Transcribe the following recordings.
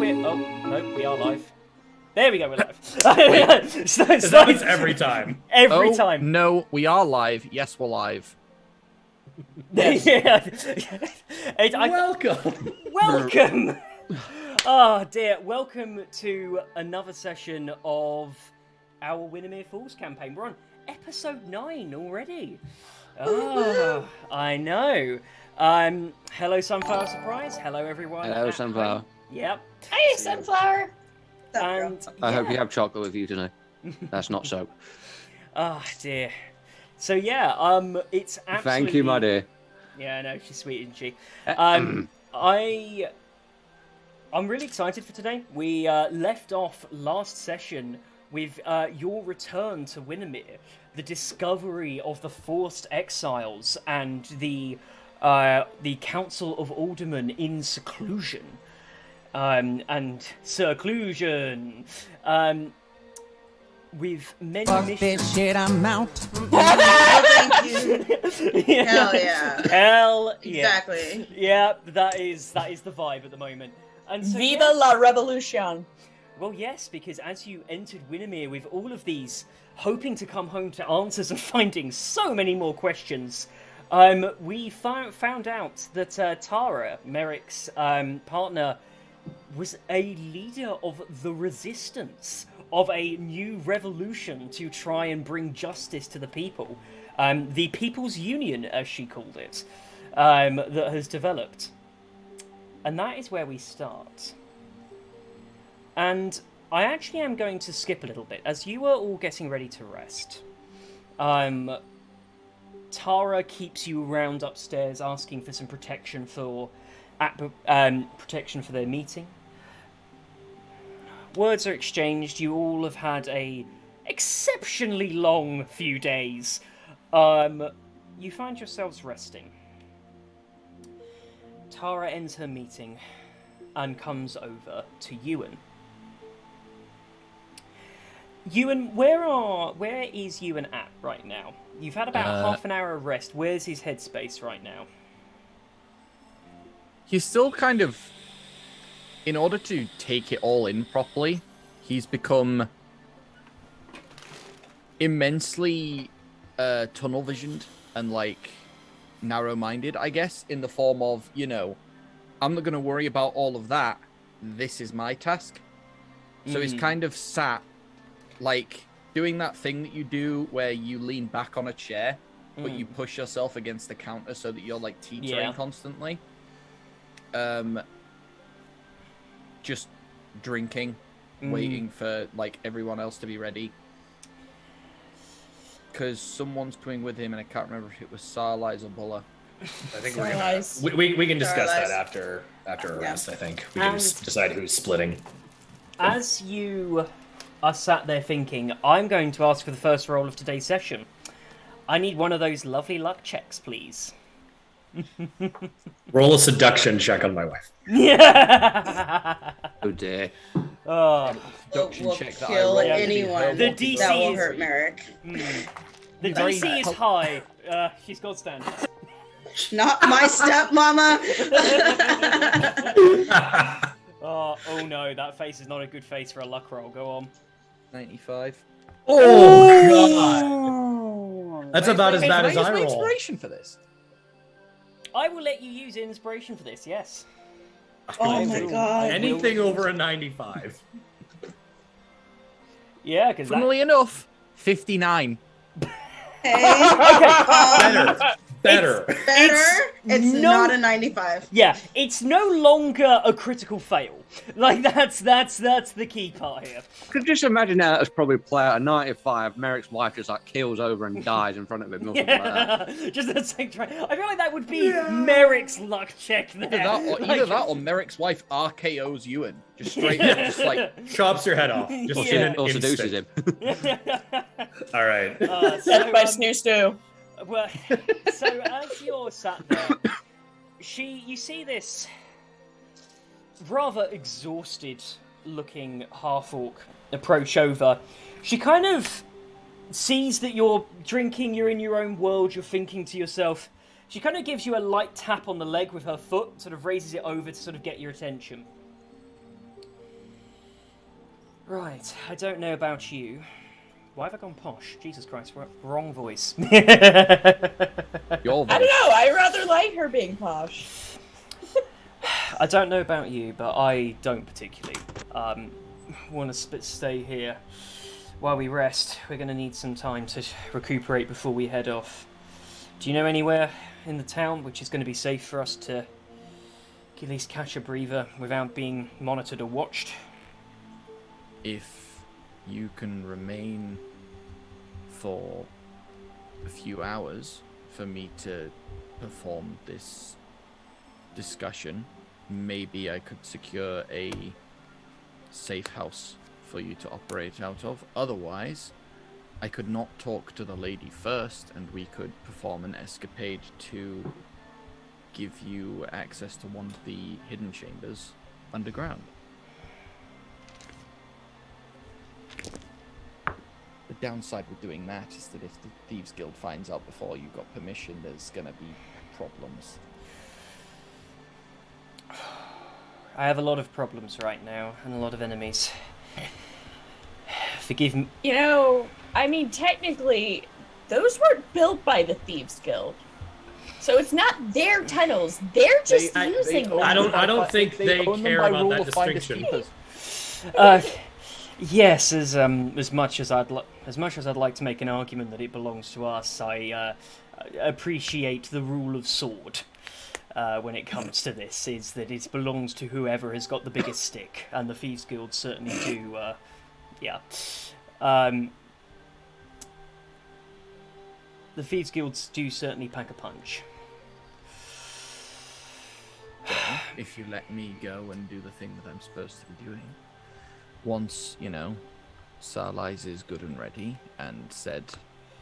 we're... Oh, no, we are live. There we go, we're live. So that happens every time. Every time. No, we are live. Yes, we're live. Yes. Welcome. Welcome. Oh dear, welcome to another session of our Winimere Falls campaign. We're on episode 9 already. Oh, I know. Hello, Sunflower Surprise. Hello, everyone. Hello, Sunflower. Yep. Hey, Sunflower. And I hope you have chocolate with you tonight. That's not soap. Oh dear. So yeah, it's absolutely... Thank you, my dear. Yeah, I know, she's sweet, isn't she? I'm really excited for today. We left off last session with your return to Winimere, the discovery of the forced exiles, and the Council of Aldermen in seclusion. And seclusion. With many Fuck missions. this shit, I'm out. Thank you. Yeah. Hell yeah. Hell yeah. Exactly. Yeah, that is the vibe at the moment. And so, Viva yes, la revolution. well, yes, because as you entered Winimere with all of these, hoping to come home to answers and finding so many more questions, we found out that Tara, Merrick's partner, was a leader of the resistance, of a new revolution to try and bring justice to the people. The People's Union, as she called it, that has developed. And that is where we start. And I actually am going to skip a little bit, as you are all getting ready to rest. Tara keeps you around upstairs, asking for some protection for their meeting. Words are exchanged. You all have had a exceptionally long few days. You find yourselves resting. Tara ends her meeting and comes over to Ewan. Ewan, where is Ewan at right now? You've had about half an hour of rest. Where's his headspace right now? He's still kind of... In order to take it all in properly, he's become immensely tunnel visioned and like narrow-minded, I guess, in the form of, you know, I'm not going to worry about all of that. This is my task. So he's kind of sat like doing that thing that you do where you lean back on a chair, but you push yourself against the counter so that you're like teetering constantly. Just drinking, waiting for like everyone else to be ready. Because someone's coming with him, and I can't remember if it was Sarlize or Buller. I think we can discuss that after a rest. I think we can decide who's splitting. As you are sat there thinking, I'm going to ask for the first roll of today's session. I need one of those lovely luck checks, please. Roll a seduction check on my wife. Yeah. Oh dear. Oh. Seduction We'll check that kill I rolled. anyone The DC that will is- hurt Merrick. The DC is high. She's got standards. Not my stepmama. Oh no, that face is not a good face for a luck roll. Go on. 95. Oh god! That's about as Hey, bad can as I I use my roll. inspiration for this? I will let you use inspiration for this. Yes. Oh my god. Anything over a 95. Yeah, because Funnily enough, 59. Hey. Better. It's not a 95. Yeah, it's no longer a critical fail. Like that's the key part here. Could just imagine how that's probably play out a 95. Merrick's wife just like kills over and dies in front of him. Nothing like that. Just the same try. I feel like that would be Merrick's luck check there. Either that or Merrick's wife RKO's Ewan. Just straight up, just like Chops your head off. Just in an or seduces instant. him. All right. So, by Snoo Stew. well, so as you're sat there, you see this rather exhausted-looking half-orc approach over. She kind of sees that you're drinking, you're in your own world, you're thinking to yourself. She kind of gives you a light tap on the leg with her foot, sort of raises it over to sort of get your attention. Right, I don't know about you. Why have I gone posh? Jesus Christ, wrong voice. Your voice. I don't know. I rather like her being posh. I don't know about you, but I don't particularly want to stay here while we rest. We're going to need some time to recuperate before we head off. Do you know anywhere in the town which is going to be safe for us to at least catch a breather without being monitored or watched? If you can remain for a few hours for me to perform this discussion, maybe I could secure a safe house for you to operate out of. Otherwise, I could not talk to the lady first, and we could perform an escapade to give you access to one of the hidden chambers underground. The downside with doing that is that if the Thieves Guild finds out before you got permission, there's gonna be problems. I have a lot of problems right now, and a lot of enemies. Forgive me. You know, I mean, technically, those weren't built by the Thieves Guild. So it's not their tunnels. They're just using them. I don't think they care about that distinction. Yes, as much as I'd like to make an argument that it belongs to us, I appreciate the rule of sword. When it comes to this, is that it belongs to whoever has got the biggest stick, and the Thieves Guild certainly do. The Thieves Guilds do certainly pack a punch. Well, if you let me go and do the thing that I'm supposed to be doing, once Sarlise is good and ready and said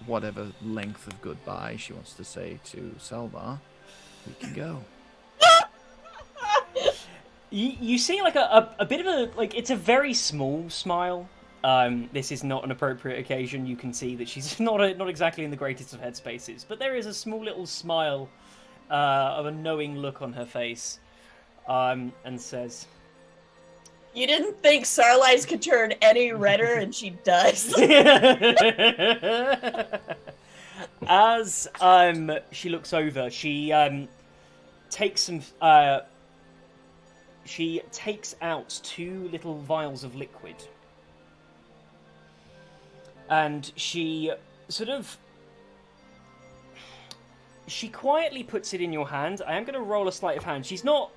whatever length of goodbye she wants to say to Salvar, we can go. You see, like a bit of a it's a very small smile. This is not an appropriate occasion. You can see that she's not exactly in the greatest of headspaces, but there is a small little smile of a knowing look on her face, and says, You didn't think Sarlise could turn any redder, and she does. As she looks over, she takes some. She takes out 2 little vials of liquid, and she quietly puts it in your hand. I am going to roll a sleight of hand. She's not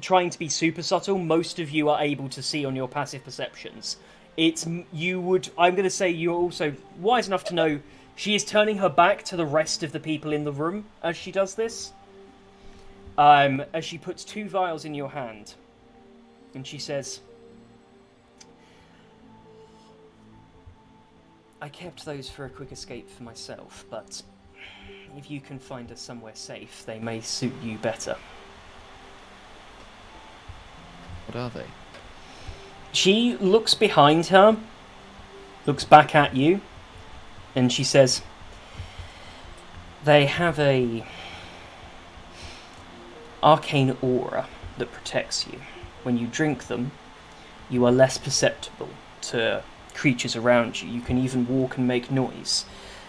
trying to be super subtle. Most of you are able to see on your passive perceptions. I'm going to say you're also wise enough to know she is turning her back to the rest of the people in the room as she does this. As she puts 2 vials in your hand, and she says, I kept those for a quick escape for myself, but if you can find us somewhere safe, they may suit you better. What are they? She looks behind her, looks back at you, and she says, they have a arcane aura that protects you. When you drink them, you are less perceptible to creatures around you. You can even walk and make noise.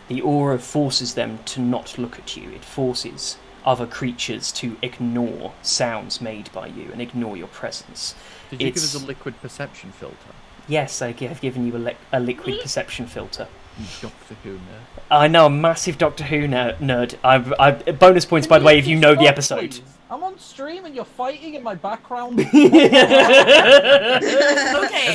The aura forces them to not look at you. It forces other creatures to ignore sounds made by you and ignore your presence. Did you give us a liquid perception filter? Yes, I have given you a liquid perception filter. Doctor Who nerd. I know, a massive Doctor Who nerd. Bonus points, by the way, if you know the episode. Please. I'm on stream and you're fighting in my background. Okay, There's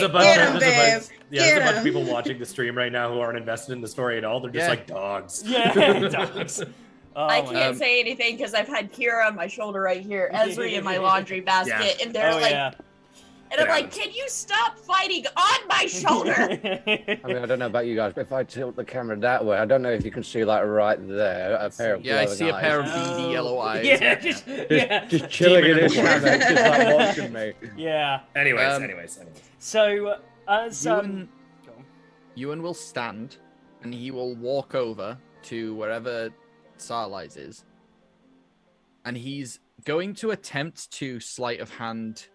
a bunch of people watching the stream right now who aren't invested in the story at all. They're just like dogs. Yeah, dogs. Oh, I can't say anything because I've had Kira on my shoulder right here, Esri in my laundry basket, and they're and I'm like, can you stop fighting on my shoulder? I mean, I don't know about you guys, but if I tilt the camera that way, I don't know if you can see, like, right there, a pair of I see a eyes. pair of beady yellow eyes. Just chilling in his camera, just like watching me. Yeah. Anyways. So, as Ewan will stand, and he will walk over to wherever Sarlise is, and he's going to attempt to sleight of hand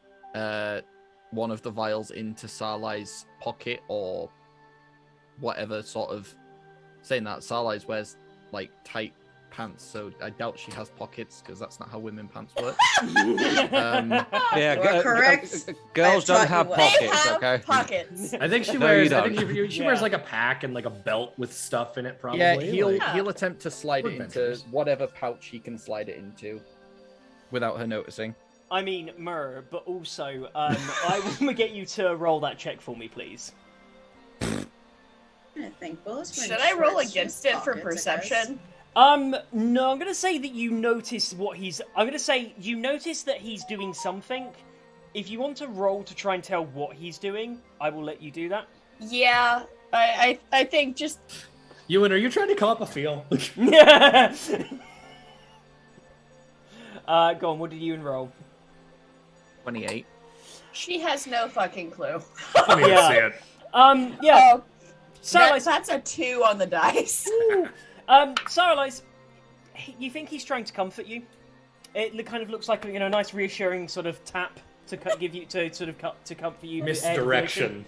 one of the vials into Sarlai's pocket or whatever sort of. Saying that, Sarlai's wears like tight pants, so I doubt she has pockets because that's not how women pants work. Yeah, correct. Girls don't have pockets. They have okay. pockets. I think she No, wears. you I think don't. she wears like a pack and like a belt with stuff in it. Probably. Yeah, like- he'll attempt to slide it into Adventures. whatever pouch he can slide it into, without her noticing. I mean, Mur, but also, I want to get you to roll that check for me, please. I think bullets Should I roll against it for perception? No, I'm gonna say that you notice what he's. I'm gonna say you notice that he's doing something. If you want to roll to try and tell what he's doing, I will let you do that. Yeah, I think just. Ewan, are you trying to come up a feel? Yeah. Go on. What did you enroll? 28. She has no fucking clue. I mean, Yeah. see it. Yeah. Oh, Saralise. that's a 2 on the dice. Saralise, you think he's trying to comfort you? It kind of looks like a nice reassuring sort of tap to give you to sort of to comfort you. Misdirection.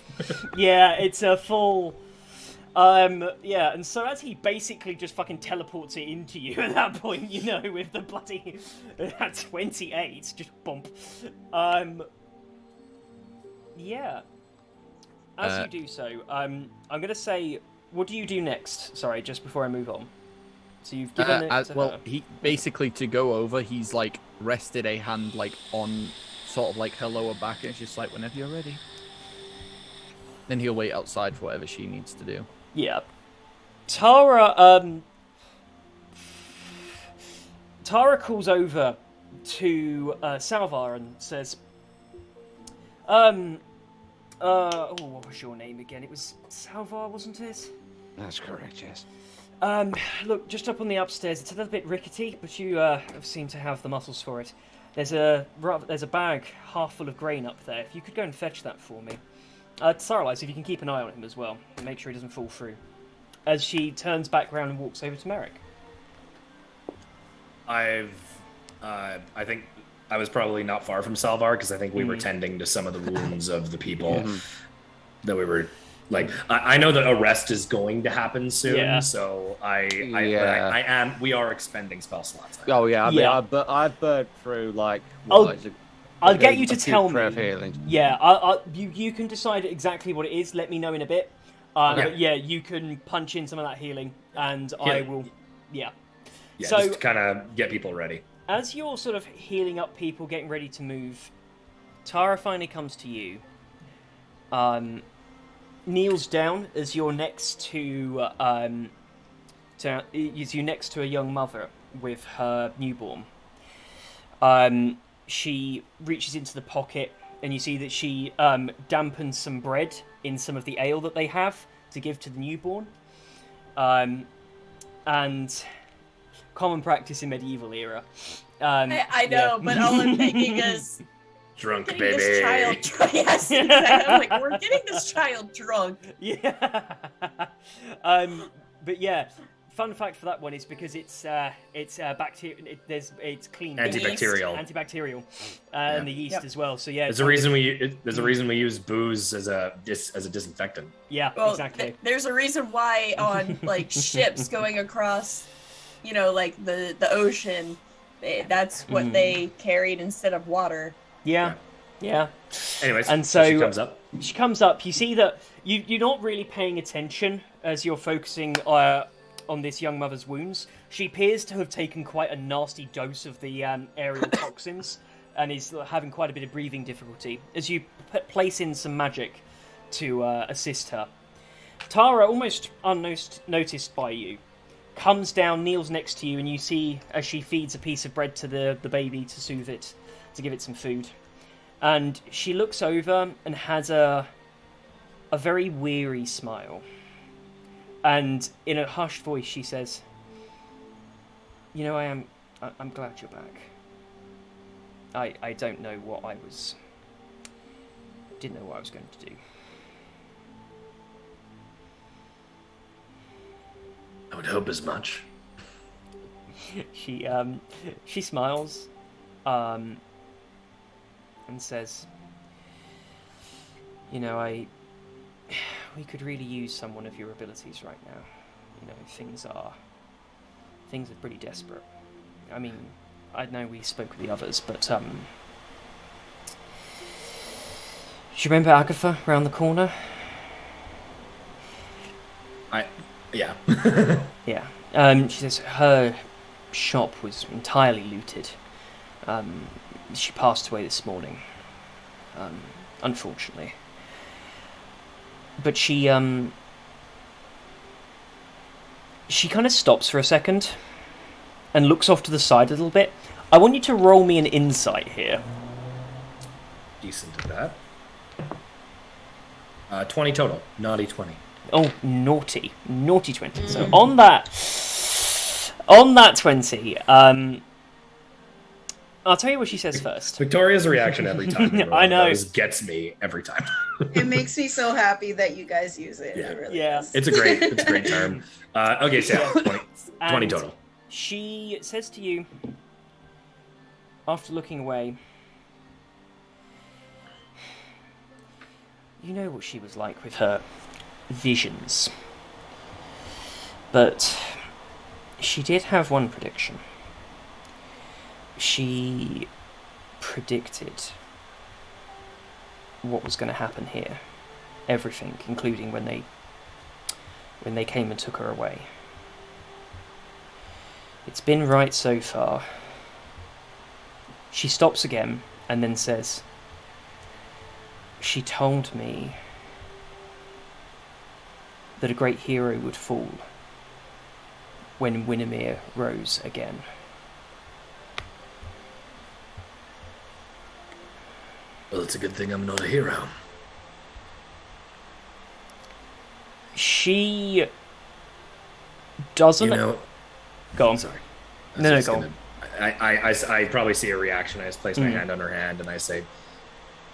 Yeah, it's a full. Yeah, and so as he basically just fucking teleports it into you at that point, with the bloody 28, just bump. Yeah. As you do so, I'm gonna say, what do you do next? Sorry, just before I move on. So you've given it to her. He basically, to go over, he's like rested a hand like on sort of like her lower back, and it's just like, whenever you're ready. Then he'll wait outside for whatever she needs to do. Yeah. Tara calls over to Salvar and says, what was your name again? It was Salvar, wasn't it? That's correct, yes. Look, just up on the upstairs. It's a little bit rickety, but you seem to have the muscles for it. There's a bag half full of grain up there. If you could go and fetch that for me. Saralise, if you can keep an eye on him as well, and make sure he doesn't fall through. As she turns back round and walks over to Merrick. I think I was probably not far from Salvar because I think we were tending to some of the wounds of the people that we were. Like, I know that a rest is going to happen soon, so we are expending spell slots. Oh yeah, I mean, Yeah. I've burned through like. I'll get you to tell me. Healing. Yeah, you can decide exactly what it is. Let me know in a bit. But yeah, you can punch in some of that healing, and I will. Yeah. Yeah, So- just to kind of get people ready. As you're sort of healing up people, getting ready to move, Tara finally comes to you. Kneels down as you're next to a young mother with her newborn. She reaches into the pocket, and you see that she dampens some bread in some of the ale that they have to give to the newborn. And common practice in medieval era. I know, but all I'm thinking is Drunk getting baby. this child drunk. Yes, exactly. I'm like, we're getting this child drunk. Yeah. But yeah, fun fact for that one is because it's bacterial. It's clean. Antibacterial. And the yeast as well. So yeah, There's a reason we use booze as a disinfectant. Yeah, Well, exactly. There's a reason why on like ships going across, like the ocean, that's what they carried instead of water. Yeah. Anyways, And so she comes up. She comes up. You see that you're not really paying attention as you're focusing on this young mother's wounds. She appears to have taken quite a nasty dose of the aerial toxins and is having quite a bit of breathing difficulty. As you place in some magic to assist her, Tara, almost unnoticed by you, comes down, kneels next to you, and you see as she feeds a piece of bread to the baby to soothe it, to give it some food. And she looks over and has a very weary smile. And in a hushed voice, she says, I'm glad you're back. I don't know what didn't know what I was going to do. I would hope as much. She smiles, and says, You know, we could really use someone of your abilities right now. You know, things are pretty desperate. I mean, I know we spoke with the others, but do you remember Agatha around the corner? Yeah. Yeah. She says her shop was entirely looted. She passed away this morning. Unfortunately. But she kind of stops for a second and looks off to the side a little bit. I want you to roll me an insight here. Decent at that. 20 total. Naughty 20. Oh, naughty 20. So on that 20, I'll tell you what she says first. Victoria's reaction every time. I know. Gets me every time. It makes me so happy that you guys use it. Yeah. It really Yeah. is. It's a great term. Okay, so yeah, 20 And total. she says to you, after looking away, you know what she was like with her visions. But she did have one prediction. She predicted what was going to happen here. Everything, including when they came and took her away. It's been right so far. She stops again and then says, she told me that a great hero would fall when Winimere rose again. Well, it's a good thing I'm not a hero. She doesn't... You know... Go on. Sorry. No, go on. I probably see a reaction. I just place my hand on her hand and I say,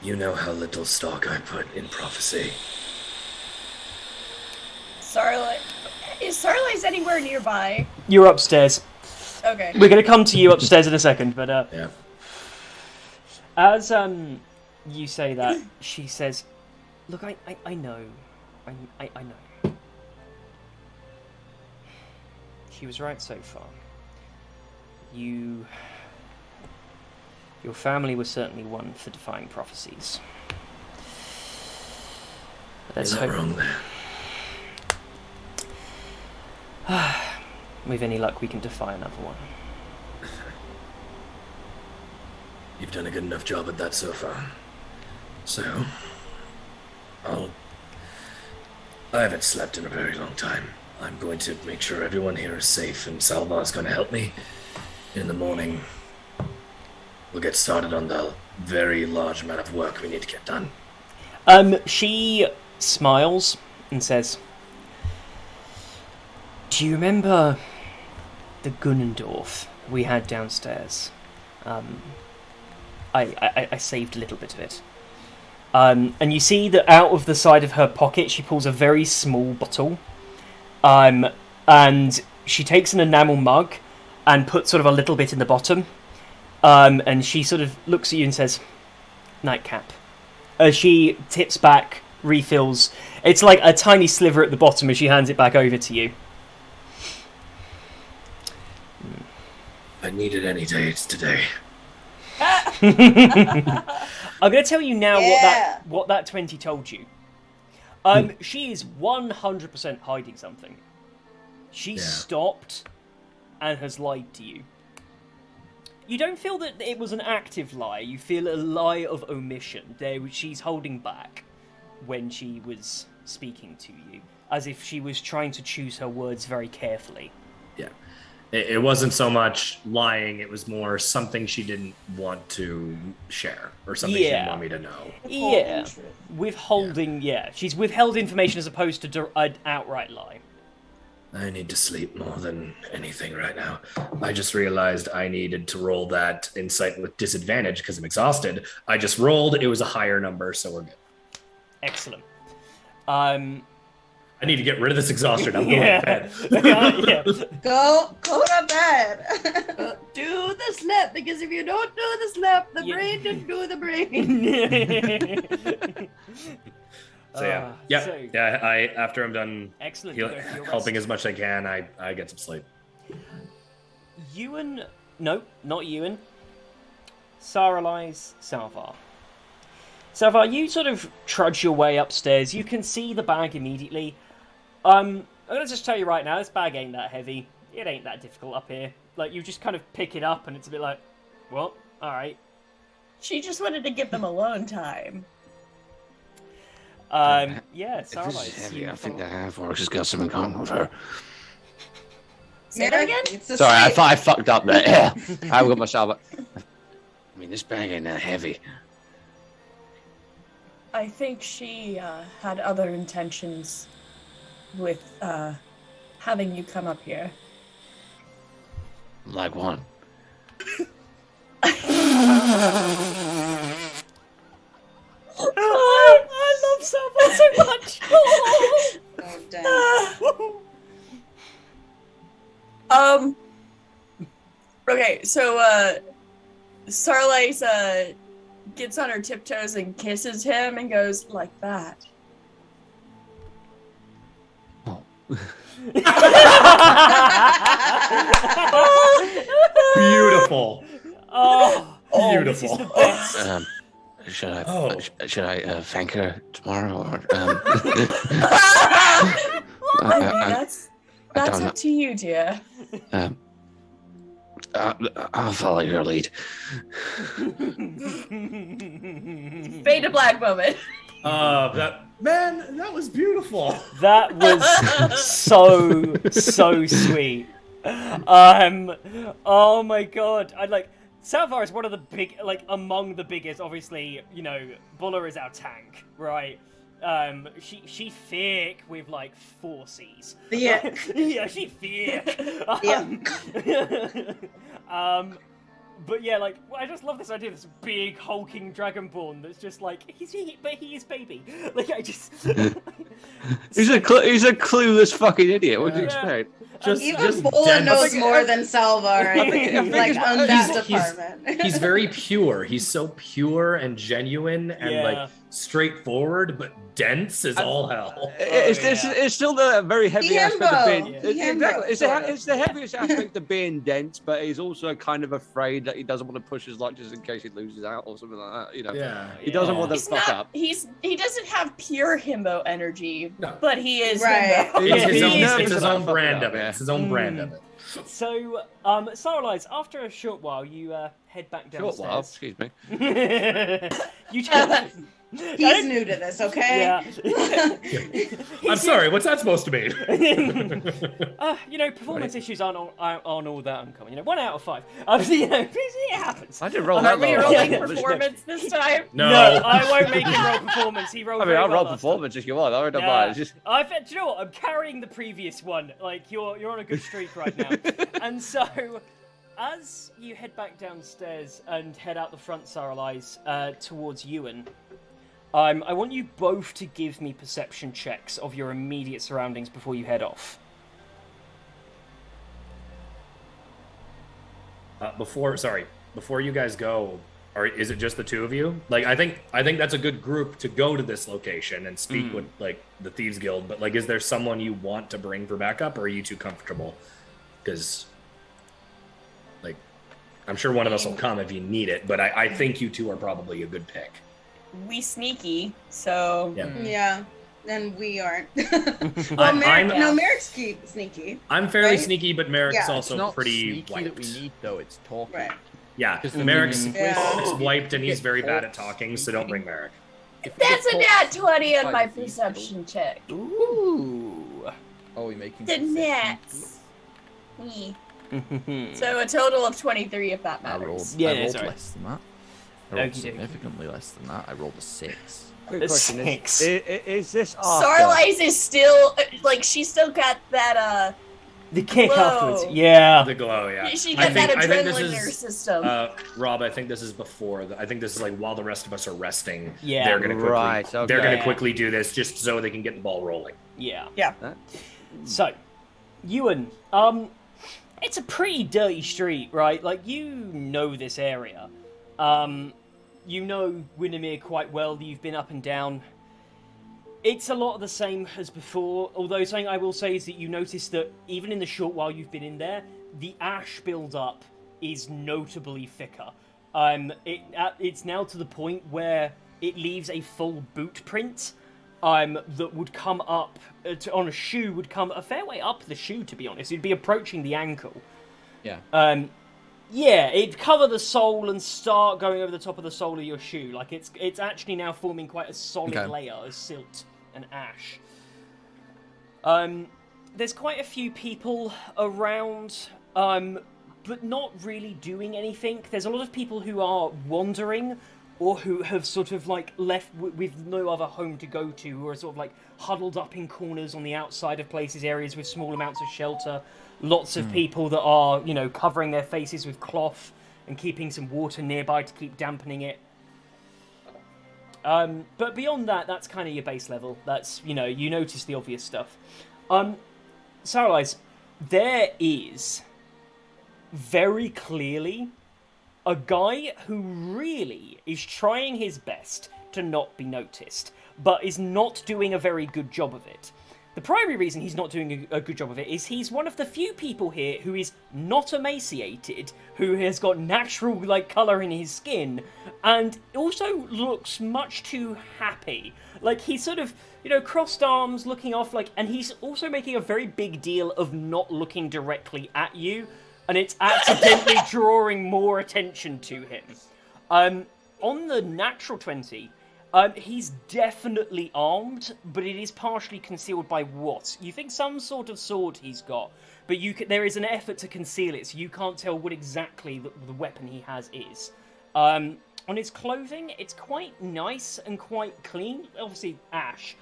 you know how little stock I put in prophecy. Starlight. Is Starlight's anywhere nearby? You're upstairs. Okay. We're going to come to you upstairs in a second, but Yeah. as you say that, she says, look, I know. I know. She was right so far. Your family was certainly one for defying prophecies. But let's You're not hope, wrong there. with any luck, we can defy another one. You've done a good enough job at that so far. So, I haven't slept in a very long time. I'm going to make sure everyone here is safe, and Salvar's going to help me. In the morning, we'll get started on the very large amount of work we need to get done. She smiles and says, do you remember the Gunnendorf we had downstairs? I saved a little bit of it. And you see that out of the side of her pocket, she pulls a very small bottle. And she takes an enamel mug and puts sort of a little bit in the bottom. And she sort of looks at you and says, nightcap. As she tips back, refills. It's like a tiny sliver at the bottom as she hands it back over to you. I need it any day, it's today. I'm going to tell you now what that 20 told you. She is 100% hiding something. She stopped and has lied to you. You don't feel that it was an active lie. You feel a lie of omission. She's holding back when she was speaking to you, as if she was trying to choose her words very carefully. Yeah. It wasn't so much lying, it was more something she didn't want to share, or something she didn't want me to know. Yeah. Withholding, she's withheld information as opposed to an outright lie. I need to sleep more than anything right now. I just realized I needed to roll that insight with disadvantage because I'm exhausted. I just rolled, it was a higher number, so we're good. Excellent. I need to get rid of this exhaustion. I'm going to bed. Go to bed. Do the slap, because if you don't do the slap, the brain didn't do the brain. So I after I'm done Excellent. helping as much as I can, I get some sleep. Ewan, no, not Ewan. Saralai's Salvar. Salvar, you sort of trudge your way upstairs. You can see the bag immediately. I'm gonna just tell you right now, this bag ain't that heavy. It ain't that difficult up here. Like, you just kind of pick it up, and it's a bit like, well, all right. She just wanted to give them alone time. Yeah, Saralai's. Heavy. I think the half-orc has got something going with her. Say that again? Sorry, I fucked up there. Yeah, I got myself. I mean, this bag ain't that heavy. I think she had other intentions with having you come up here. Like one. I love Salvar so much. Oh, Okay, so Sarlais gets on her tiptoes and kisses him and goes like that. Beautiful. Oh, Beautiful. this is the best. Should I thank her tomorrow? Or, I mean, that's up to you, dear. I'll follow your lead. Fade to black moment. That was beautiful. That was so sweet. Oh my god. Salvar is one of the among the biggest, obviously, Buller is our tank, right? She's thick with 4 C's. Yeah. Yeah, she's thick. But yeah, I just love this idea of this big hulking dragonborn that's just but he is baby. He's a clueless fucking idiot. What do you expect? Even Bola knows more than Salvar, I think, on that department. He's very pure. He's so pure and genuine and straightforward, but dense as all hell. It's still the very heavy aspect of being. Exactly. It's the heaviest aspect of being dense, but he's also kind of afraid that he doesn't want to push his luck just in case he loses out or something like that. He doesn't want to fuck up. He doesn't have pure himbo energy, but he is right. himbo. It's his own brand of it. It's his own brand of it. So, Saralais, after a short while, you head back downstairs. Short while? Excuse me. He's new to this, okay? Yeah. I'm sorry, what's that supposed to mean? Performance issues aren't all that uncommon. 1 out of 5. It happens. I didn't roll that Are we low. rolling performance this time? No, I won't make him roll performance. He rolled very I'll well roll last performance if you want. I don't time. mind. Do you know what? I'm carrying the previous one. You're on a good streak right now. And so, as you head back downstairs and head out the front, Saralais, towards Ewan, I want you both to give me perception checks of your immediate surroundings before you head off. Before you guys go, or is it just the two of you? I think that's a good group to go to this location and speak with the Thieves Guild. But is there someone you want to bring for backup, or are you too comfortable? Because I'm sure one of us will come if you need it. But I think you two are probably a good pick. We sneaky, so Yeah, and we aren't. Merrick's sneaky. I'm fairly right? sneaky, but Merrick's also It's not pretty sneaky wiped. that we need, though. It's talking. Right. Yeah, Merrick's wiped and he's very bad at talking, so don't bring Merrick. that's a nat 20 on my perception check. Ooh. Oh, we making The nats. So a total of 23, if that I rolled, matters. Yeah, I it rolled is, alright. less than that. I rolled Okey-dokey. significantly less than that. I rolled a 6. Quick question: 6. Is this after? Sarlais is still she's still got that The kick Glow. afterwards. Yeah. The glow, yeah. she got that I think adrenaline this in her is, system. Rob, I think this is before. I think this is while the rest of us are resting. Yeah. They're gonna quickly. Right, okay. They're gonna Yeah. quickly do this just so they can get the ball rolling. Yeah. Yeah. So, Ewan, it's a pretty dirty street, right? Like, you know this area. You know Winimere quite well. You've been up and down. It's a lot of the same as before, although something I will say is that you notice that even in the short while you've been in there, the ash build-up is notably thicker. It's now to the point where it leaves a full boot print that would come up on a shoe, would come a fair way up the shoe, to be honest. It'd be approaching the ankle. Yeah. Yeah, it'd cover the sole and start going over the top of the sole of your shoe. Like, it's actually now forming quite a solid layer of silt and ash. There's quite a few people around, but not really doing anything. There's a lot of people who are wandering, or who have sort of, like, left with no other home to go to, who are sort of, like, huddled up in corners on the outside of places, areas with small amounts of shelter. Lots of people that are, you know, covering their faces with cloth and keeping some water nearby to keep dampening it. But beyond that, that's kind of your base level. That's, you know, you notice the obvious stuff. Saralise, there is very clearly a guy who really is trying his best to not be noticed, but is not doing a very good job of it. The primary reason he's not doing a good job of it is he's one of the few people here who is not emaciated, who has got natural, like, colour in his skin, and also looks much too happy. Like, he's sort of, you know, crossed arms, looking off, like, and he's also making a very big deal of not looking directly at you, and it's accidentally drawing more attention to him. On the natural 20, he's definitely armed, but it is partially concealed by what? You think some sort of sword he's got, but there is an effort to conceal it, so you can't tell what exactly the weapon he has is. On his clothing, it's quite nice and quite clean. Obviously, ash,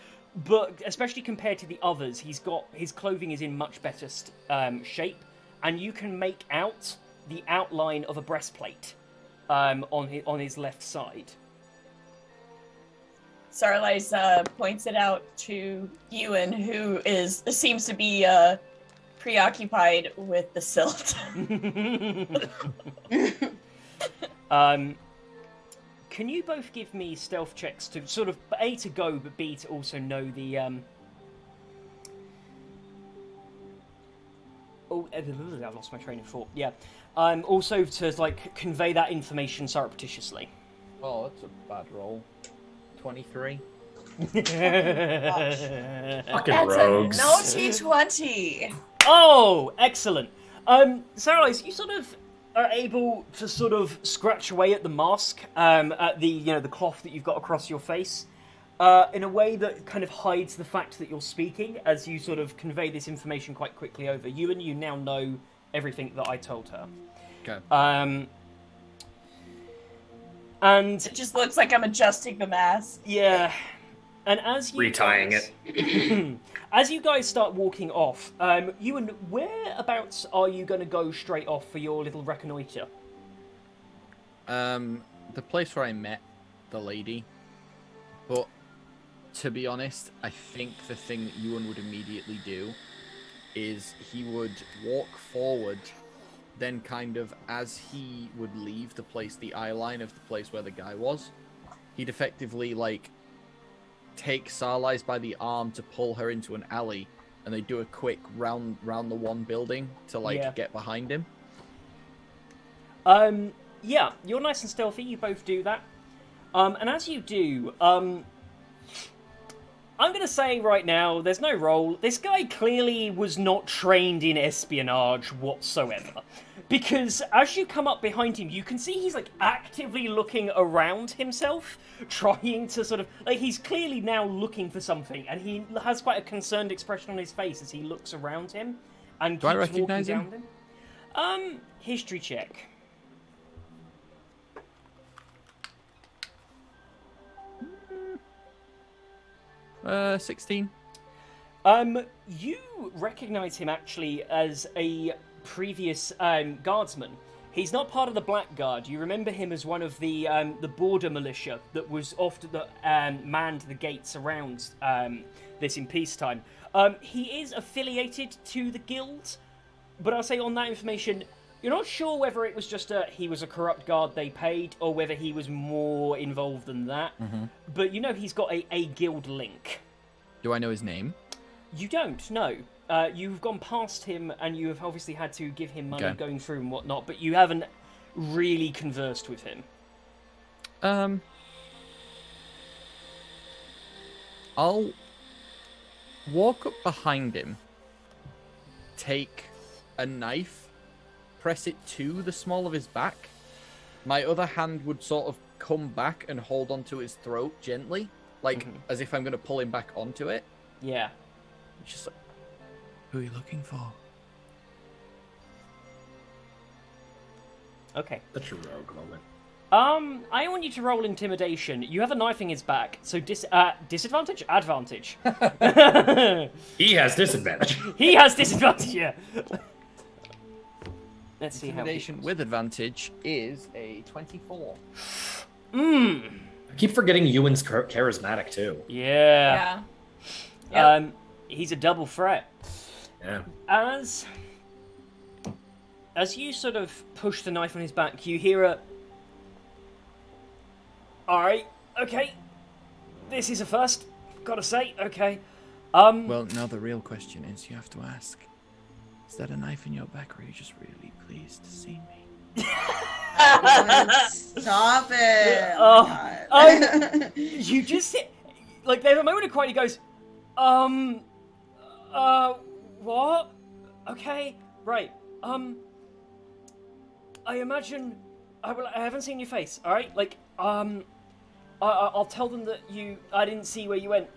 but especially compared to the others, his clothing is in much better shape, and you can make out the outline of a breastplate on his left side. Saralise points it out to Ewan, who seems to be preoccupied with the silt. Can you both give me stealth checks to sort of A, to go, but B, to also know the Oh, I've lost my train of thought. Yeah. Also to, like, convey that information surreptitiously. Oh, that's a bad roll. 23. Fucking rogues. That's a naughty 20. Oh, excellent. Saralise, you sort of are able to sort of scratch away at the mask, at the, you know, the cloth that you've got across your face, in a way that kind of hides the fact that you're speaking, as you sort of convey this information quite quickly over. You now know everything that I told her. Okay. And it just looks like I'm adjusting the mask. Yeah. And as you retying it, as you guys start walking off, Ewan, whereabouts are you going to go straight off for your little reconnoitre? The place where I met the lady. But to be honest, I think the thing that Ewan would immediately do is he would walk forward, then kind of as he would leave the place, the eye line of the place where the guy was, he'd effectively, like, take Saralise by the arm to pull her into an alley, and they do a quick round the one building to, like, get behind him. Yeah, you're nice and stealthy, you both do that. And as you do, I'm going to say right now, there's no roll. This guy clearly was not trained in espionage whatsoever. Because as you come up behind him, you can see he's, like, actively looking around himself, trying to sort of, like, he's clearly now looking for something, and he has quite a concerned expression on his face as he looks around him and keeps walking down him. History check. 16. You recognize him actually as a previous guardsman. He's not part of the Black Guard. You remember him as one of the border militia that was often manned the gates around this in peacetime. He is affiliated to the guild, but I'll say on that information, you're not sure whether it was just he was a corrupt guard they paid, or whether he was more involved than that. Mm-hmm. But you know he's got a guild link. Do I know his name? You don't, no. You've gone past him, and you have obviously had to give him money going through and whatnot, but you haven't really conversed with him. I'll walk up behind him, take a knife, press it to the small of his back. My other hand would sort of come back and hold onto his throat gently, like as if I'm going to pull him back onto it. Yeah. It's just like, who are you looking for? Okay. That's your rogue moment. I want you to roll intimidation. You have a knife in his back, so disadvantage? Advantage. He has disadvantage. He has disadvantage, yeah. Let's see how. Intimidation with advantage is a 24. I keep forgetting Ewan's charismatic too. Yeah. Yep. He's a double threat. Yeah. As you sort of push the knife on his back, you hear a... Alright, okay. This is a first, gotta say, okay. Well, now the real question is, you have to ask, is that a knife in your back, or are you just really pleased to see me? Stop it! Oh my God. You just hit... Like, there's a moment of quiet, he goes, what? Okay, right, I imagine... I haven't seen your face, alright? Like, I'll tell them that I didn't see where you went.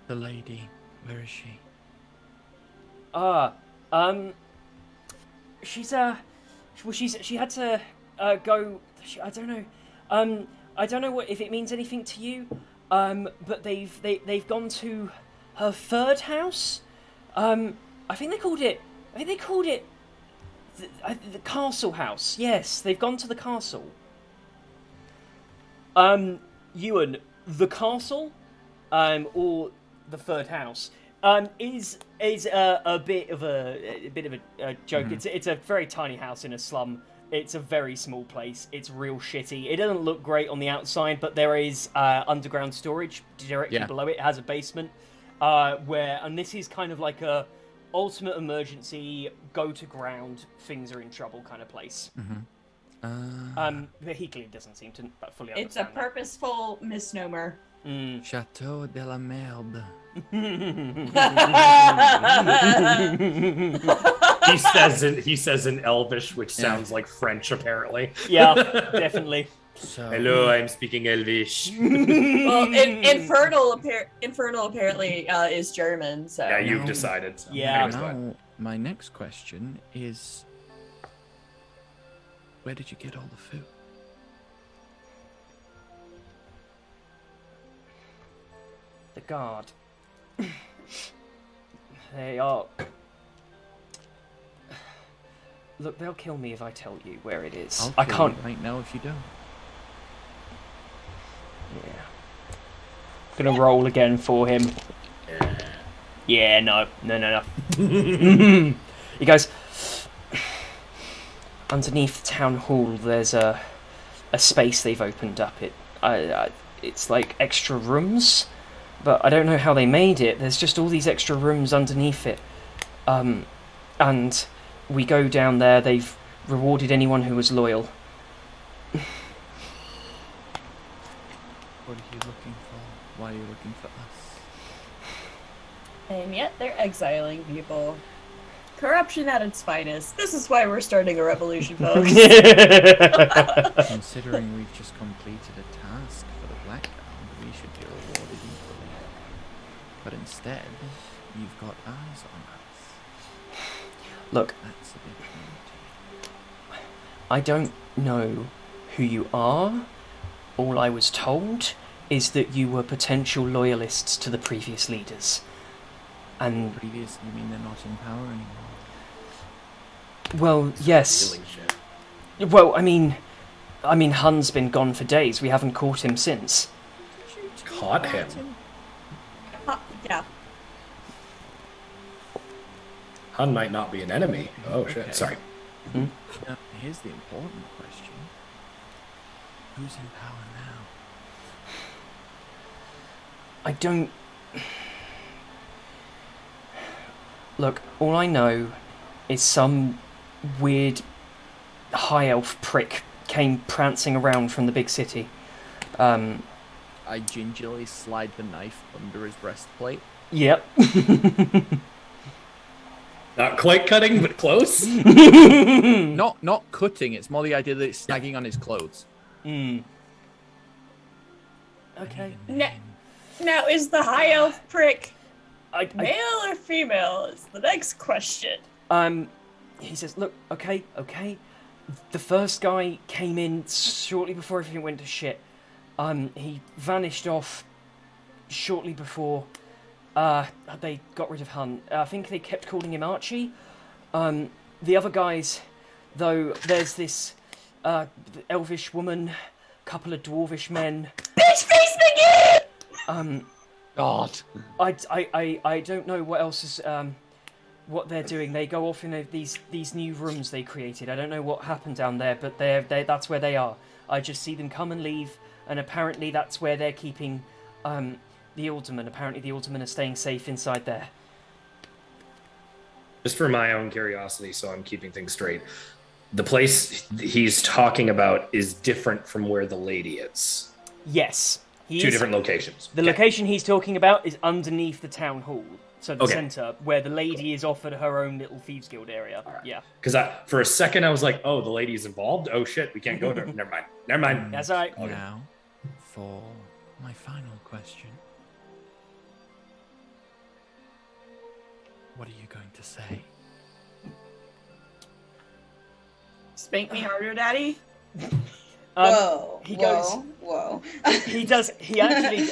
The lady, where is she? She had to, go, I don't know, I don't know if it means anything to you, but they've gone to her third house. I think they called it the castle house. Yes, they've gone to the castle. Ewan, the castle, or the third house, is a bit of a joke. Mm-hmm. It's a very tiny house in a slum. It's a very small place. It's real shitty. It doesn't look great on the outside, but there is underground storage directly below it. It has a basement, and this is kind of like a ultimate emergency, go to ground, things are in trouble kind of place. But Heakley doesn't seem to fully understand. It's a purposeful misnomer. Chateau de la Merde. He says in Elvish, which sounds like French, apparently. Yeah, definitely. So... Hello, I'm speaking Elvish. Well, infernal apparently is German. So yeah, you've decided. So. Yeah. Anyways, Now, my next question is, where did you get all the food? The guard. They are... Look, they'll kill me if I tell you where it is. I can't right now if you don't. Yeah. Gonna roll again for him. Yeah, no. He goes... Underneath the town hall, there's a space they've opened up. It's like extra rooms, but I don't know how they made it. There's just all these extra rooms underneath it. And we go down there. They've rewarded anyone who was loyal. What are you looking for? Why are you looking for us? and yet they're exiling people. Corruption at its finest. This is why we're starting a revolution, folks. Considering we've just completed a task for the Blackbound, we should be rewarded equally. But instead, you've got eyes on us. Look, That's a bit naughty. I don't know who you are. All I was told is that you were potential loyalists to the previous leaders. And Previous, you mean they're not in power anymore? well, yes. Well, I mean, Hun's been gone for days. We haven't caught him since. Caught him? Yeah. Hun might not be an enemy. Oh shit! Sorry. Now, here's the important question: who's in power now? I don't. Look, all I know is some weird high elf prick came prancing around from the big city. I gingerly slide the knife under his breastplate. Yep. Not quite cutting, but close. Not cutting. It's more the idea that it's snagging on his clothes. Okay. Now, is the high elf prick male I, or female? Is the next question. he says, look, okay. The first guy came in shortly before everything went to shit. He vanished off shortly before they got rid of Hunt. I think they kept calling him Archie. The other guys, though, there's this elvish woman, couple of dwarvish men. Bitch face again! God. I don't know what else is what they're doing. They go off in these new rooms they created. I don't know what happened down there, but they that's where they are. I just see them come and leave, and apparently that's where they're keeping the alderman. Apparently the alderman are staying safe inside there. Just for my own curiosity, so I'm keeping things straight. The place he's talking about is different from where the lady is. Yes. Two different locations. The location he's talking about is underneath the town hall. So the centre, where the lady is offered her own little Thieves Guild area. Right. Yeah. Because for a second I was like, oh, the lady's involved? Oh shit, we can't go there. Never mind. That's all right. Now, for my final question. What are you going to say? Spank me harder, Daddy. Whoa. He goes. Whoa. He does. He actually.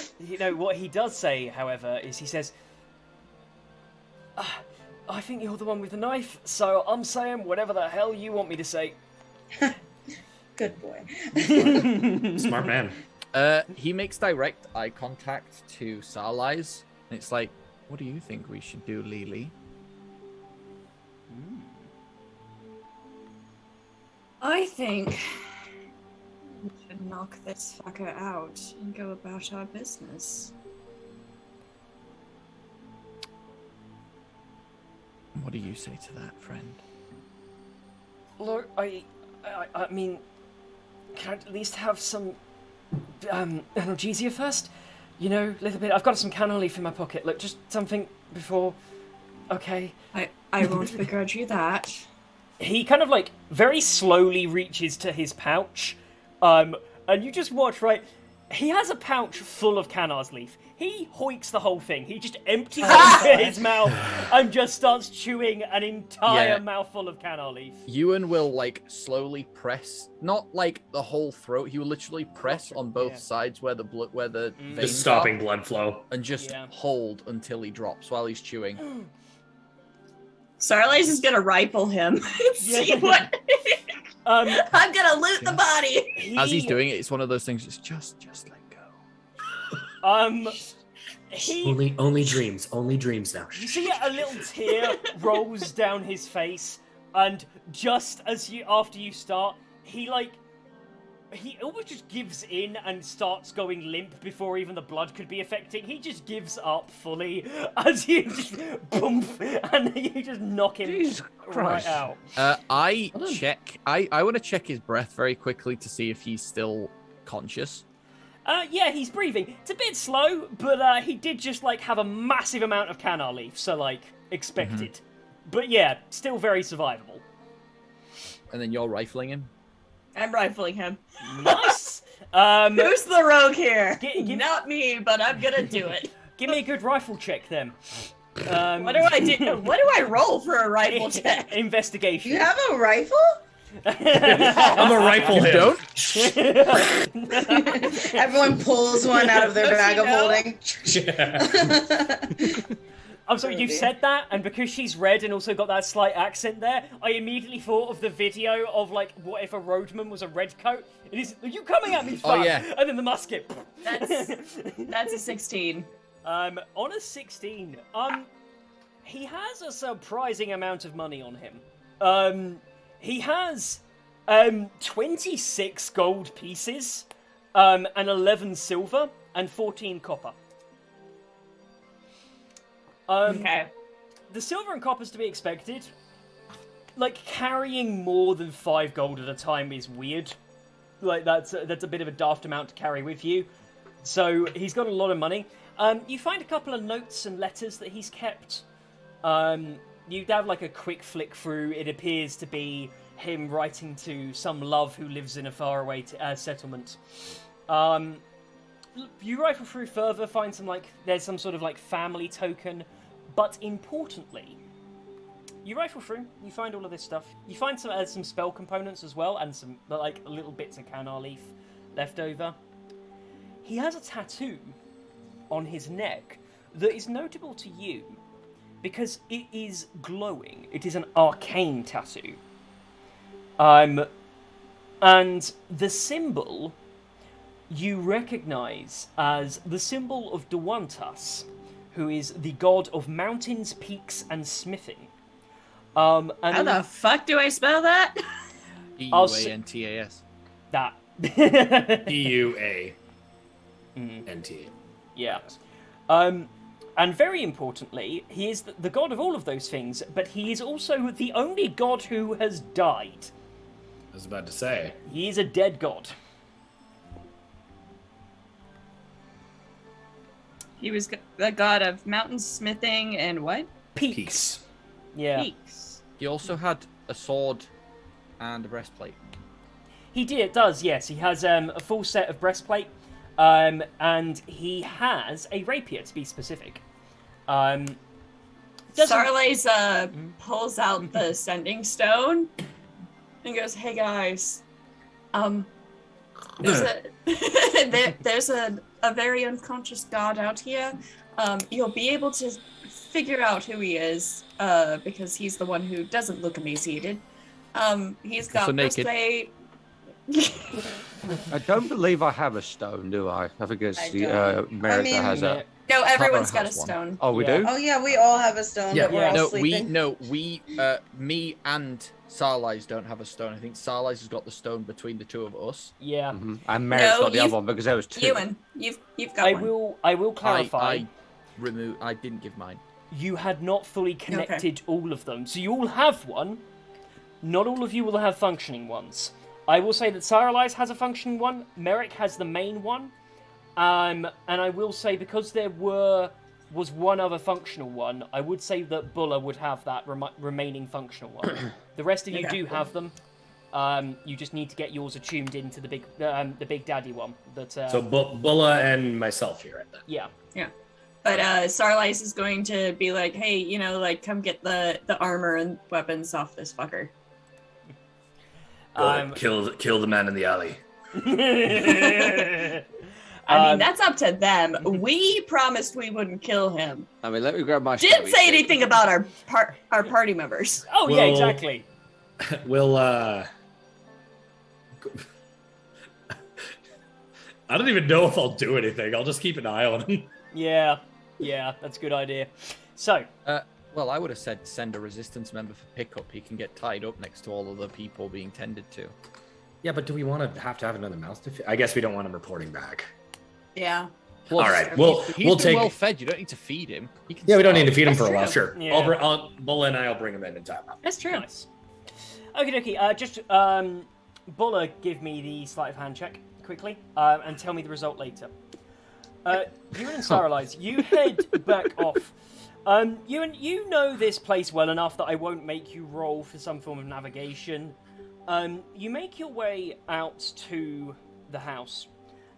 What he does say, however, is he says, "I think you're the one with the knife, so I'm saying whatever the hell you want me to say." Good boy. Smart man. He makes direct eye contact to Sarlize, and it's like, what do you think we should do, Lily? I think we should knock this fucker out and go about our business. What do you say to that, friend? Look, I mean, can I at least have some analgesia first? A little bit. I've got some canna leaf in my pocket. Look, just something before. Okay. I won't begrudge you that. He kind of very slowly reaches to his pouch, and you just watch, right? He has a pouch full of Canar's leaf. He hoiks the whole thing. He just empties it into his mouth and just starts chewing an entire mouthful of Canar leaf. Ewan will slowly press, not the whole throat. He will literally press on both sides where the veins just stopping blood flow, and just hold until he drops while he's chewing. Sarlize is gonna rifle him. See what? I'm gonna loot the body. As he's doing it, it's one of those things. Just let go. Only dreams now. You see a little tear rolls down his face, and just after you start, he almost just gives in and starts going limp before even the blood could be affecting. He just gives up fully as you just boom, and you just knock him right out. I want to check his breath very quickly to see if he's still conscious. Yeah, he's breathing. It's a bit slow, but he did just have a massive amount of Canar leaf, so expected. Mm-hmm. But yeah, still very survivable. And then you're rifling him? I'm rifling him. Nice. Who's the rogue here? Not me, but I'm gonna do it. Give me a good rifle check then. What do I do? What do I roll for a rifle check? Investigation. You have a rifle? I'm a rifle him. Don't? Everyone pulls one out of their bag of holding. I'm sorry, you said that, and because she's red and also got that slight accent there, I immediately thought of the video of what if a roadman was a redcoat? It is, are you coming at me, fuck? Oh yeah. And then the musket. That's a 16. On a 16, He has a surprising amount of money on him. He has 26 gold pieces, and 11 silver, and 14 copper. Okay. The silver and copper's to be expected. Like, carrying more than 5 gold at a time is weird. Like, that's a bit of a daft amount to carry with you. So, he's got a lot of money. You find a couple of notes and letters that he's kept. You'd have, like, a quick flick through. It appears to be him writing to some love who lives in a faraway settlement. You rifle through further, find some, like, there's some sort of, like, family token. But importantly, you rifle through, you find all of this stuff. You find some spell components as well, and some, like, little bits of cannar leaf left over. He has a tattoo on his neck that is notable to you because it is glowing. It is an arcane tattoo. And the symbol you recognize as the symbol of Duantas, who is the god of mountains, peaks, and smithing. And how the fuck do I spell that? Euantas. That. Euantas. Yeah. And very importantly, he is the god of all of those things, but he is also the only god who has died. I was about to say. He is a dead god. He was the god of mountain smithing and what? Peaks. Yeah. Peaks. He also had a sword and a breastplate. He does, yes. He has a full set of breastplate, and he has a rapier, to be specific. Sarlaise pulls out the sending stone and goes, "Hey guys, there's a very unconscious god out here. You'll be able to figure out who he is, because he's the one who doesn't look emaciated. He's got breastplate." I don't believe I have a stone, do I? I think it's Merrick that has a. No, everyone's got a stone. Oh, we do? Oh yeah, we all have a stone, but we're all sleeping. Me and Sarlaise don't have a stone. I think Sarlaise has got the stone between the two of us. Yeah. Mm-hmm. And Merrick's got the other one because there was two. Ewan, you've got one. I will clarify. I didn't give mine. You had not fully connected all of them, so you all have one. Not all of you will have functioning ones. I will say that Sarlaise has a functioning one. Merrick has the main one. And I will say, because there was one other functional one, I would say that Bulla would have that remaining functional one. The rest of you do have them. You just need to get yours attuned into the big daddy one. So Bulla and myself here at that. Yeah. Yeah. But Sarlaise is going to be like, "Hey, come get the armor and weapons off this fucker." Kill the man in the alley. I mean, that's up to them. We promised we wouldn't kill him. I mean, let me grab my. Didn't say anything about our party members. Oh yeah, exactly. We'll I don't even know if I'll do anything. I'll just keep an eye on him. Yeah, that's a good idea. So, well, I would have said send a resistance member for pickup. He can get tied up next to all of the people being tended to. Yeah, but do we want to have another mouse to feed? I guess we don't want him reporting back. Yeah. Plus, all right, we'll take. Well fed. You don't need to feed him. We don't need to feed him for a while. Sure. Yeah. Bulla and I'll bring him in time. That's true. Nice. Okay. Just Bulla, give me the sleight of hand check quickly, and tell me the result later. You and Sarlaise, you head back off. You know this place well enough that I won't make you roll for some form of navigation. You make your way out to the house.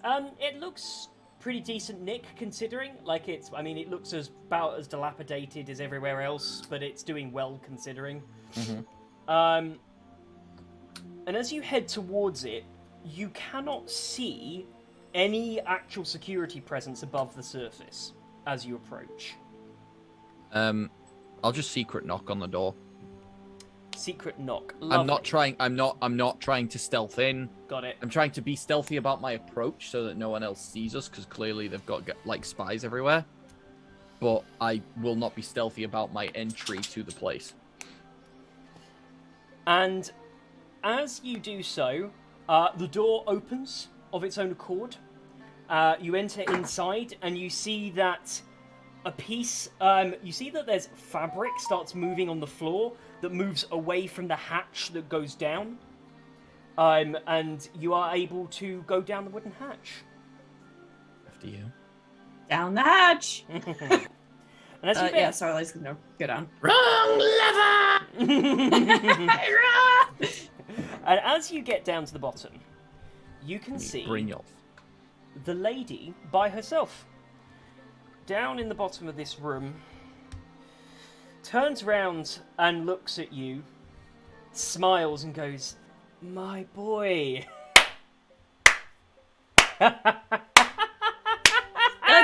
It looks pretty decent nick, considering. Like, it looks about as dilapidated as everywhere else, but it's doing well, considering. Mm-hmm. And as you head towards it, you cannot see any actual security presence above the surface as you approach. I'll just secret knock on the door. Secret knock. Lovely. I'm not trying to stealth in. Got it. I'm trying to be stealthy about my approach so that no one else sees us, because clearly they've got like spies everywhere. but I will not be stealthy about my entry to the place. And as you do so, the door opens of its own accord. You enter inside, and you see that you see that there's fabric starts moving on the floor that moves away from the hatch that goes down. And you are able to go down the wooden hatch. After you. Down the hatch. And as you yeah, Starlight's gonna go down. Wrong lever! And as you get down to the bottom, you can see Brynjolf. the lady by herself. Down in the bottom of this room, turns round and looks at you, smiles and goes, "My boy." Stuck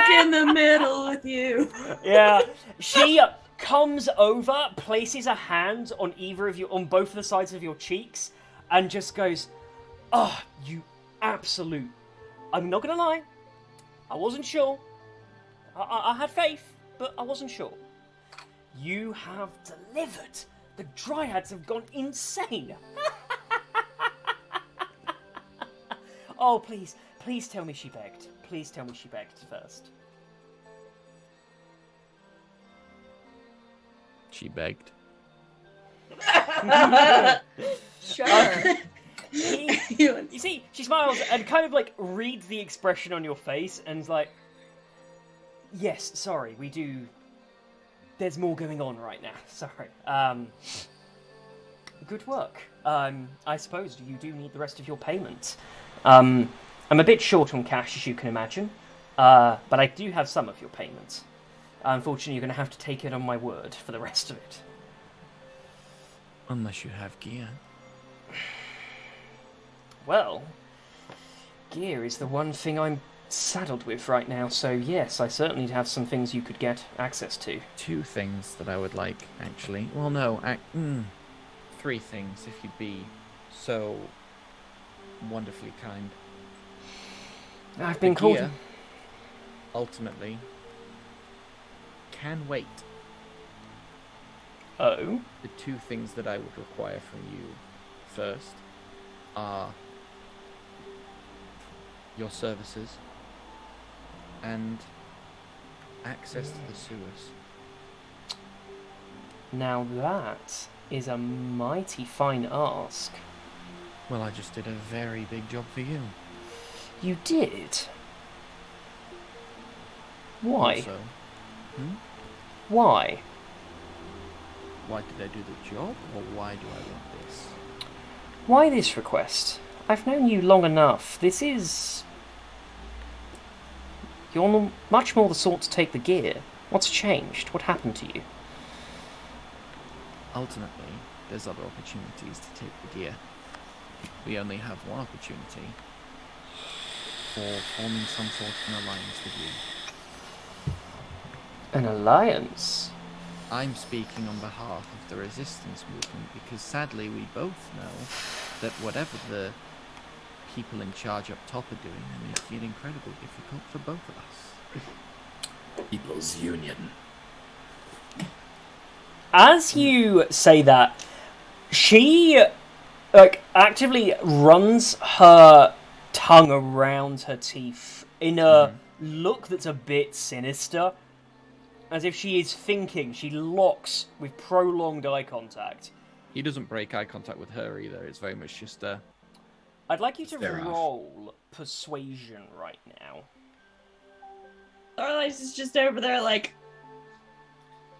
in the middle with you. Yeah, she comes over, places a hand on on both of the sides of your cheeks, and just goes, "Oh, you absolute." I'm not gonna lie, I wasn't sure. I had faith, but I wasn't sure. You have delivered. The Dryads have gone insane. Oh, please tell me she begged. Please tell me she begged first. She begged. Sure. You see, she smiles and kind of like reads the expression on your face and is like, "Yes, sorry, we do. There's more going on right now. Sorry. Good work. I suppose you do need the rest of your payment. I'm a bit short on cash, as you can imagine, but I do have some of your payment. Unfortunately, you're going to have to take it on my word for the rest of it. Unless you have gear. Well, gear is the one thing I'm saddled with right now, so yes, I certainly have some things you could get access to. 2 things that I would like, actually. Well, no, 3 things, if you'd be so wonderfully kind. I've been called... Gear, ultimately, can wait. Oh? The 2 things that I would require from you first are your services and access to the sewers. Now that is a mighty fine ask. Well, I just did a very big job for you. You did? Why? Also, Why? why did I do the job, or why do I want this? Why this request? I've known you long enough. This is... You're much more the sort to take the gear. What's changed? What happened to you? Ultimately, there's other opportunities to take the gear. We only have one opportunity for forming some sort of an alliance with you. An alliance? I'm speaking on behalf of the resistance movement because sadly we both know that whatever the people in charge up top are doing, they're making it incredibly difficult for both of us. People's Union. As you say that, she actively runs her tongue around her teeth in a look that's a bit sinister. As if she is thinking. She locks with prolonged eye contact. He doesn't break eye contact with her either. It's very much just I'd like you to Fair enough. roll persuasion right now. Starlight is just over there like,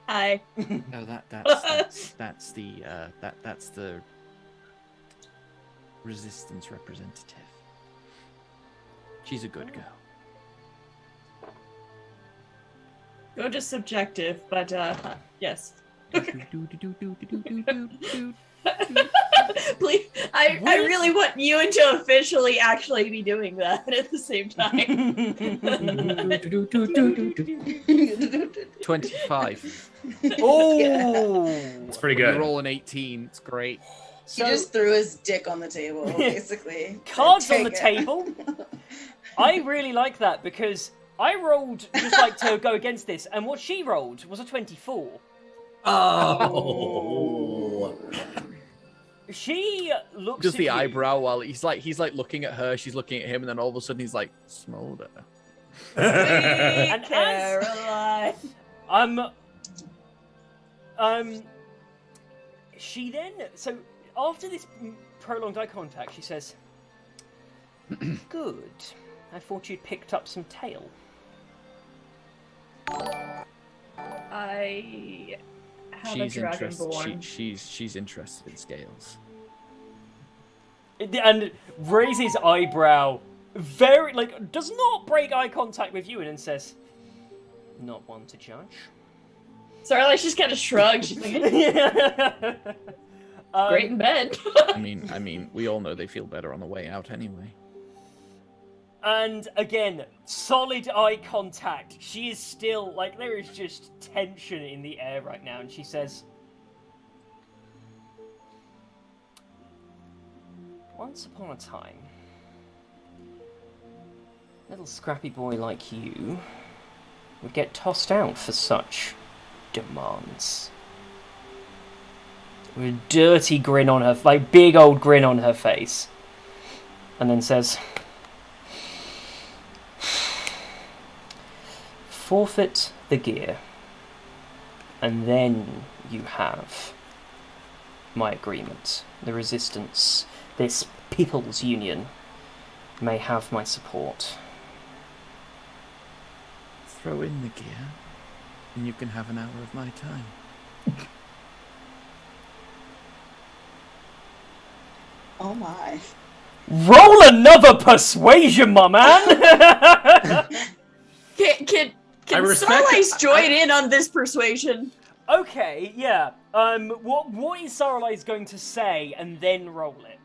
hi. no, that's the resistance representative. She's a good girl. Go to subjective, but yes. Please, I really want you to officially actually be doing that at the same time. 25. Oh! It's pretty good. You roll an 18. It's great. He just threw his dick on the table, basically. Cards on the Take it. table? I really like that because I rolled just like to go against this, and what she rolled was a 24. Oh. She looks Just at the you. eyebrow while he's like looking at her, she's looking at him, and then all of a sudden he's like, Smolder. And Caroline. She then, so after this prolonged eye contact, she says, "Good. I thought you'd picked up some tail." I have She's a dragonborn. she's interested in scales. And raises eyebrow, very, like, does not break eye contact with you, and then says, "Not one to judge." Sorry, like she's kind of shrugged. She's like, great in bed. I mean, we all know they feel better on the way out anyway. And again, solid eye contact. She is still, like, there is just tension in the air right now, and she says, "Once upon a time, little scrappy boy like you would get tossed out for such demands." With a dirty grin on her, like, big old grin on her face. And then says, "Forfeit the gear, and then you have my agreement. The resistance, this people's union, may have my support." Throw in the gear, and you can have an hour of my time. Oh my. Roll another persuasion, my man! Can respect Starlight it. join in on this persuasion? Okay, yeah. What is Saralai's going to say, and then roll it?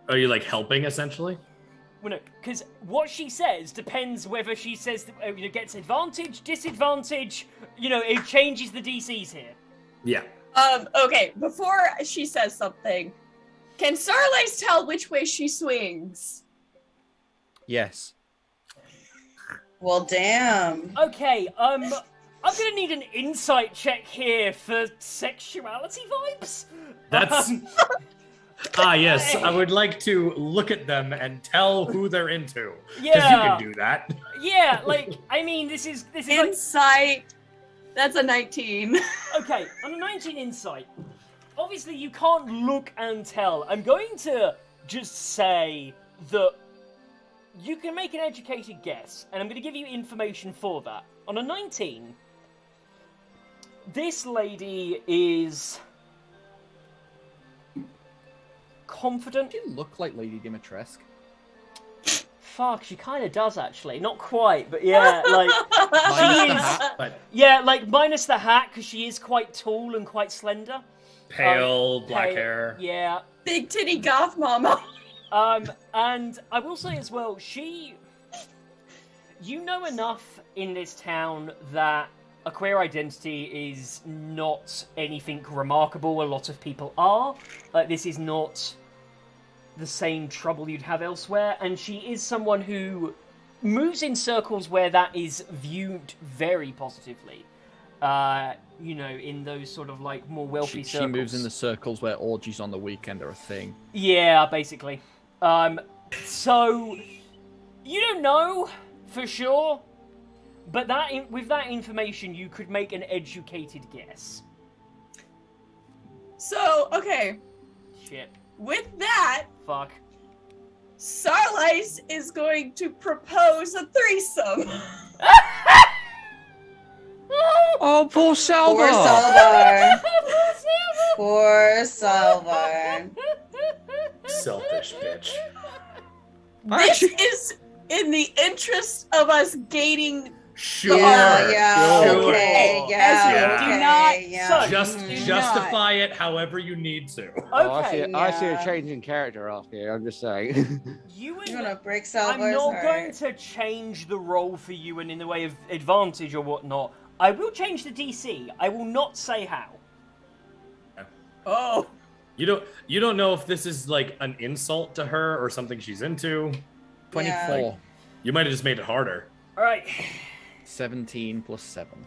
Are you like helping essentially? Well, no, because what she says depends whether she says that, gets advantage, disadvantage. It changes the DCs here. Yeah. Okay, before she says something, can Starlight tell which way she swings? Yes. Well, damn. Okay, I'm gonna need an insight check here for sexuality vibes. That's yes. I would like to look at them and tell who they're into. Because you Yeah. can do that. Yeah, this is like, Insight. That's a 19. okay, on a 19 insight, obviously you can't look and tell. I'm going to just say that you can make an educated guess, and I'm going to give you information for that. On a 19, this lady is confident. You look like Lady Dimitrescu. Fuck, she kind of does actually. Not quite, but yeah, like Minus she the is. hat. But Yeah, like minus the hat because she is quite tall and quite slender. pale, black Pale- hair. Yeah. Big titty goth mama. And I will say as well, you know enough in this town that a queer identity is not anything remarkable. A lot of people are. Like, this is not the same trouble you'd have elsewhere, and she is someone who moves in circles where that is viewed very positively. In those sort of like more wealthy She circles. moves in the circles where orgies on the weekend are a thing. Yeah, basically. So you don't know for sure, but with that information, you could make an educated guess. So, okay, Shit. with that, Fuck. Starlight is going to propose a threesome. Oh, poor Salva. Poor Salvar. Poor Salvar. Selfish bitch. This is in the interest of us gaining. Sure. Yeah, Sure. okay, As yeah, you do okay, not- yeah. So- Just Do justify it however you need to. Okay. I see a Yeah. change in character after here. I'm just saying. You You wanna break I'm Salvar's not heart? going to change the role for you and in the way of advantage or whatnot. I will change the DC. I will not say how. Oh. You don't know if this is like an insult to her or something she's into. 24. Yeah. You might have just made it harder. All right. 17 plus 7.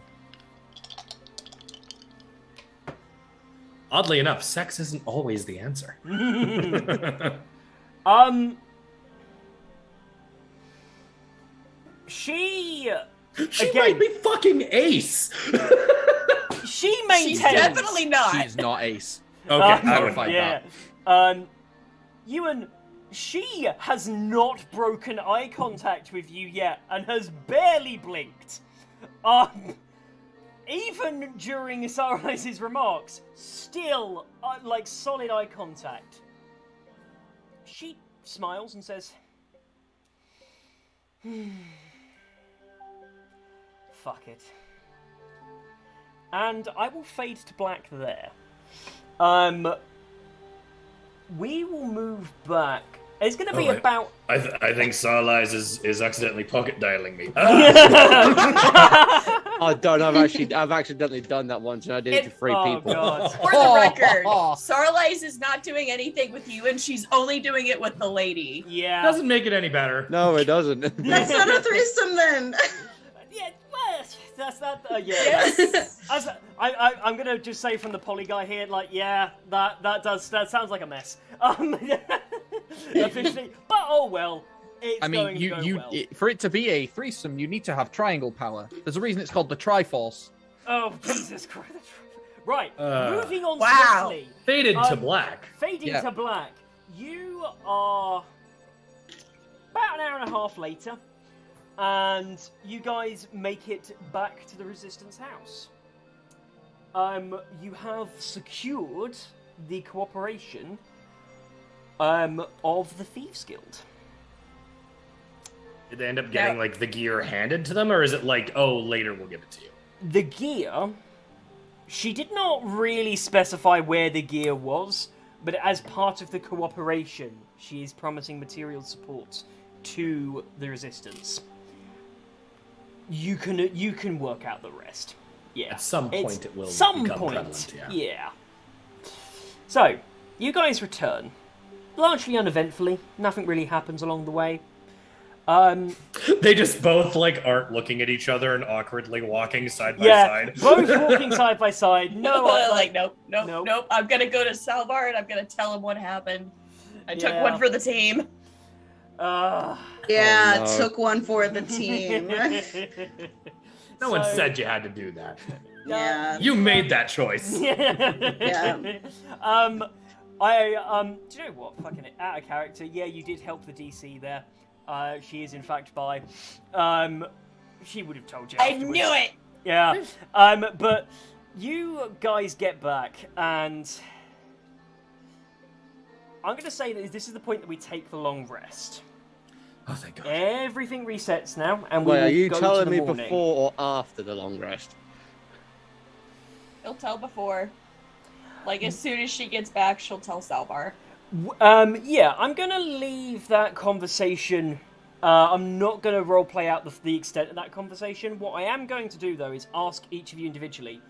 Oddly enough, sex isn't always the answer. She She again, might be fucking ace. she maintains. She's definitely not. She's not ace. Okay, I would find yeah. that. Ewan, she has not broken eye contact with you yet and has barely blinked. Even during Sarai's remarks, still like solid eye contact. She smiles and says, "Fuck it." And I will fade to black there. We will move back. It's going to be about. I think Sarlize is accidentally pocket dialing me. I don't. I've accidentally done that once, and I did it to 3 people. God. For the record, Sarlize is not doing anything with you, and she's only doing it with the lady. Yeah. Doesn't make it any better. No, it doesn't. That's not a threesome then. Yeah, well, that's that. Yeah. Yes. I'm gonna just say from the poly guy here, like, yeah, that sounds like a mess. Officially, but oh well. It's going to go well. For it to be a threesome, you need to have triangle power. There's a reason it's called the Triforce. Oh Jesus Christ! Right, moving on swiftly. Faded to black. Fading to black. You are about an hour and a half later, and you guys make it back to the Resistance house. You have secured the cooperation of the Thieves Guild. Did they end up getting like the gear handed to them, or is it like, oh, later we'll give it to you? The gear, she did not really specify where the gear was, but as part of the cooperation, she is promising material support to the Resistance. You can work out the rest. Yeah. At some point it will some become point, prevalent, yeah. So, you guys return. Largely uneventfully. Nothing really happens along the way. They just both like aren't looking at each other and awkwardly walking side by side. Both walking side by side. No, nope. I'm gonna go to Salvar and I'm gonna tell him what happened. I took one for the team. Took one for the team. No one said you had to do that. Yeah. You made that choice. Yeah. do you know what? Fucking out of character. Yeah, you did help the DC there. She is in fact bi. She would have told you. I knew it. Yeah. But you guys get back, and I'm gonna say that this is the point that we take the long rest. Oh, thank God. Everything resets now, and we Wait, will are you go telling to the me morning. before or after the long rest? He'll tell before. Like, as soon as she gets back, she'll tell Salvar. Yeah, I'm gonna leave that conversation. I'm not gonna roleplay out the extent of that conversation. What I am going to do, though, is ask each of you individually,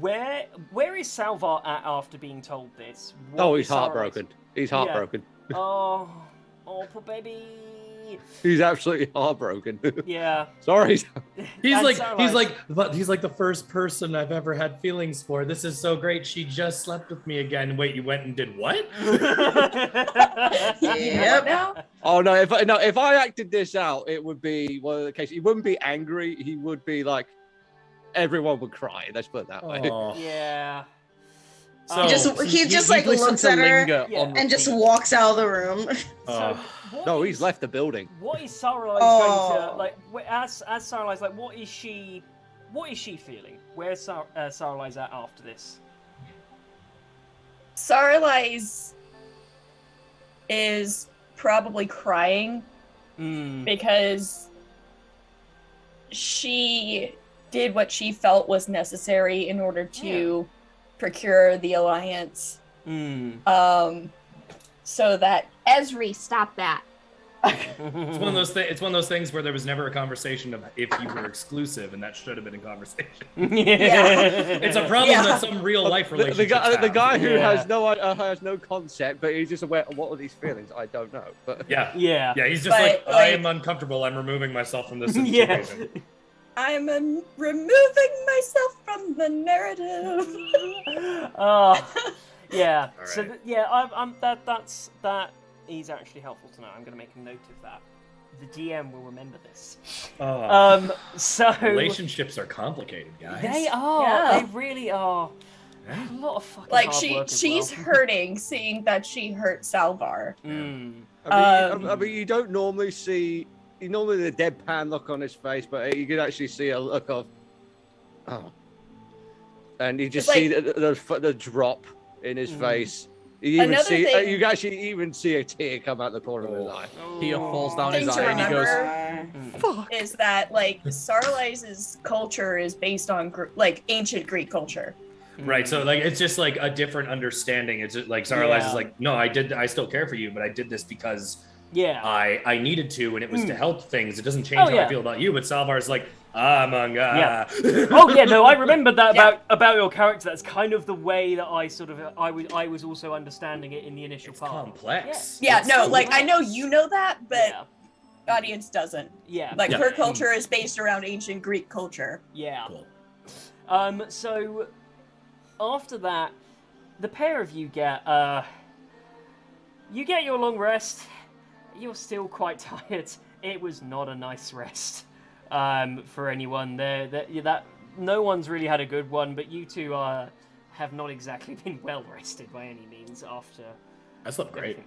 where is Salvar at after being told this? He's heartbroken. He's heartbroken. Yeah. Oh, poor baby. He's absolutely heartbroken. Yeah. Sorry. He's like the first person I've ever had feelings for. This is so great. She just slept with me again. Wait, you went and did what? Yep. Oh no! If I acted this out, it would be one of the cases. He wouldn't be angry. He would be like, everyone would cry. Let's put it that way. Yeah. So, he just like looks at her and just walks out of the room. No, he's left the building. What is Saralize going to like? As Saralize, like, what is she feeling? Where's Saralize at after this? Saralize is probably crying because she did what she felt was necessary in order to procure the alliance. So that Esri, stop that. It's one of those things. It's one of those things where there was never a conversation of if you were exclusive, and that should have been a conversation. It's a problem that some real life relationships the guy who Yeah. has no concept, but he's just aware of what are these feelings. I don't know, but Yeah. Yeah. He's just But, I am uncomfortable. I'm removing myself from this situation. I'm removing myself from the narrative. Yeah. All So right. that is actually helpful to know. I'm going to make a note of that. The DM will remember this. So Relationships are complicated, guys. they are. Yeah. They really are. A lot of fucking Like hard work as she's well. hurting seeing that she hurt Salvar. Mm. I mean, you don't normally see. You normally the deadpan look on his face, but you could actually see a look of, oh, and you just It's see the drop in his face. You even Another see thing- you actually even see a tear come out the corner of his eye. Tear falls down his Thing to eye and he goes, remember is that like Sarlize's culture is based on like ancient Greek culture. Right, so like it's just like a different understanding. It's just, like Sarlize is like, no, I still care for you, but I did this because I needed to, and it was to help things. It doesn't change how I feel about you. But Salvar's like, manga. Oh yeah, no, I remember that about your character. That's kind of the way that I sort of I was also understanding it in the initial part. Complex. Yeah, It's no, complex. like I know you know that, but audience doesn't. Yeah. Like Yeah. her culture is based around ancient Greek culture. Yeah. Cool. So after that, the pair of you get your long rest. You're still quite tired. It was not a nice rest for anyone there. That no one's really had a good one, but you two have not exactly been well rested by any means after. I slept great.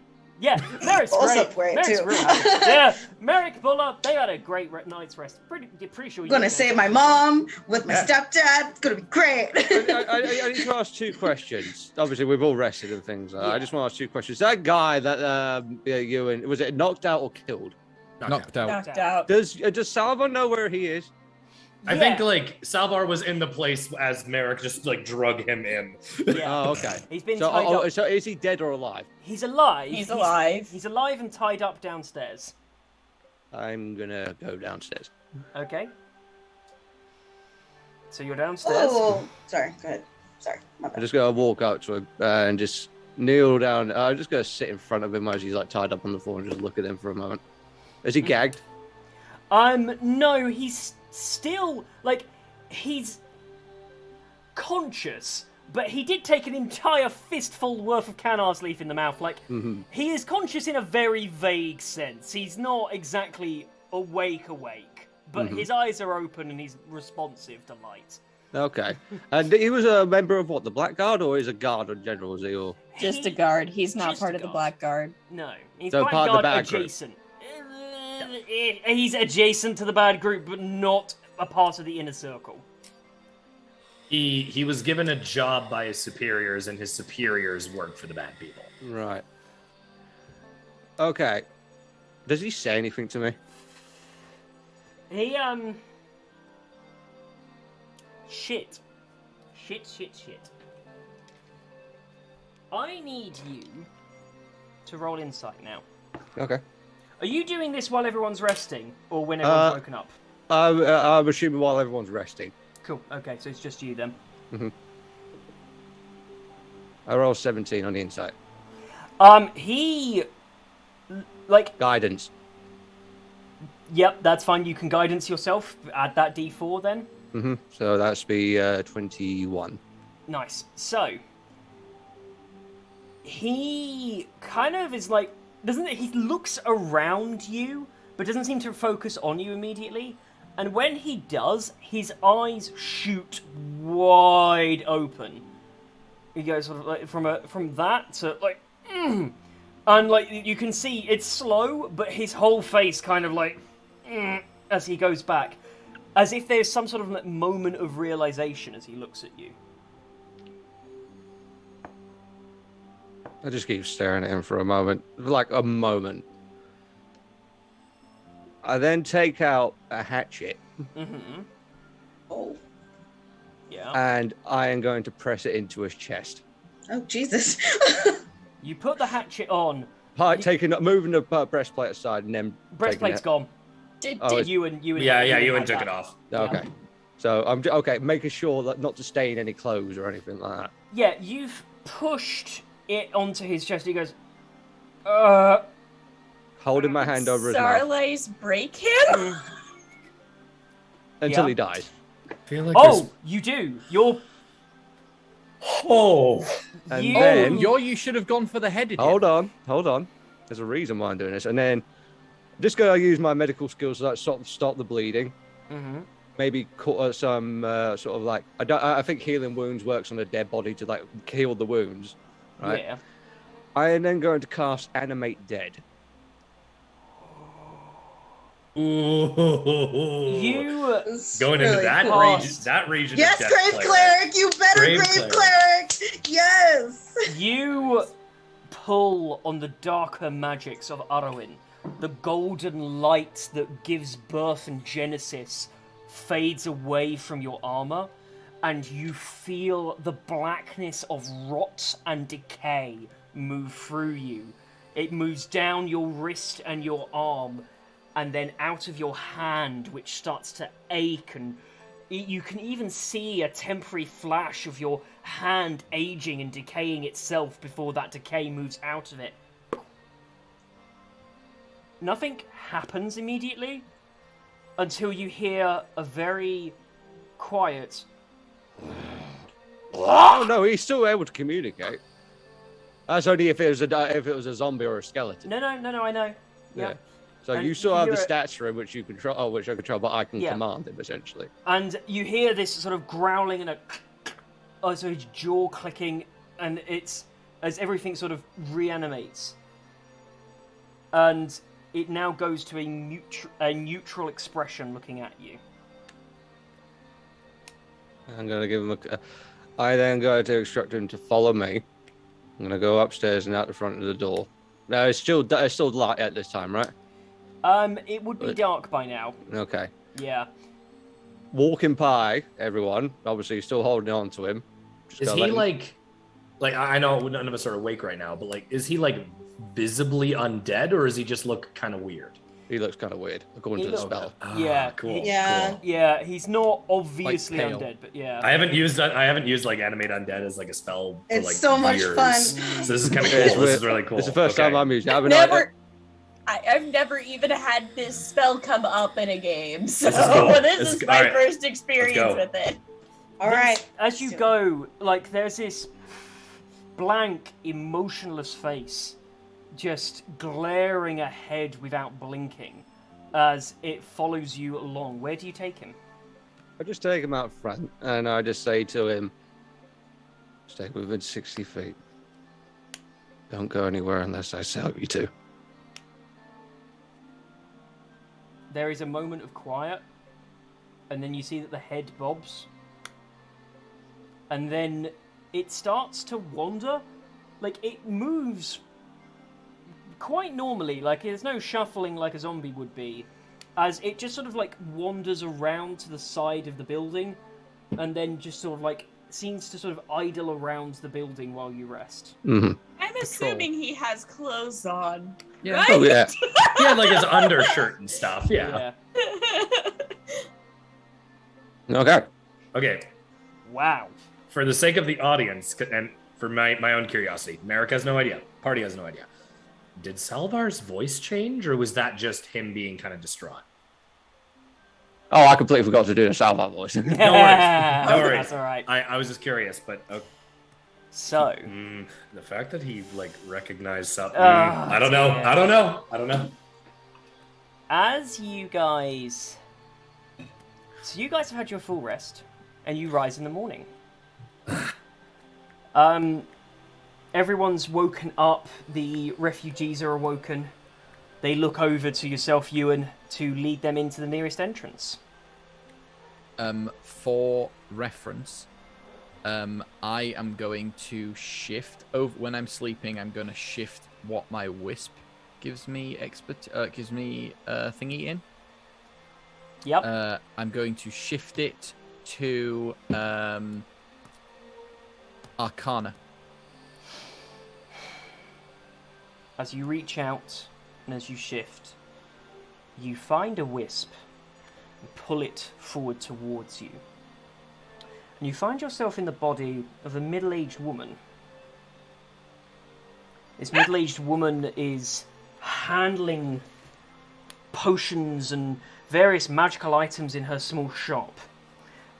Yeah, Merrick's Also great. great, Merrick's too. real happy. Yeah, Merrick, Buller, they had a great night's rest. Pretty sure I'm gonna save my mom with my stepdad. It's gonna be great. I need to ask two questions. Obviously, we've all rested and things. I just want to ask two questions. That guy that you and was it knocked out or killed? knocked out. Knocked out. Does Salva know where he is? I think like Salvar was in the place as Merrick just like drug him in. Yeah. Oh, okay. He's been So, tied up. so is he dead or alive? He's alive. He's alive. He's alive and tied up downstairs. I'm gonna go downstairs. Okay. So you're downstairs. Oh, sorry. Go ahead. Sorry. My I'm bad. just gonna walk up to him and just kneel down. I'm just gonna sit in front of him as he's like tied up on the floor and just look at him for a moment. Is he gagged? No, he's still like he's conscious, but he did take an entire fistful worth of Canar's leaf in the mouth. Like he is conscious in a very vague sense. He's not exactly awake, but his eyes are open and he's responsive to light. Okay. And he was a member of what, the Black Guard, or is a guard in general? Is he or? Just a guard. He's not Just part a of the guard. Black Guard. No, he's So Black part of the Guard bad group. adjacent. He's adjacent to the bad group, but not a part of the inner circle. He was given a job by his superiors, and his superiors work for the bad people. Right. Okay. Does he say anything to me? He Shit. I need you to roll insight now. Okay. Are you doing this while everyone's resting, or when everyone's woken up? I'm assuming while everyone's resting. Cool. Okay, so it's just you then. I roll 17 on the insight. He, like, Guidance. yep, that's fine. You can guidance yourself. Add that D4 then. So that's be 21. Nice. So he kind of is like, he looks around you, but doesn't seem to focus on you immediately. And when he does, his eyes shoot wide open. He goes sort of like from that to like, and like you can see it's slow, but his whole face kind of like as he goes back, as if there's some sort of like, moment of realization as he looks at you. I just keep staring at him for a moment, like a moment. I then take out a hatchet Oh. Yeah. and I am going to press it into his chest. Oh, Jesus. You put the hatchet on, moving the breastplate aside, and then Breastplate's gone. You and Ewan took that. it off. Okay. Yeah. So I'm okay, making sure that not to stain any clothes or anything like that. Yeah, you've pushed it onto his chest. He goes, Holding my hand over his mouth Starlace break him? until he dies. I feel like oh, you do. You're. Oh. And You- then You should have gone for the headed. hold on. There's a reason why I'm doing this. And then just gonna use my medical skills to like sort of stop the bleeding. Mm-hmm. Maybe cut some sort of like I think healing wounds works on a dead body to like heal the wounds, right? Yeah. I am then going to cast Animate Dead. Ooh. You. Going into that cool. region. That region. Yes, of Grave Death Cleric. You better, Grave Grave Cleric. Yes. You pull on the darker magics of Arwen. The golden light that gives birth and genesis fades away from your armor, and you feel the blackness of rot and decay move through you. It moves down your wrist and your arm, and then out of your hand, which starts to ache, and you can even see a temporary flash of your hand aging and decaying itself before that decay moves out of it. Nothing happens immediately until you hear a very quiet. Oh no, he's still able to communicate. That's only if it was a zombie or a skeleton. No, I know. Yeah. So And you still you have the hear it- stats for him, which you control. Oh, which I control, but I can Yeah. command him essentially. And you hear this sort of growling and so his jaw clicking, and it's as everything sort of reanimates. And it now goes to a neutral expression looking at you. I'm gonna give him I then go to instruct him to follow me. I'm gonna go upstairs and out the front of the door. Now it's still light at this time, right? It would be dark by now. Okay. Yeah. Walking by everyone, obviously still holding on to him. Just Is gotta he let him- like I know none of us are awake right now, but like, is he like visibly undead, or does he just look kind of weird? He looks kind of weird according He to the looks- spell. Yeah, Cool. Yeah. Cool. Yeah, he's not obviously pale. undead, but yeah. I haven't used like animate undead as like a spell for It's like so much years. fun. So this is kind of Yeah, it's cool. This weird. is really cool. It's the first time I'm using it. I mean, I've never even had this spell come up in a game, so This is cool. this This is is- my alright. first experience go. with it. All right. As you Let's do go, like, there's this blank, emotionless face just glaring ahead without blinking as it follows you along. Where do you take him? I just take him out front and I just say to him, stay within 60 feet. Don't go anywhere unless I tell you to. There is a moment of quiet, and then you see that the head bobs, and then it starts to wander. Like, it moves quite normally, like there's no shuffling like a zombie would be, as it just sort of like wanders around to the side of the building, and then just sort of like seems to sort of idle around the building while you rest. Mm-hmm. I'm assuming he has clothes on. Yeah. Right? Oh yeah. He had like his undershirt and stuff. Yeah. Okay. Okay. Wow. For the sake of the audience and for my own curiosity, Merrick has no idea. Party has no idea. Did Salvar's voice change, or was that just him being kind of distraught? Oh, I completely forgot to do the Salva voice. No worries. No worries. That's all right. I was just curious, but So, the fact that he like recognized something, Oh, I don't know. dear. I don't know. I don't know. as you guys... So you guys have had your full rest, and you rise in the morning. Everyone's woken up, the refugees are awoken. They look over to yourself, Ewan, to lead them into the nearest entrance. For reference, I am going to shift over when I'm sleeping. I'm going to shift what my wisp gives me thingy in. Yep. I'm going to shift it to Arcana. as you reach out and as you shift, you find a wisp and pull it forward towards you. And you find yourself in the body of a middle-aged woman. This middle-aged woman is handling potions and various magical items in her small shop.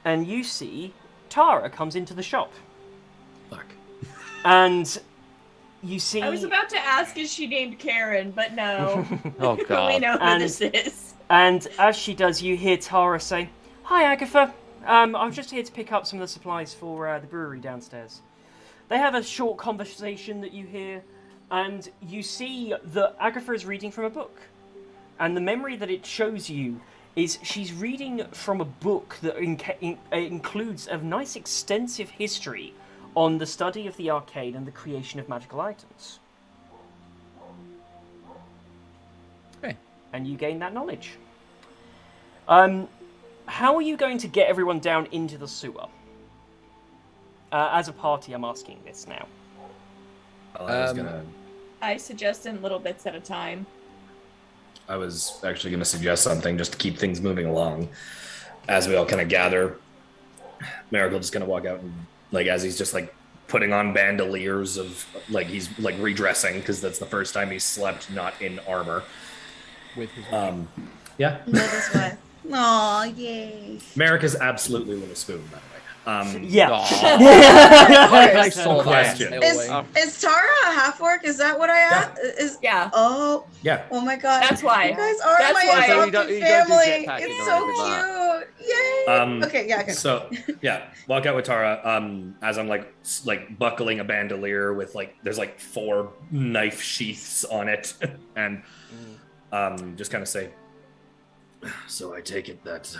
And you see Tara comes into the shop. Fuck. And you see... I was about to ask, is she named Karen? But no. Oh, God. We know who this is. And as she does, you hear Tara say, "Hi, Agatha. I'm just here to pick up some of the supplies for the brewery downstairs." They have a short conversation that you hear, and you see that Agatha is reading from a book. And the memory that it shows you is she's reading from a book that includes a nice extensive history on the study of the arcane and the creation of magical items. Okay. And you gain that knowledge. How are you going to get everyone down into the sewer? As a party, I'm asking this now. I suggest in little bits at a time. I was actually gonna suggest something just to keep things moving along. As we all kind of gather, Miracle just gonna walk out and, like, as he's just like putting on bandoliers of, like, he's like redressing because that's the first time he's slept not in armor. With his Yeah. With his wife. Aw, yay. Merrick is absolutely with a spoon, by the way. Yeah. I saw that. Question. Is Tara a half orc? Is that what I asked? Yeah. Oh. Yeah. Oh my god. That's why. You guys are That's my why. So you adopted don't do family. jetpacking It's or so anything like cute. Yay. Okay, yeah, okay. So yeah, walk out with Tara. As I'm like buckling a bandolier with, like, there's like 4 knife sheaths on it, and just kind of say, "So I take it that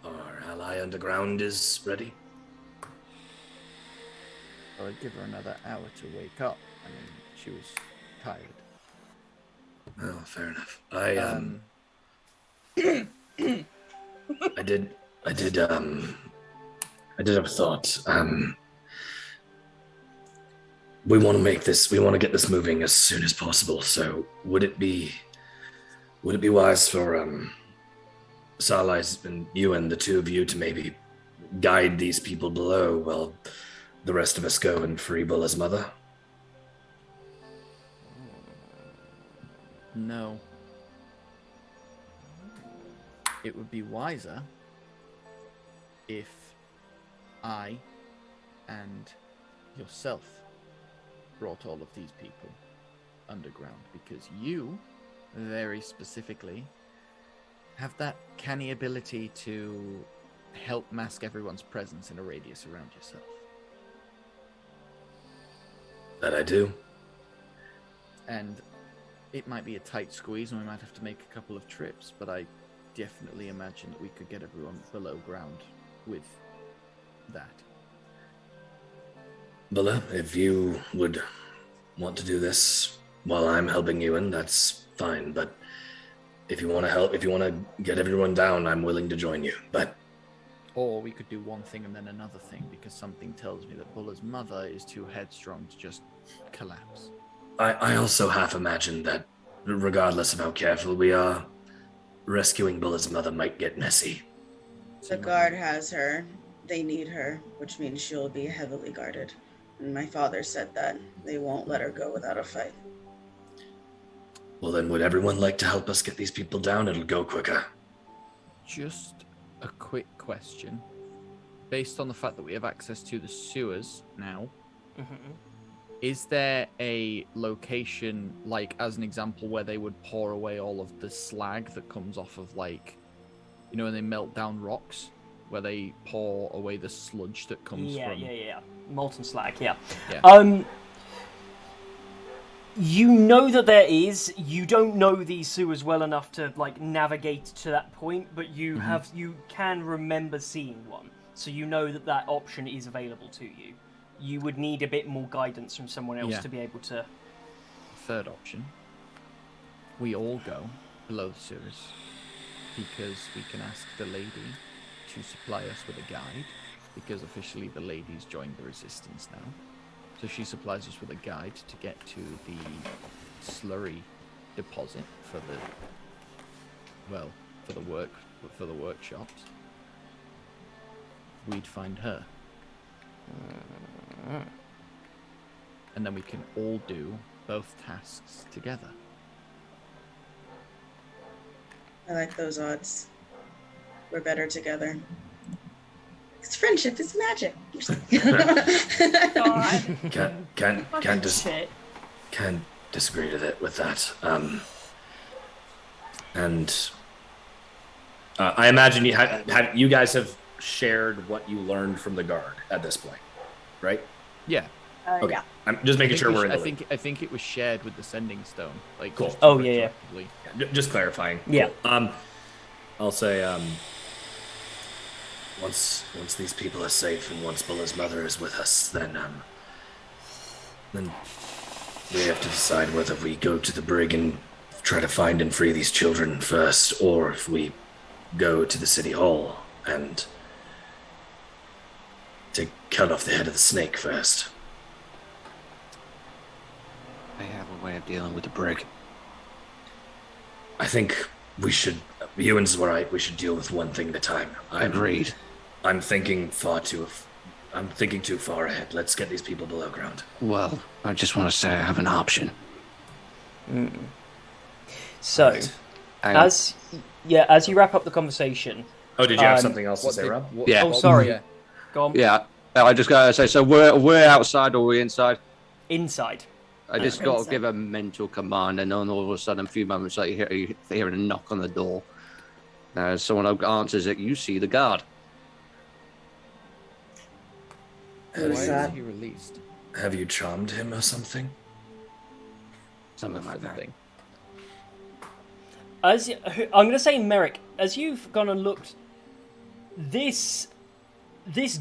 our ally underground is ready." Well, I'd give her another hour to wake up. I mean, she was tired. Oh, fair enough. I did have a thought. We want to get this moving as soon as possible. So would it be wise for Sarlais and you and the two of you to maybe guide these people below while the rest of us go and free Bulla's mother? No. It would be wiser if I and yourself brought all of these people underground, because you, very specifically, have that canny ability to help mask everyone's presence in a radius around yourself. That I do. And it might be a tight squeeze and we might have to make a couple of trips, but I definitely imagine that we could get everyone below ground with that. Bulla, if you would want to do this while I'm helping you in, that's fine. But if you want to help, if you want to get everyone down, I'm willing to join you. But Or we could do one thing and then another thing, because something tells me that Bulla's mother is too headstrong to just collapse. I also half imagine that, regardless of how careful we are, rescuing Bulla's mother might get messy. The guard has her. They need her, which means she'll be heavily guarded. And my father said that they won't let her go without a fight. Well, then would everyone like to help us get these people down? It'll go quicker. Just a quick question. Based on the fact that we have access to the sewers now, is there a location, like, as an example, where they would pour away all of the slag that comes off of, like, you know, when they melt down rocks, where they pour away the sludge that comes from... Yeah. Molten slag, yeah. Yeah. You know that there is. You don't know these sewers well enough to, like, navigate to that point, but you you can remember seeing one. So you know that that option is available to you. You would need a bit more guidance from someone else to be able to... Third option. We all go below the sewers, because we can ask the lady to supply us with a guide, because officially the lady's joined the resistance now. So she supplies us with a guide to get to the slurry deposit for the workshops. We'd find her. And then we can all do both tasks together. I like those odds. We're better together. Because friendship is magic. God. Can't disagree with that. And I imagine you guys have shared what you learned from the guard at this point, right? Yeah. Okay. Yeah. I'm just making sure we're in the loop. I think it was shared with the sending stone. Like, Cool. just Oh, yeah. retroactively. Just clarifying. Yeah. Cool. I'll say once these people are safe and once Bulla's mother is with us, then we have to decide whether we go to the brig and try to find and free these children first, or if we go to the city hall and to cut off the head of the snake first. I have a way of dealing with the brig. I think we should. Ewan's right. We should deal with one thing at a time. Agreed. I'm thinking too far ahead. Let's get these people below ground. Well, I just want to say I have an option. So, Right. as you wrap up the conversation. Oh, did you have something else to say, Rob? Yeah. Oh, sorry. Yeah. Go on. Yeah, I just gotta say, so we're outside or we're inside? Inside. I just Okay. got to give a mental command, and then all of a sudden, a few moments later, you hear a knock on the door. Someone answers it. You see the guard. Why Who's is that? he released? Have you charmed him or something? Something like that. Thing. I'm going to say, Merrick, as you've gone and looked, this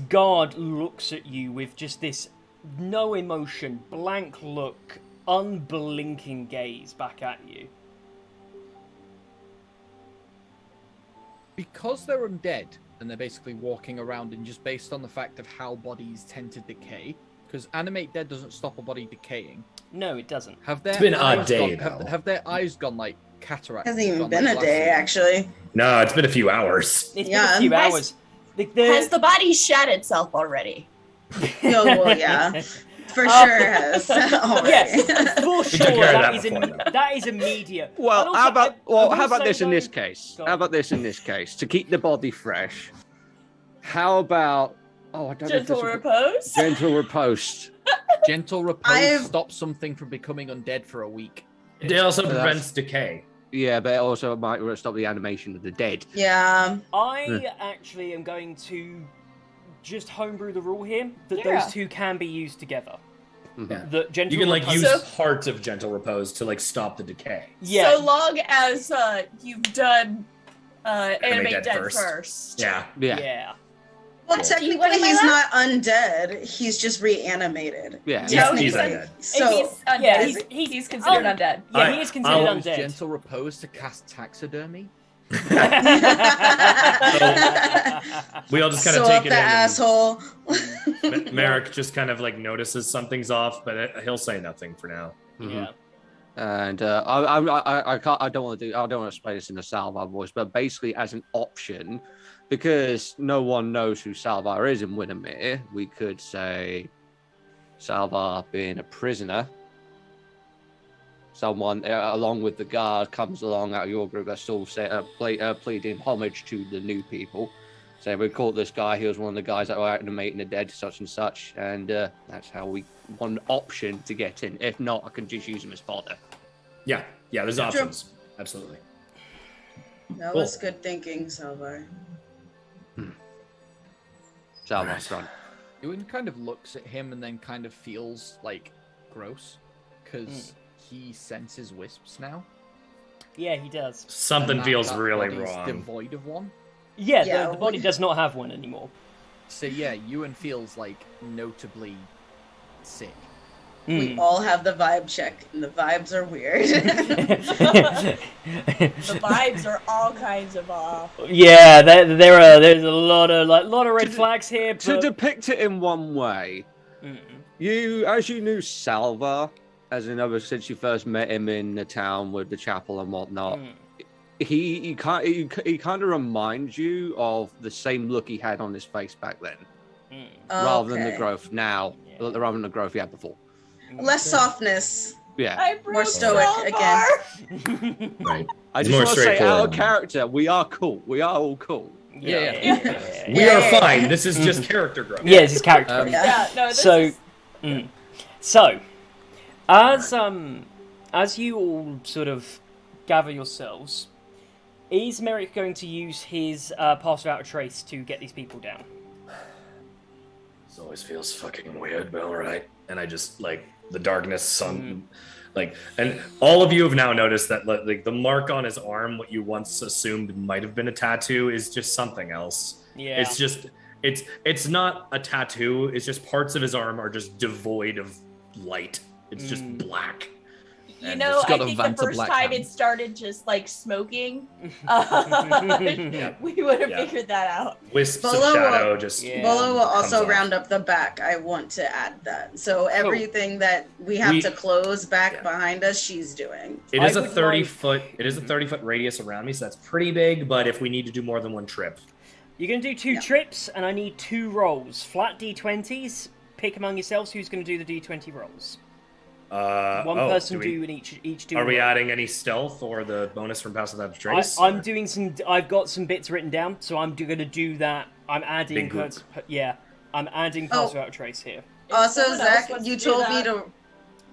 guard looks at you with just this no emotion, blank look, unblinking gaze back at you. Because they're undead and they're basically walking around, and just based on the fact of how bodies tend to decay, because animate dead doesn't stop a body decaying. No, it doesn't. Have their It's been a eyes day, gone, though. have their eyes gone like cataract? Hasn't even gone, been like, a day, glasses? actually. No, it's been a few hours. It's been Yeah. a few Has- hours. Has the body shat itself already? Oh, well, yeah. For sure has. Yes, for sure. care of that That is before, though. that is immediate. And Well, also, how about I will how about say, this in though- this case? Go on. How about this in this case to keep the body fresh? How about I don't know if Gentle this would- repose? gentle repose. Gentle repose I've- stops something from becoming undead for a week. It also That's- prevents decay. Yeah, but it also might stop the animation of the dead. Yeah. I actually am going to just homebrew the rule here that Yeah. those two can be used together. Yeah. The gentle You can like repose- use part of gentle repose to like stop the decay. Yeah. So long as you've done animate Dead dead first. first. Yeah. Yeah. Yeah. Well, Cool. technically, What am I he's left? not undead. He's just reanimated. Yeah. Yeah, No, he's like- undead. So, he's undead. Yeah, he's considered undead. Yeah, he is considered I'll- Use undead. gentle repose to cast taxidermy. We all just kind sew of up take the it in. asshole. And Merrick just kind of like notices something's off, but he'll say nothing for now. Yeah. And I can't. I don't want to do. I don't want to explain this in a Salvar voice, but basically, as an option, because no one knows who Salvar is in Winimere, we could say Salvar being a prisoner. Someone along with the guard comes along out of your group that's still pleading homage to the new people. So we caught this guy. He was one of the guys that were animating the dead, such and such, and that's how we one option to get in. If not, I can just use him as fodder. Yeah, there's options. Absolutely. That Cool. was good thinking, Salvar. Salvar's front. Ewan kind of looks at him and then kind of feels like gross because he senses wisps now. Yeah, he does. Something And that- feels that really body's wrong. Devoid of one. Yeah, Yeah, the body does not have one anymore. So yeah, Ewan feels like notably sick. We all have the vibe check, and the vibes are weird. The vibes are all kinds of off. Yeah, there's a lot of red flags here. To But... depict it in one way, as you knew Salva, as in ever since you first met him in the town with the chapel and whatnot, he kind of reminds you of the same look he had on his face back then, rather than the growth now, rather than the growth he had before. Less softness. Yeah, I broke More stoic again. Right. I It's just more want to say, out of straightforward. character, we are cool. We are all cool. Yeah. We are fine. This is just character growth. Yeah, this is character. growth. Yeah, no, this So, is... so as you all sort of gather yourselves, is Merrick going to use his pass without a trace to get these people down? This always feels fucking weird, but alright. And I just, like, the darkness, sun, like, and all of you have now noticed that, like, the mark on his arm, what you once assumed might have been a tattoo, is just something else. Yeah. It's just, it's not a tattoo, it's just parts of his arm are just devoid of light. It's just black. You And know, it's got I a think the Vanta first black time hand. it started just like smoking, we would have figured that out. Wisps of Bolo- shadow just. Yeah. Bolo will comes also off. round up the back. I want to add that. So everything that we have to close back behind us, she's doing. It is I a would 30-foot. It is a 30-foot radius around me, so that's pretty big. But if we need to do more than one trip, You're going to do two trips, and I need 2 rolls. Flat d20s. Pick among yourselves who's going to do the d20 rolls. One person do in each do. Are a we roll. adding any stealth or the bonus from Pass Without a Trace? I'm doing some. I've got some bits written down, so I'm going to do that. I'm adding. Big group. I'm adding pass without a trace here. Also, someone else Zach, wants you to do told me that- to.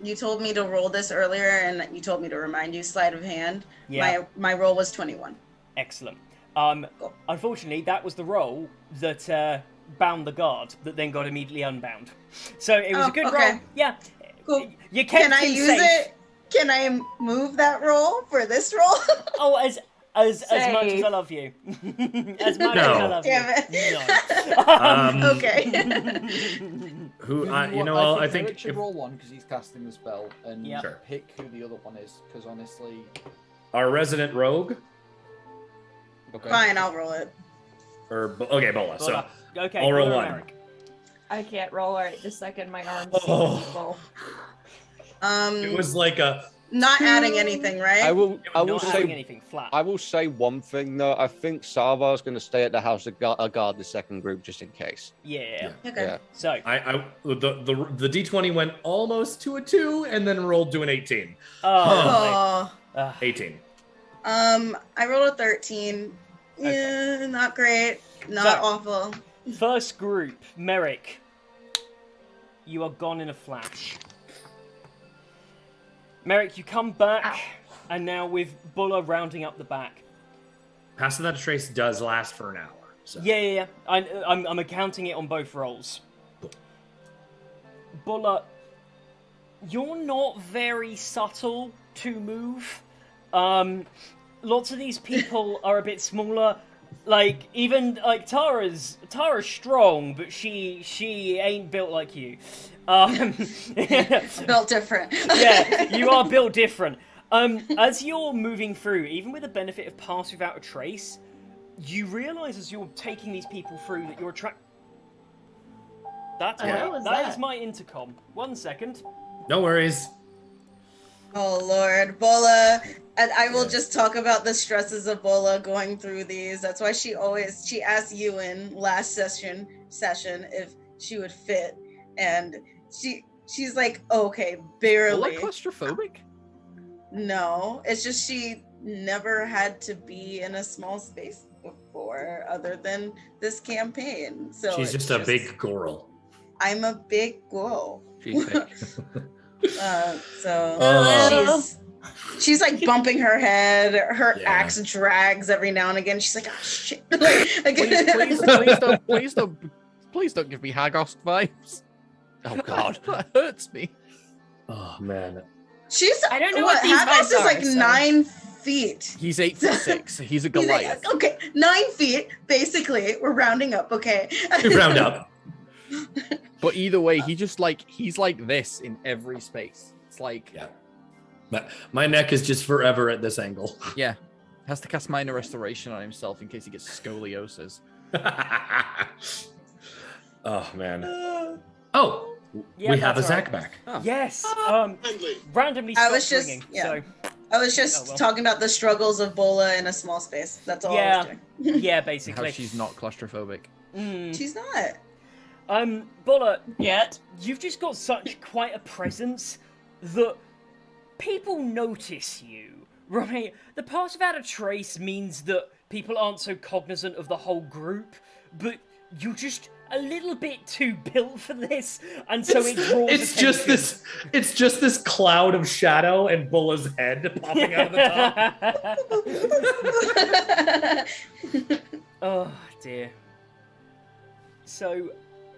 You told me to roll this earlier, and you told me to remind you. Sleight of hand. Yeah. My roll was 21. Excellent. Unfortunately, that was the roll that bound the guard, that then got immediately unbound. So it was a good roll. Yeah. Cool. You kept Can I him use safe. it? Can I move that roll for this roll? Oh, as much as Safe. I love you. As much No. as I love Damn you. it. No. Okay. Who? I think Eric should if roll one because he's casting the spell, and Yeah. Sure. pick who the other one is. Because honestly, our resident rogue okay. Fine, I'll roll it. Bola. So Okay, I'll roll Bola one. and Eric. I can't roll right this second. My arm's Oh. it was like a. Not adding anything, right? I will Not say having anything flat. I will say one thing though. I think Salvar's going to stay at the house to guard the second group just in case. Yeah. Okay. Yeah. So The D20 went almost to a 2 and then rolled to an 18. Oh. 18. I rolled a 13. Yeah, not great. Not So- awful. First group, Merrick. You are gone in a flash. Merrick, you come back, and now with Buller rounding up the back. Pass Without a Trace does last for an hour. So. Yeah. I'm accounting it on both rolls. Buller, you're not very subtle to move. Lots of these people are a bit smaller. Like even like Tara's strong, but she ain't built like you. Built different. Yeah, you are built different. As you're moving through, even with the benefit of Pass Without a Trace, you realise as you're taking these people through that you're attracted. That is my intercom. 1 second. No worries. Oh Lord, Bola. And I will just talk about the stresses of Bola going through these. That's why she asked you in last session if she would fit, and she's like, okay, barely. claustrophobic? No, it's just she never had to be in a small space before, other than this campaign. So She's just a big girl. I'm a big girl. She's big. She's like bumping her head. Her Yeah. axe drags every now and again. She's like, oh shit. Please don't give me Hagosk vibes. Oh God. That hurts me. Oh man. She's I don't know what these Haggis vibes is are, like so- 9 feet. He's 8'6". He's a He's like, Goliath. okay, 9 feet. Basically, we're rounding up. Okay. Round up. But either way, he's like this in every space. It's like Yeah. My neck is just forever at this angle. yeah, has to cast minor restoration on himself in case he gets scoliosis. Oh man. Oh, Yeah, we have a that's Zach right. back. Yes. Randomly I stopped was just- ringing. yeah. So I was just Oh, well. talking about the struggles of Bola in a small space. That's all I yeah, was doing. yeah, How basically. she's not claustrophobic. She's not. Bola, Yet. you've just got such quite a presence that people notice you, right? The pass without a trace means that people aren't so cognizant of the whole group, but you're just a little bit too built for this, and so it draws It's just attention. this cloud of shadow and Bulla's head popping out of the top. Oh dear. So,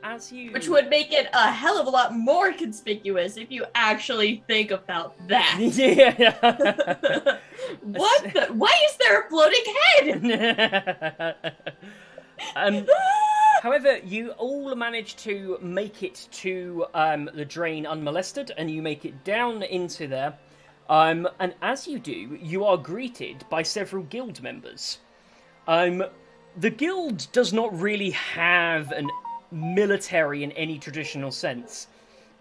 as you Which would make it a hell of a lot more conspicuous if you actually think about that. yeah. What the? Why is there a floating head? However, you all manage to make it to the drain unmolested, and you make it down into there. And as you do, you are greeted by several guild members. The guild does not really have an military in any traditional sense,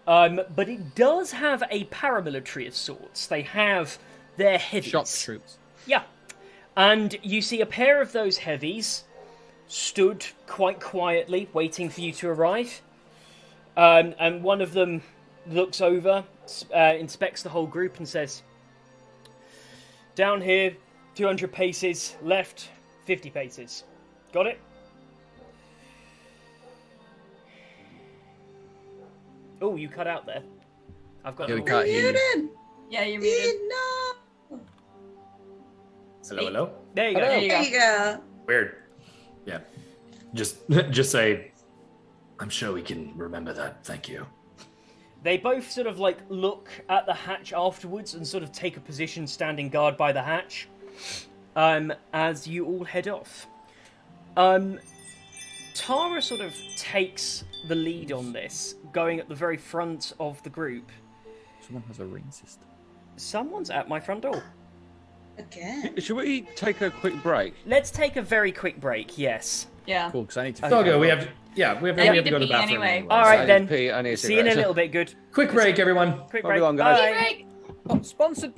but it does have a paramilitary of sorts. They have their heavies. Shop troops. Yeah. And you see a pair of those heavies stood quite quietly, waiting for you to arrive. And one of them looks over, inspects the whole group, and says, "Down here, 200 paces, left, 50 paces. Got it?" Oh, you cut out there. I've got Yeah, we the- can't hear you. Muted. Yeah, you're muted. No. Hello. There you go. There you There you go. Weird. Yeah. Just say, I'm sure we can remember that. Thank you. They both sort of like look at the hatch afterwards and sort of take a position standing guard by the hatch as you all head off. Tara sort of takes the lead on this, going at the very front of the group. Someone has a ring system. Someone's at my front door. Again. Should we take a quick break? Let's take a very quick break, yes. Yeah. Cool, because I need to. Doggo, we have to I go need to to the pee bathroom anyway. All right, I need then. to pee, I need a See you in a cigarette. little bit, good. Quick break, everyone. Quick Probably break. one, guys. Bye. Break. Sponsored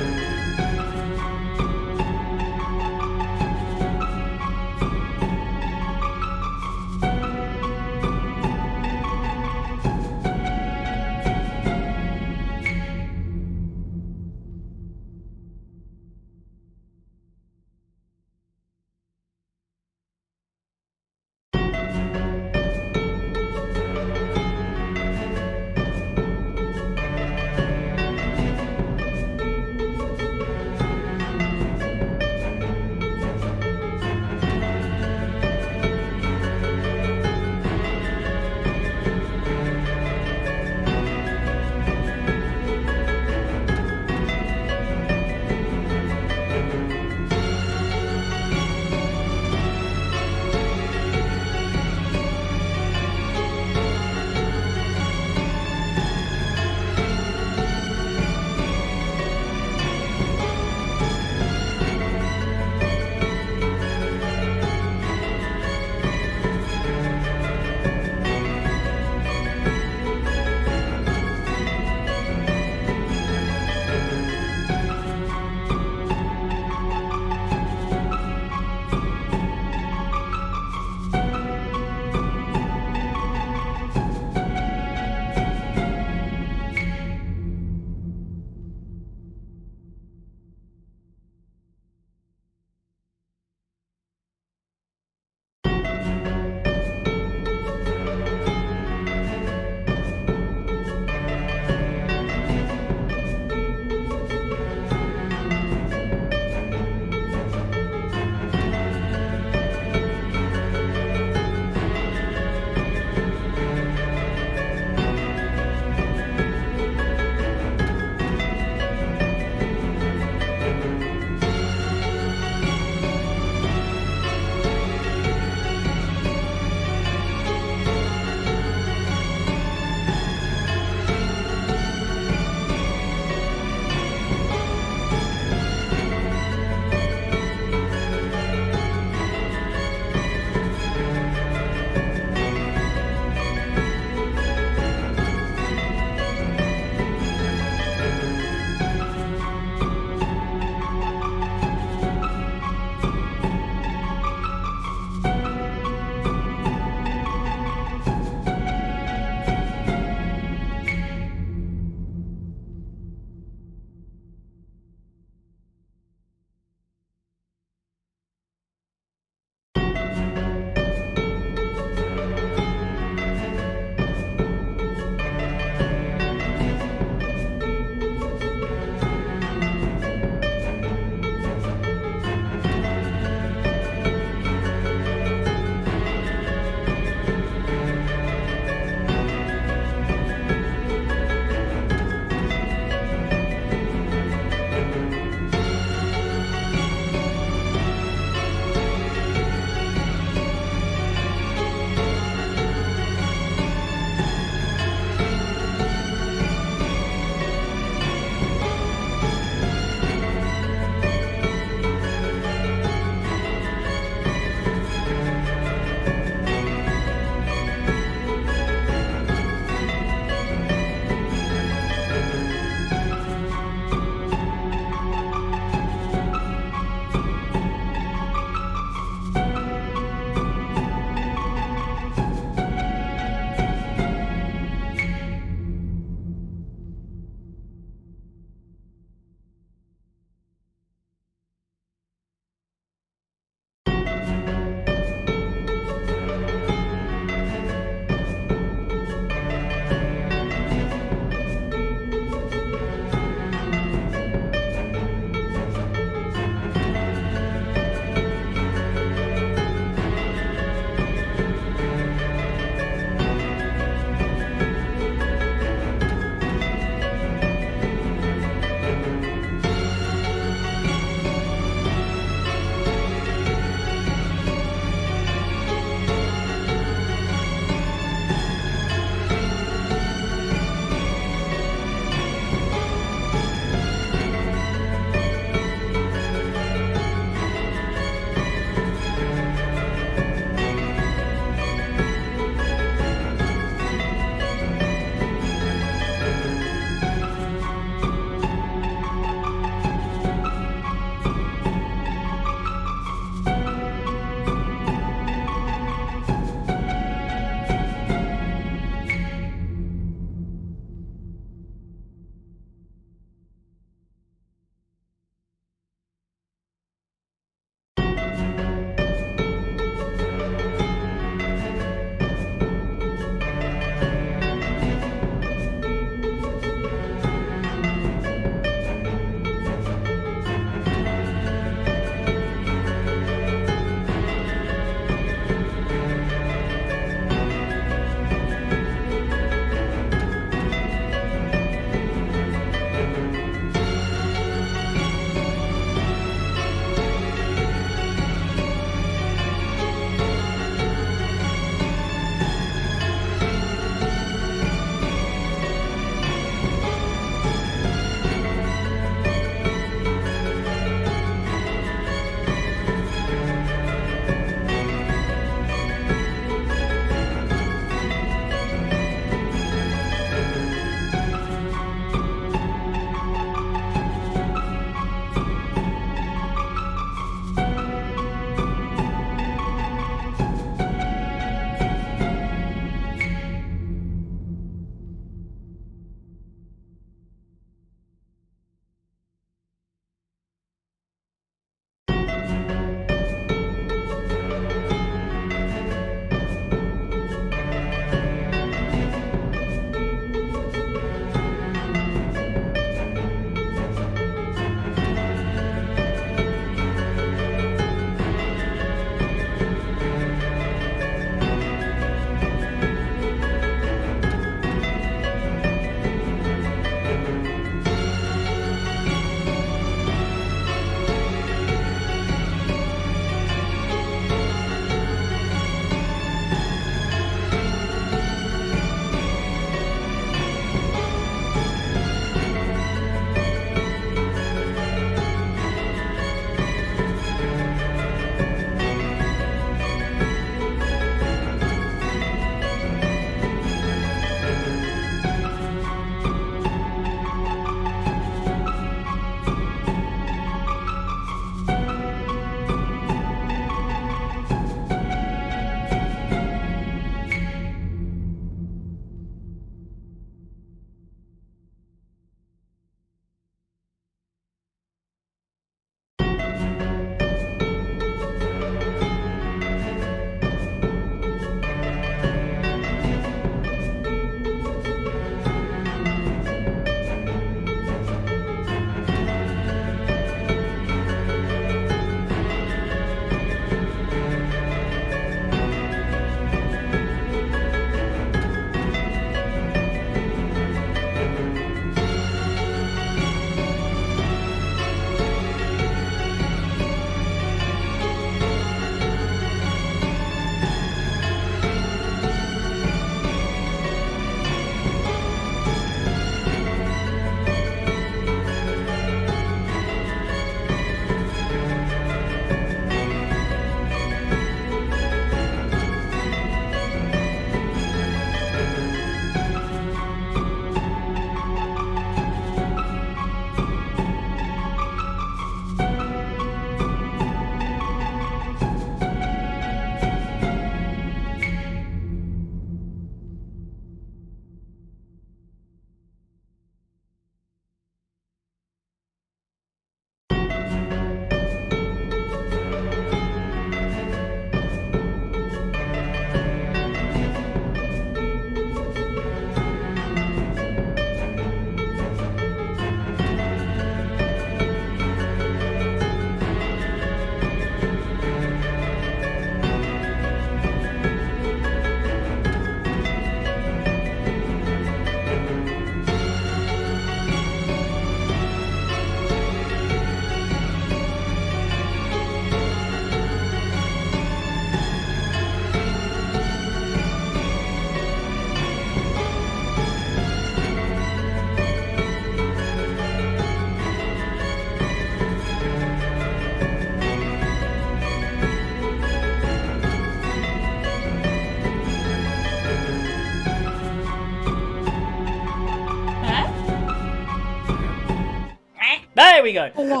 There we go. Hello?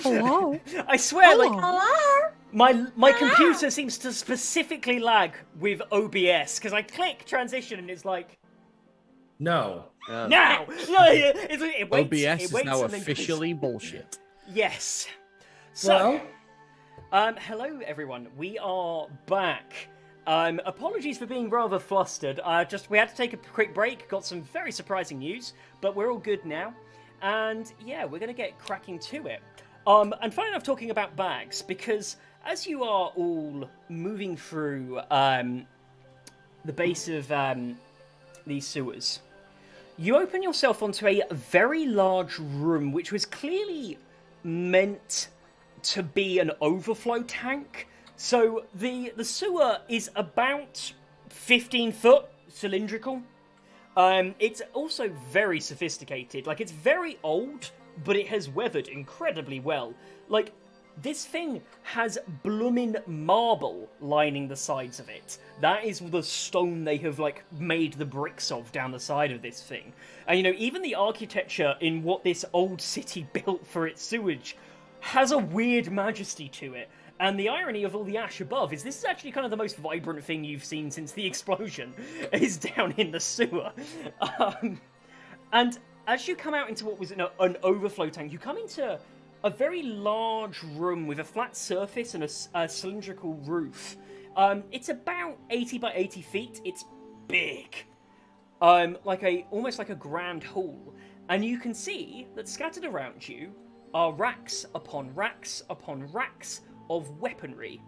Hello? I swear, like, Hello? my computer seems to specifically lag with OBS because I click transition and it's like No. now. No, it waits. OBS it is waits now and then goes- officially bullshit. Yes. So, Well, hello everyone. We are back. Apologies for being rather flustered. We had to take a quick break. Got some very surprising news, but we're all good now. And yeah, we're gonna get cracking to it. And funny enough, talking about bags, because as you are all moving through the base of these sewers, you open yourself onto a very large room, which was clearly meant to be an overflow tank. So the sewer is about 15 foot cylindrical. It's also very sophisticated. Like, it's very old, but it has weathered incredibly well. Like, this thing has bloomin' marble lining the sides of it. That is the stone they have, like, made the bricks of down the side of this thing. And, you know, even the architecture in what this old city built for its sewage has a weird majesty to it. And the irony of all the ash above is this is actually kind of the most vibrant thing you've seen since the explosion, is down in the sewer. And as you come out into what was an overflow tank, you come into a very large room with a flat surface and a cylindrical roof. It's about 80 by 80 feet. It's big. Almost like a grand hall. And you can see that scattered around you are racks upon racks upon racks of weaponry.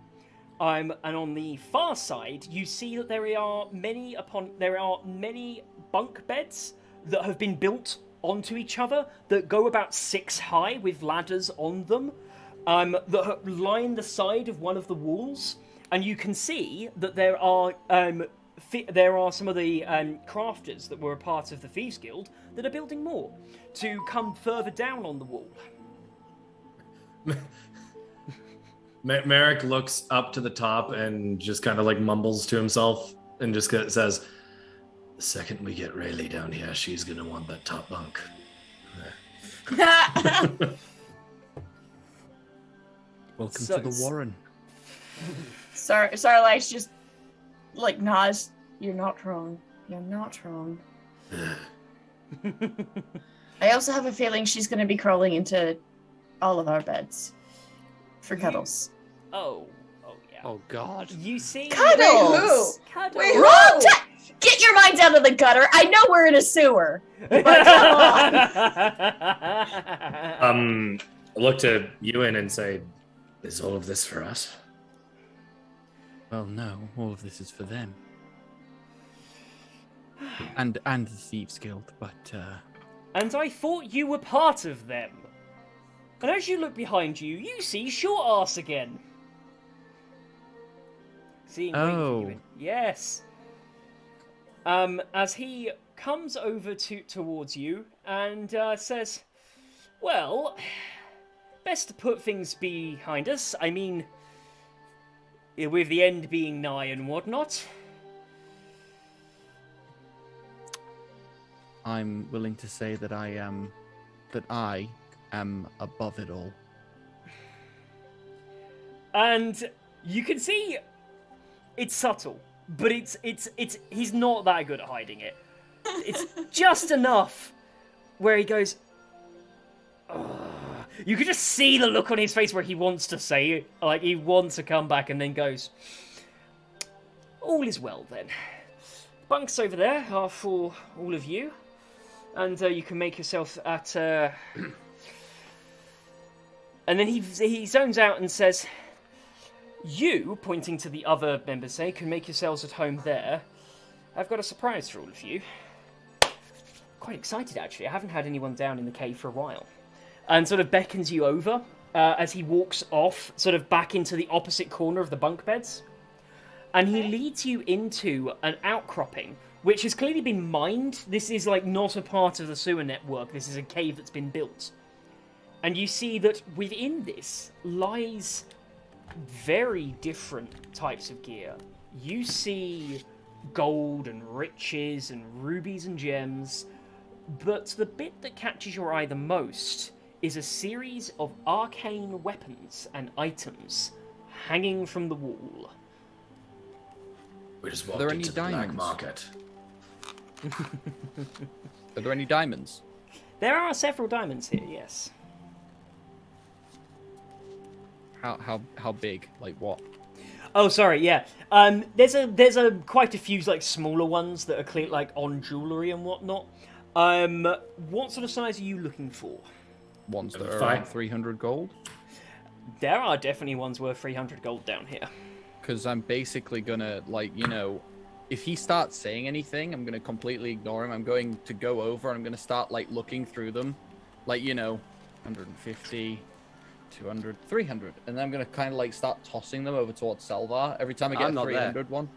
And on the far side, you see that there are many bunk beds that have been built onto each other that go about 6 high with ladders on them, that line the side of one of the walls. And you can see that there are some of the crafters that were a part of the Thieves Guild that are building more to come further down on the wall. Merrick looks up to the top and just kind of like mumbles to himself and just says, "The second we get Rayleigh down here, she's gonna want that top bunk." Welcome So- to the Warren. Sarlacc just like nods. You're not wrong. You're not wrong. I also have a feeling she's going to be crawling into all of our beds for cuddles. Oh yeah. Oh God. You see, Cuddles! Cuddles. Wait, Wrong Get your minds out of the gutter. I know we're in a sewer. But come on. Look to Ewan and say, "Is all of this for us?" Well, no, all of this is for them. And the Thieves Guild, but And I thought you were part of them. And as you look behind you, you see Short Arse again. Seeing Oh. Yes. As he comes over towards you and says, "Well, best to put things behind us. I mean, with the end being nigh and whatnot." I'm willing to say that I am above it all. And you can see it's subtle, but it's he's not that good at hiding it. It's just enough where he goes, "Ugh." You can just see the look on his face where he wants to say it, like he wants to come back, and then goes, "All is well then. Bunks over there are for all of you, and you can make yourself at." And then he zones out and says, "You," pointing to the other members, say, "can make yourselves at home there. I've got a surprise for all of you." Quite excited, actually. I haven't had anyone down in the cave for a while. And sort of beckons you over as he walks off, sort of back into the opposite corner of the bunk beds. And he leads you into an outcropping, which has clearly been mined. This is, like, not a part of the sewer network. This is a cave that's been built. And you see that within this lies very different types of gear. You see gold and riches and rubies and gems, but the bit that catches your eye the most is a series of arcane weapons and items hanging from the wall. We just Are walked there any into the black diamonds? market. Are there any diamonds? There are several diamonds here, yes. How big? Like what? Oh, sorry, yeah. There's a quite a few like smaller ones that are clear, like on jewelry and whatnot. What sort of size are you looking for? Ones that are Fine. around 300 gold? There are definitely ones worth 300 gold down here. Because I'm basically gonna, like, you know, if he starts saying anything, I'm gonna completely ignore him. I'm going to go over and I'm gonna start, like, looking through them. Like, you know, 150, 200, 300. And then I'm gonna kind of, like, start tossing them over towards Salvar every time I get I'm a not 300 one.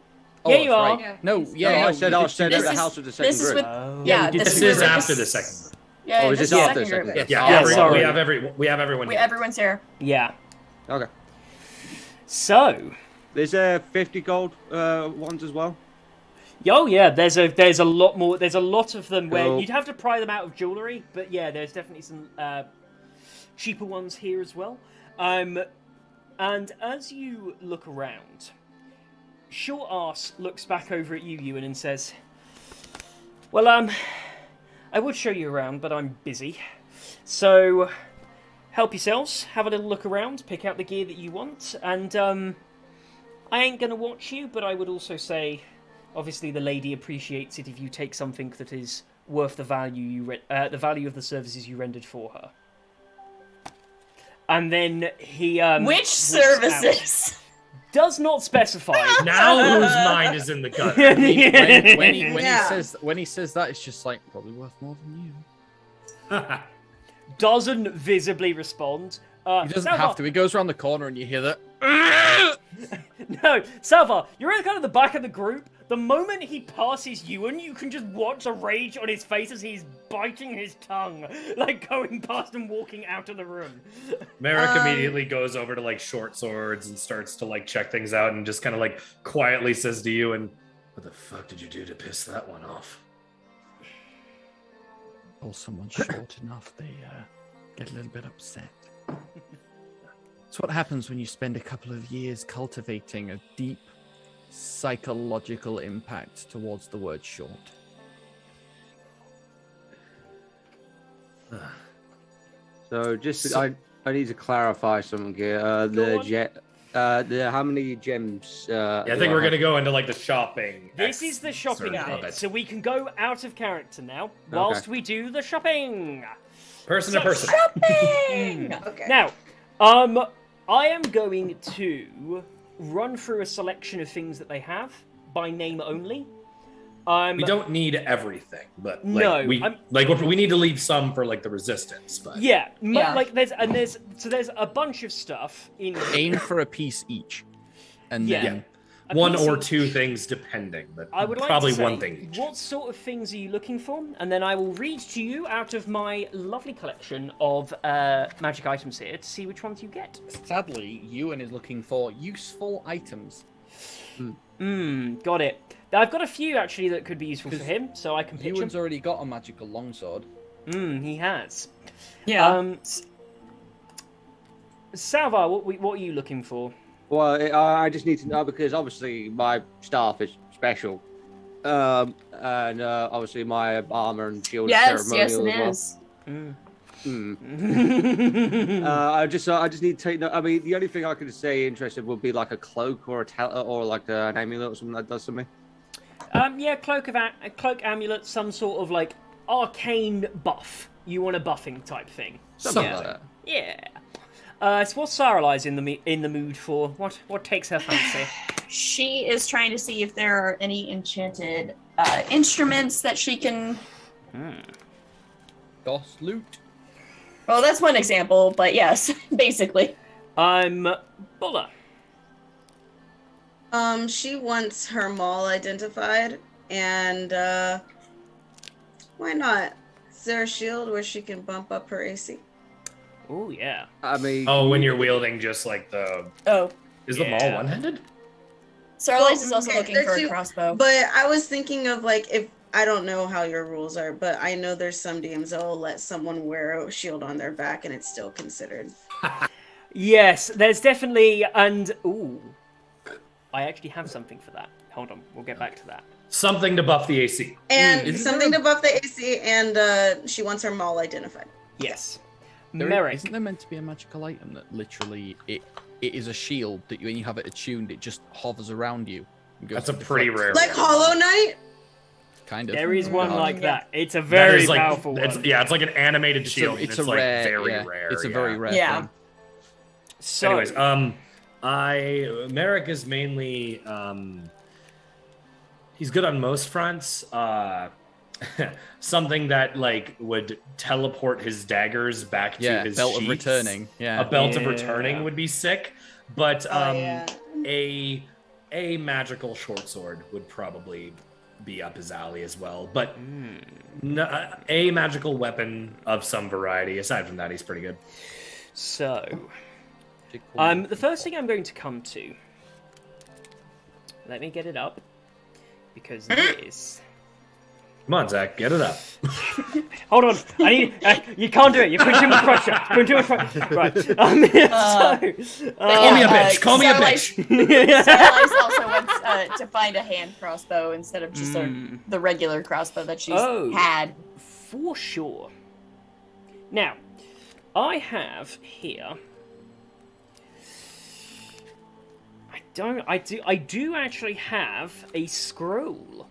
Yeah, that's you are. right. Yeah, No, he's- yeah. No, no, I said at This the is- house with the second this is group. with Oh. yeah. This is is with- after the second group. Yeah, Oh, is this this is after the second second group. group? Yeah, Yeah, everyone, sorry. we have everyone. here. Everyone's here. Yeah. Okay. So, There's 50 gold ones as well. oh yeah, there's a lot more. There's a lot of them where Cool. you'd have to pry them out of jewelry, but yeah, there's definitely some cheaper ones here as well. And as you look around, Short Arse looks back over at you, Ewan, and says, "Well, I would show you around, but I'm busy. So, help yourselves. Have a little look around. Pick out the gear that you want, and I ain't gonna watch you, but I would also say." Obviously, the lady appreciates it if you take something that is worth the value the value of the services you rendered for her. And then he Which walks out. services? Does not specify. Now whose mind is in the gutter? when Yeah. he says that, it's just like probably worth more than you. Doesn't visibly respond. He doesn't Salvar, have to. He goes around the corner and you hear that. No, Salvar, you're in kind of the back of the group. The moment he passes Ewan, you can just watch a rage on his face as he's biting his tongue, like going past and walking out of the room. Merrick immediately goes over to like short swords and starts to like check things out and just kind of like quietly says to you, "And what the fuck did you do to piss that one off?" Or someone short enough, they get a little bit upset. It's what happens when you spend a couple of years cultivating a deep psychological impact towards the word short. So just I need to clarify something here. Go on. How many gems? Yeah, I think we're gonna go into like the shopping. This is the shopping of bit, it. so we can go out of character now, whilst we do the shopping. Person to person. Shopping! Okay. Now, I am going to run through a selection of things that they have by name only. We don't need everything, but like, No, we need to leave some for like the resistance. But Yeah, Yeah. like there's a bunch of stuff in here. Aim for a piece each. And Yeah. then A one piece or each. two things depending, but I would like probably to say, one thing each. what sort of things are you looking for? And then I will read to you out of my lovely collection of magic items here to see which ones you get. sadly, Ewan is looking for useful items. Got it. I've got a few actually that could be useful for him, so I can pitch Ewan's them. already got a magical longsword. He has. Yeah. Salvar, what are you looking for? Well, I just need to know because obviously my staff is special, and obviously my armor and shield is yes, ceremonial it as well. is. I just need to take. I mean, the only thing I could say interested would be like a cloak or or like an amulet or something that does something. Yeah, cloak, amulet, some sort of like arcane buff. You want a buffing type thing. Something Yeah. like that. Yeah. So what's Saralize in the mood for? What takes her fancy? She is trying to see if there are any enchanted instruments that she can. DOS loot. Well, that's one example, but yes, basically. Bulla. She wants her mall identified, and why not? Is there a shield where she can bump up her AC? Oh yeah. I mean, Oh, when you're wielding just like the Oh, is the Yeah. maul one-handed? Starlight is also okay, looking they're for a two- crossbow. But I was thinking of like if I don't know how your rules are, but I know there's some DMs that will let someone wear a shield on their back and it's still considered. Yes, there's definitely, and ooh, I actually have something for that. Hold on, we'll get back to that. Something to buff the AC. And something to buff the AC, and she wants her maul identified. Yes. Merrick. Isn't there meant to be a magical item that literally it is a shield that when you have it attuned, it just hovers around you? That's a pretty rare. Like Hollow Knight? Kind of. There is one like that. It's a very powerful one. It's like an animated shield. It's like rare, very rare. It's a very rare thing. So, anyways, Merrick is mainly he's good on most fronts. Something that like would teleport his daggers back to his belt sheaths. of returning. Yeah, a belt of returning would be sick. But a magical short sword would probably be up his alley as well. But a magical weapon of some variety. Aside from that, he's pretty good. So, the first thing I'm going to come to. Let me get it up because this. Come on, Zach, get it up. Hold on, I need. You can't do it. You're putting too much pressure. Right. Call me a bitch. Call me a bitch. Starlight also wants to find a hand crossbow instead of just the regular crossbow that she's had. For sure. Now, I have here. I do actually have a scroll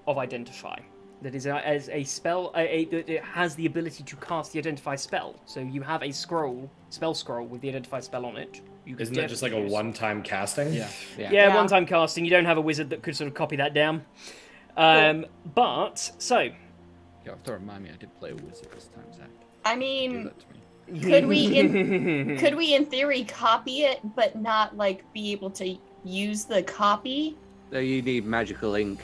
of identify. That is as a spell. It has the ability to cast the identify spell. So you have a spell scroll with the identify spell on it. Isn't that just like a one-time casting? Yeah, one-time casting. You don't have a wizard that could sort of copy that down. But so. You have to remind me, I did play a wizard this time, Zach. I mean, could we in theory copy it, but not like be able to use the copy? So you need magical ink.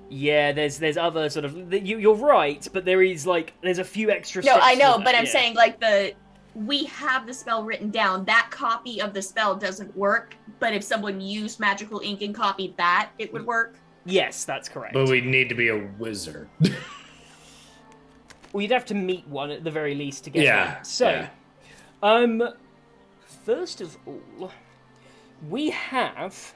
Yeah, there's other sort of you're right, but there's a few extra. No, I know, but I'm saying like we have the spell written down. That copy of the spell doesn't work, but if someone used magical ink and copied that, it would work. Yes, that's correct. But we'd need to be a wizard. Well, you'd have to meet one at the very least to get one. So, first of all, we have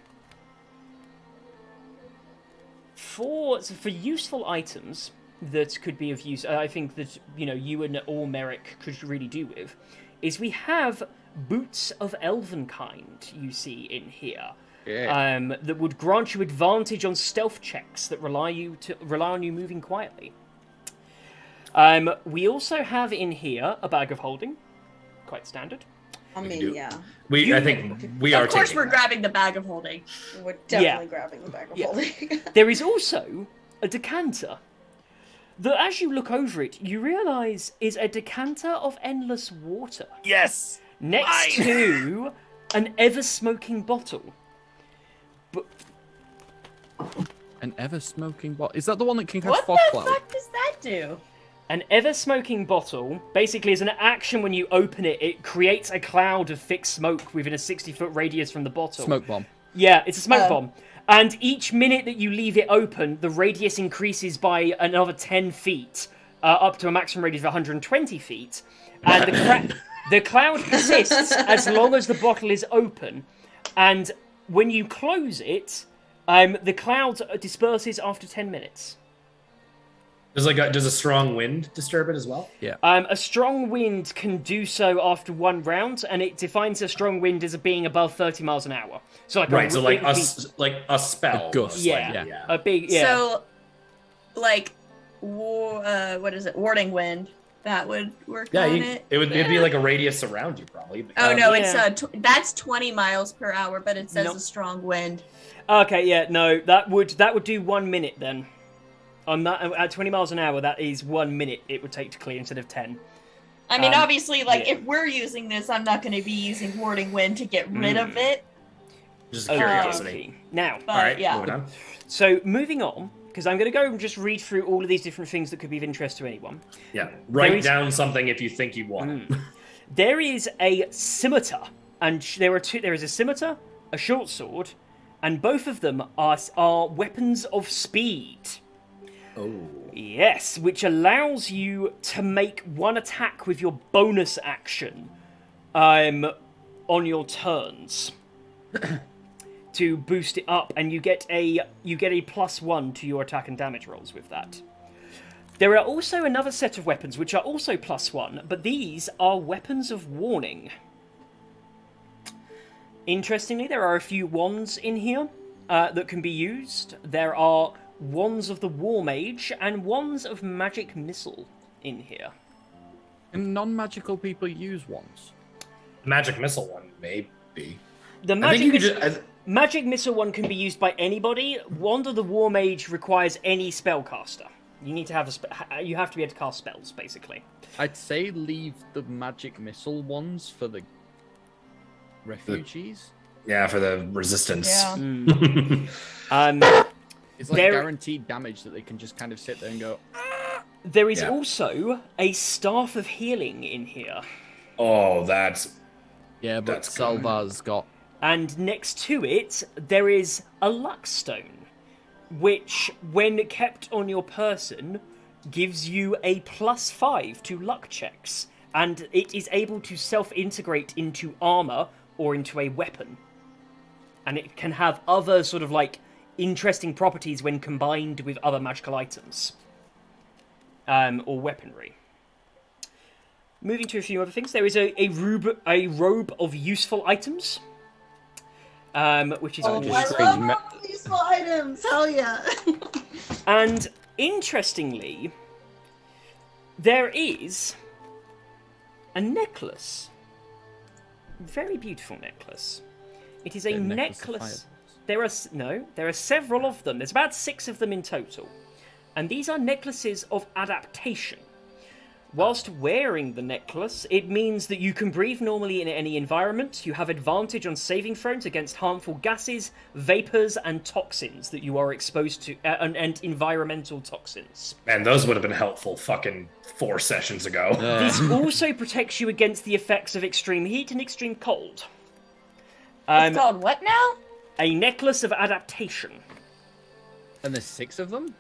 for useful items that could be of use. I think that you and or Merrick could really do with is we have boots of elvenkind. You see in here. Yeah. That would grant you advantage on stealth checks that rely on you moving quietly. We also have in here a bag of holding, quite standard. I mean, yeah. I think we are. Of course, we're grabbing the bag of holding. We're definitely grabbing the bag of holding. There is also a decanter that, as you look over it, you realise is a decanter of endless water. Yes. Next to an ever-smoking bottle. An ever-smoking bottle? Is that the one that can catch What fog the cloud? fuck does that do? An ever-smoking bottle basically is an action when you open it. It creates a cloud of thick smoke within a 60-foot radius from the bottle. Smoke bomb. Yeah, it's a smoke bomb. And each minute that you leave it open, the radius increases by another 10 feet, up to a maximum radius of 120 feet. And the cloud persists as long as the bottle is open. And when you close it, the cloud disperses after 10 minutes. Does a strong wind disturb it as well? Yeah. A strong wind can do so after one round, and it defines a strong wind as being above 30 miles an hour. So like a spell. A gust. Yeah. A big So, like, what is it? Warding wind. That would work on it. It'd be like a radius around you, probably. Oh no, it's that's 20 miles per hour, but it says a strong wind. Okay, yeah, no, that would do 1 minute then. On that, at 20 miles an hour, that is 1 minute it would take to clear instead of 10. I mean, obviously, if we're using this, I'm not going to be using warding wind to get rid of it. Just curiosity. Now, all right, moving on. So moving on, because I'm going to go and just read through all of these different things that could be of interest to anyone. Yeah, write down something if you think you want it. There is a scimitar, and there is a scimitar, a short sword, and both of them are weapons of speed. Oh. Yes, which allows you to make one attack with your bonus action on your turns to boost it up, and you get a +1 to your attack and damage rolls with that. There are also another set of weapons which are also +1, but these are weapons of warning. Interestingly, there are a few wands in here that can be used. There are wands of the War Mage and wands of Magic Missile in here. Can non-magical people use wands? Magic missile one, maybe. The I think you could Magic just. Magic Missile one can be used by anybody. Wand of the War Mage requires any spellcaster. You need to have you have to be able to cast spells, basically. I'd say leave the magic missile ones for the refugees. Yeah, for the resistance. Yeah. It's like guaranteed damage that they can just kind of sit there and go. There is also a Staff of Healing in here. Oh, that's. Yeah, but That's good. Salvar's got. And next to it, there is a Luck Stone, which, when kept on your person, gives you a +5 to luck checks, and it is able to self-integrate into armor or into a weapon. And it can have other sort of like interesting properties when combined with other magical items or weaponry. Moving to a few other things, there is a robe of useful items, which is Oh, just I strange. love all these useful items. Hell yeah. And interestingly, there is a necklace. Very beautiful necklace. It is a Yeah, necklace of necklace. fire. There are several of them. There's about 6 of them in total. And these are necklaces of adaptation. Whilst wearing the necklace, it means that you can breathe normally in any environment. You have advantage on saving throws against harmful gases, vapors, and toxins that you are exposed to, and environmental toxins. Man, those would have been helpful fucking 4 sessions ago. This also protects you against the effects of extreme heat and extreme cold. It's called what now? A necklace of adaptation. And there's 6 of them?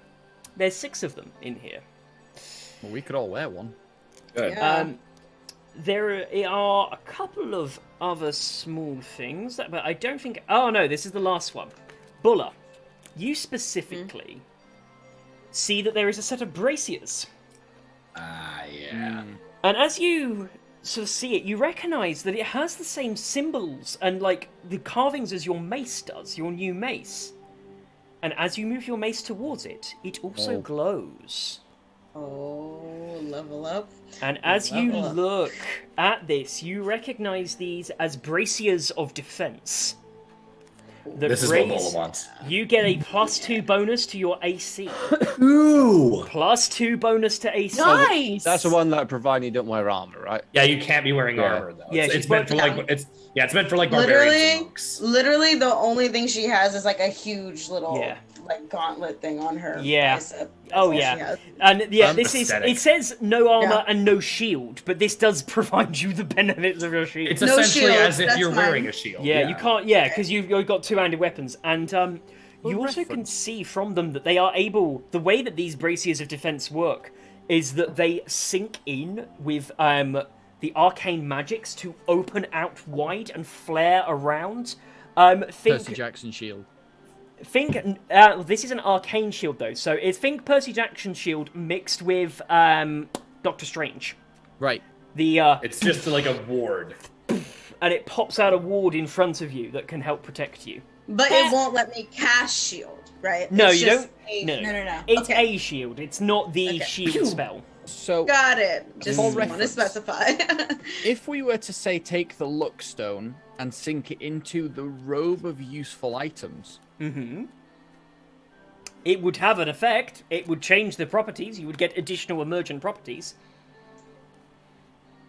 There's 6 of them in here. Well, we could all wear one. Good. Yeah. There are a couple of other small things, but I don't think... Oh, no, this is the last one. Bulla, you specifically see that there is a set of braziers. Yeah. And as you sort of see it, you recognise that it has the same symbols and, like, the carvings as your mace does, your new mace. And as you move your mace towards it, it also glows. Oh, level up. And as you Level up. look at this, you recognise these as braziers of defence. The This is what Bola wants. You get a +2 bonus to your AC. Ooh! +2 bonus to AC. Nice. That's the one that provided you don't wear armor, right? Yeah, you can't be wearing Yeah. armor though. Yeah, It's, she's it's meant for wearing- like it's meant for like barbarians and monks. Literally, the only thing she has is like a huge little Yeah. like gauntlet thing on her. Yeah. bicep. That's Oh all she yeah, has. and yeah, this is. Aesthetic. It says no armor Yeah. and no shield, but this does provide you the benefits of your shield. It's No essentially shield, as if that's you're fine. wearing a shield. Yeah, you can't. Yeah, because you've got two-handed weapons, and you Well, also can reference. see from them that they are able. The way that these braziers of defense work is that they sink in with the arcane magics to open out wide and flare around. Percy Jackson shield. Think this is an arcane shield though, so think Percy Jackson shield mixed with Doctor Strange. Right. The It's just like a ward. and it pops out a ward in front of you that can help protect you. But it won't let me cast shield, right? No, It's you just don't. a- No, no. It's Okay. a shield. It's not the Okay. shield spell. So, Got it. Just For want to reference. specify. if we were to say take the luck stone and sink it into the robe of useful items, It would have an effect. It would change the properties. You would get additional emergent properties.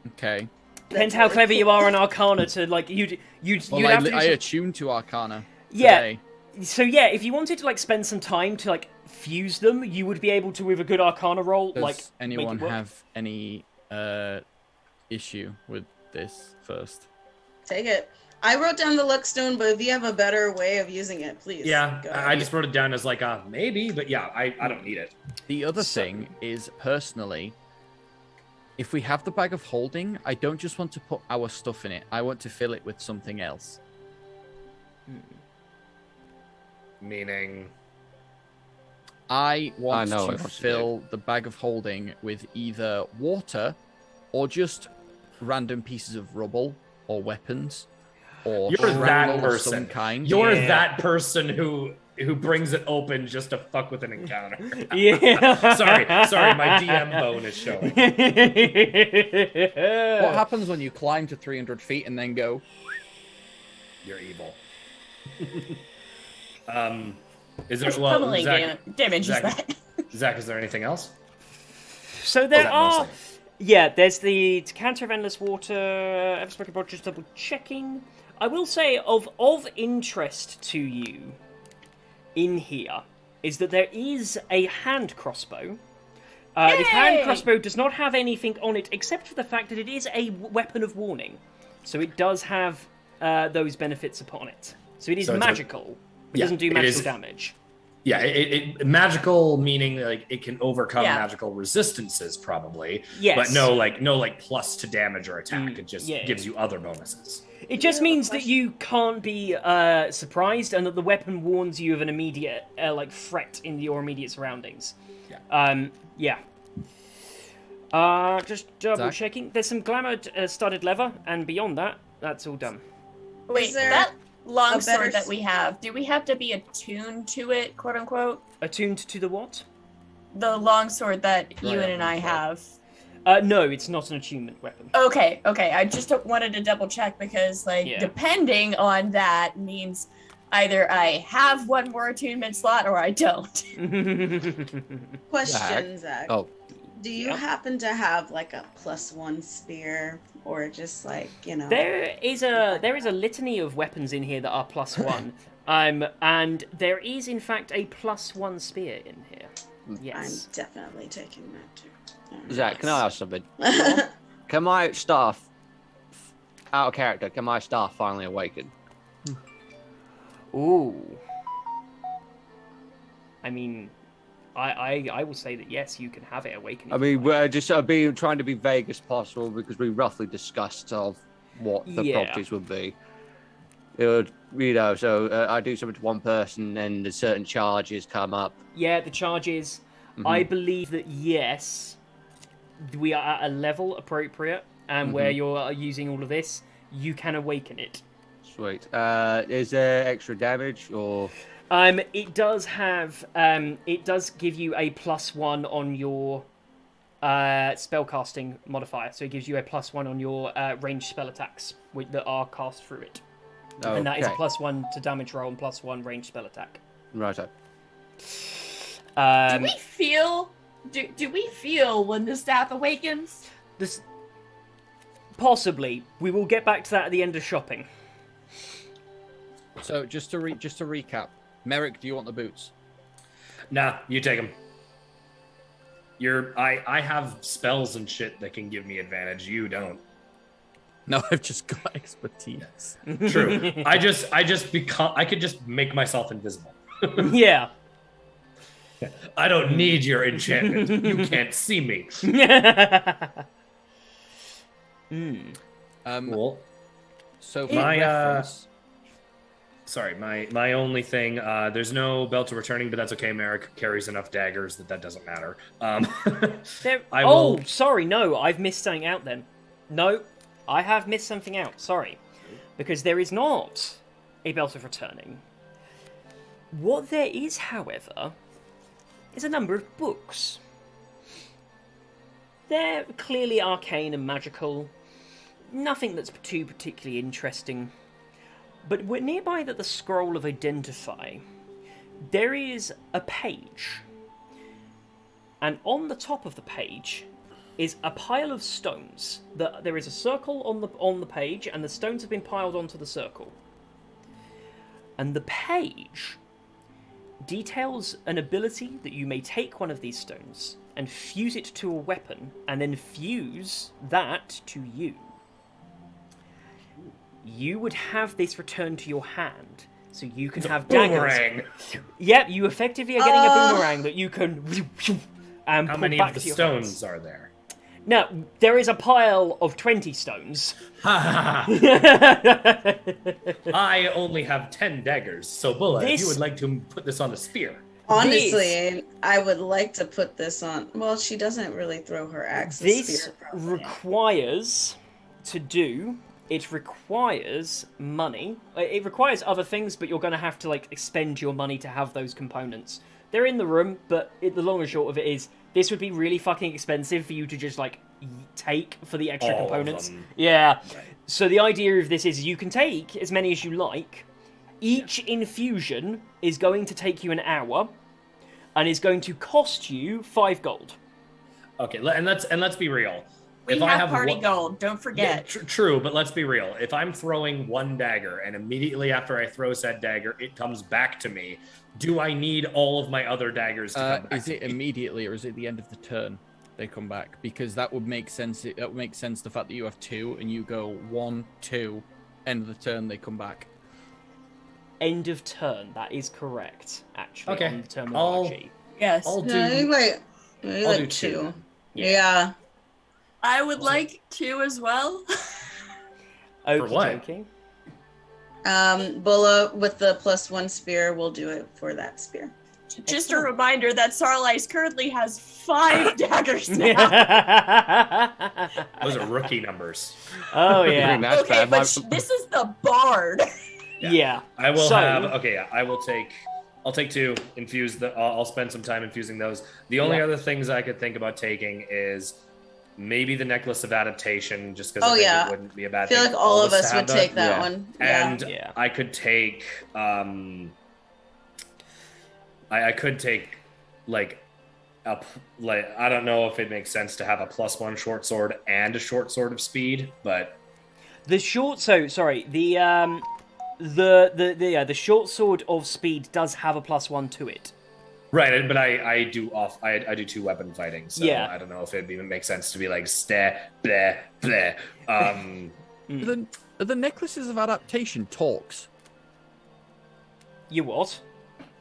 okay. Depends how clever you are on Arcana to like you'd Well, have to. I attune to Arcana. Yeah. Today. So yeah, if you wanted to like spend some time to like fuse them, you would be able to with a good Arcana roll. Does like make anyone it work. have any issue with this first? Take it. I wrote down the luck stone, but if you have a better way of using it, please. Yeah, go I ahead. just wrote it down as like a maybe, but yeah, I don't need it. The other thing is, personally, if we have the bag of holding, I don't just want to put our stuff in it. I want to fill it with something else. Meaning, I want know to what to fill the bag of holding with either water or just random pieces of rubble or weapons or you're that shrapnel of some person. kind. You're Yeah. that person who brings it open just to fuck with an encounter. Yeah. sorry, my DM bone is showing. What happens when you climb to 300 feet and then go? You're evil. Is there It's pummeling damage is Zach, that? Zach, is there anything else? So there that are. mostly? Yeah, there's the decanter of endless water. Ever spoken about, just double checking. I will say of interest to you in here is that there is a hand crossbow. This hand Yay! crossbow does not have anything on it except for the fact that it is a weapon of warning, so it does have those benefits upon it. So it is So it's magical. It yeah, doesn't do it magical is- damage. Yeah, it magical meaning like it can overcome Yeah. magical resistances probably. Yes. But no like plus to damage or attack. It just yeah. gives you other bonuses. It just have a means that question? you can't be surprised, and that the weapon warns you of an immediate threat in your immediate surroundings. Yeah. Just double Zach? checking. There's some glamour studded leather, and beyond that, that's all done. Wait, there that a longsword better that we have, do we have to be attuned to it, quote unquote? Attuned to the what? The longsword that Right, Ewan and I okay. have. No, it's not an attunement weapon. Okay. I just wanted to double check because, Yeah. depending on that means either I have one more attunement slot or I don't. Question, Zach. Oh, Do you Yeah. happen to have like a +1 spear, or just like There is a litany of weapons in here that are +1, and there is in fact a +1 spear in here. Yes. I'm definitely taking that too. Zach, can I ask something? Can my staff, out of character, can my staff finally awaken? Ooh. I mean, I will say that yes, you can have it awaken. I mean, we're just being trying to be vague as possible because we roughly discussed of what the Yeah. properties would be. It would, so I do something to one person, and the certain charges come up. Yeah, the charges. I believe that yes, we are at a level appropriate, and where you're using all of this, you can awaken it. Sweet. Is there extra damage or? It does have. It does give you a +1 on your spellcasting modifier, so it gives you a +1 on your ranged spell attacks that are cast through it, and that is a Okay. +1 to damage roll and +1 ranged spell attack. Righto. Do we feel? Do we feel when the staff awakens? This possibly. We will get back to that at the end of shopping. So just to recap, Merrick, do you want the boots? Nah, you take them. I have spells and shit that can give me advantage. You don't. No, I've just got expertise. True. I could just make myself invisible. Yeah. I don't need your enchantment. You can't see me. Cool. So for My, reference, Sorry, my only thing. There's no belt to returning, but that's okay. Merrick carries enough daggers that doesn't matter. I Oh, will- sorry. No, I've missed something out then. No, I have missed something out. Sorry. Because there is not a belt of returning. What there is, however, is a number of books. They're clearly arcane and magical. Nothing that's too particularly interesting. But we're nearby the scroll of Identify. There is a page. And on the top of the page is a pile of stones. There is a circle on the page, and the stones have been piled onto the circle. And the page details an ability that you may take one of these stones and fuse it to a weapon, and then fuse that to you. you would have this returned to your hand, so you can have daggers. Boomerang. Yep, you effectively are getting a boomerang that you can and How pull many back of the to your stones hands. are there? Now, there is a pile of 20 stones. I only have 10 daggers, so Bulla, if This- you would like to put this on a spear. Honestly, I would like to put this on. Well, she doesn't really throw her axe. This spear, probably. requires it requires money. It requires other things, but you're going to have to like expend your money to have those components. They're in the room, but the long and short of it is this would be really fucking expensive for you to just like take for the extra All of components. them. Yeah. Right. So the idea of this is you can take as many as you like. Each infusion is going to take you an hour and is going to cost you 5 gold. Okay, and let's be real. We If have, I have party one- gold. Don't forget. True, but let's be real. If I'm throwing one dagger and immediately after I throw said dagger, it comes back to me, do I need all of my other daggers to come back? Is it immediately or is it the end of the turn they come back? Because that would make sense. That would make sense. The fact that you have 2 and you go 1, 2, end of the turn they come back. End of turn. That is correct, actually, Okay. on the terminology. Yes. I'll do. No, you like, I'll do 2. 2. Yeah. Yeah. I would like 2 as well. Okie what? dokie. Bulla with the +1 spear will do it for that spear. Just a reminder that Sarlais currently has 5 daggers now. Those are rookie numbers. Oh I think yeah. that's Okay, bad. but My- this is the bard. Yeah. I will So- have. Okay, yeah, I will take. I'll take 2. Infuse the. I'll spend some time infusing those. The only Yeah. other things I could think about taking is maybe the necklace of adaptation, just because Oh, I think yeah. it wouldn't be a bad I feel thing. like all of to us have would take that Yeah. one. Yeah. And Yeah. I could take. I could take like I don't know if it makes sense to have a +1 short sword and a short sword of speed, but The short the short sword of speed does have a +1 to it. right. But I do 2 weapon fighting, so Yeah. I don't know if it even makes sense to be like stare, bleh, bleh. Are the necklaces of adaptation talks? You what?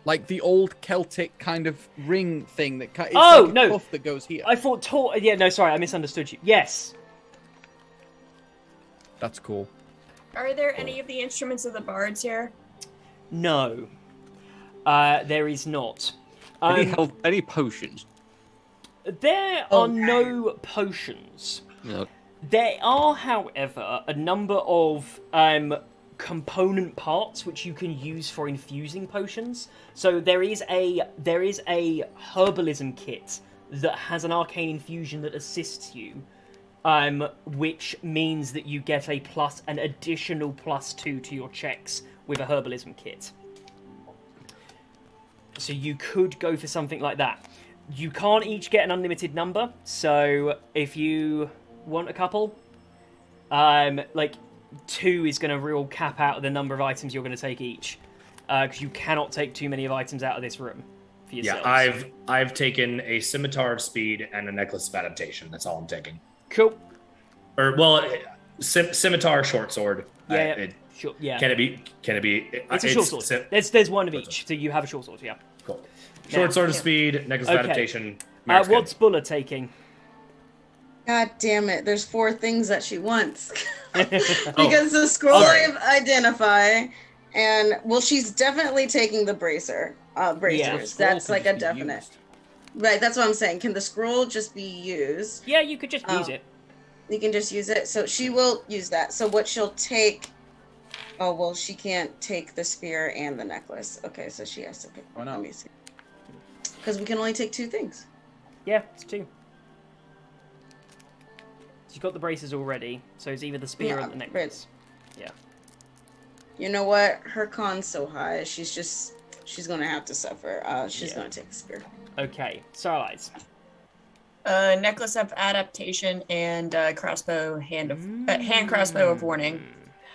Like the old Celtic kind of ring thing that it's Oh, like a no. cuff that goes here. I thought yeah, no, sorry, I misunderstood you. Yes. That's cool. Are there any of the instruments of the bards here? No. There is not. any potions? There are no potions. No. There are, however, a number of component parts which you can use for infusing potions. So there is a herbalism kit that has an arcane infusion that assists you, which means that you get an additional +2 to your checks with a herbalism kit. So you could go for something like that. You can't each get an unlimited number, so if you want a couple, like 2 is going to real cap out the number of items you're going to take each, because you cannot take too many of items out of this room for yourselves. yeah, I've taken a scimitar of speed and a necklace of adaptation. That's all I'm taking. Cool. Or well, scimitar, short sword. Yeah. Sure. Yeah. Can it be? It's a short sword. There's one of each, so you have a short sword. Yeah. Cool. Short Now- sword of speed, necklace of Okay. adaptation. Merrick's What's Bulla taking? God damn it! There's 4 things that she wants. Oh, Because the scroll sorry. of identify, and well, she's definitely taking the bracers. Scroll That's can like just a be definite. used. Right, that's what I'm saying. Can the scroll just be used? Yeah, you could just use Oh. it. You can just use it. So she will use that. So what she'll take. Oh well, she can't take the spear and the necklace. Okay, so she has to pick Why one. not? Let me see. Because we can only take 2 things. Yeah, it's 2. So you've got the braces already, so it's either the spear Yeah, or the necklace. Yeah. You know what? Her con's so high. She's gonna have to suffer. She's Yeah. gonna take the spear. Okay, Starlights. Necklace of adaptation and crossbow hand crossbow of warning.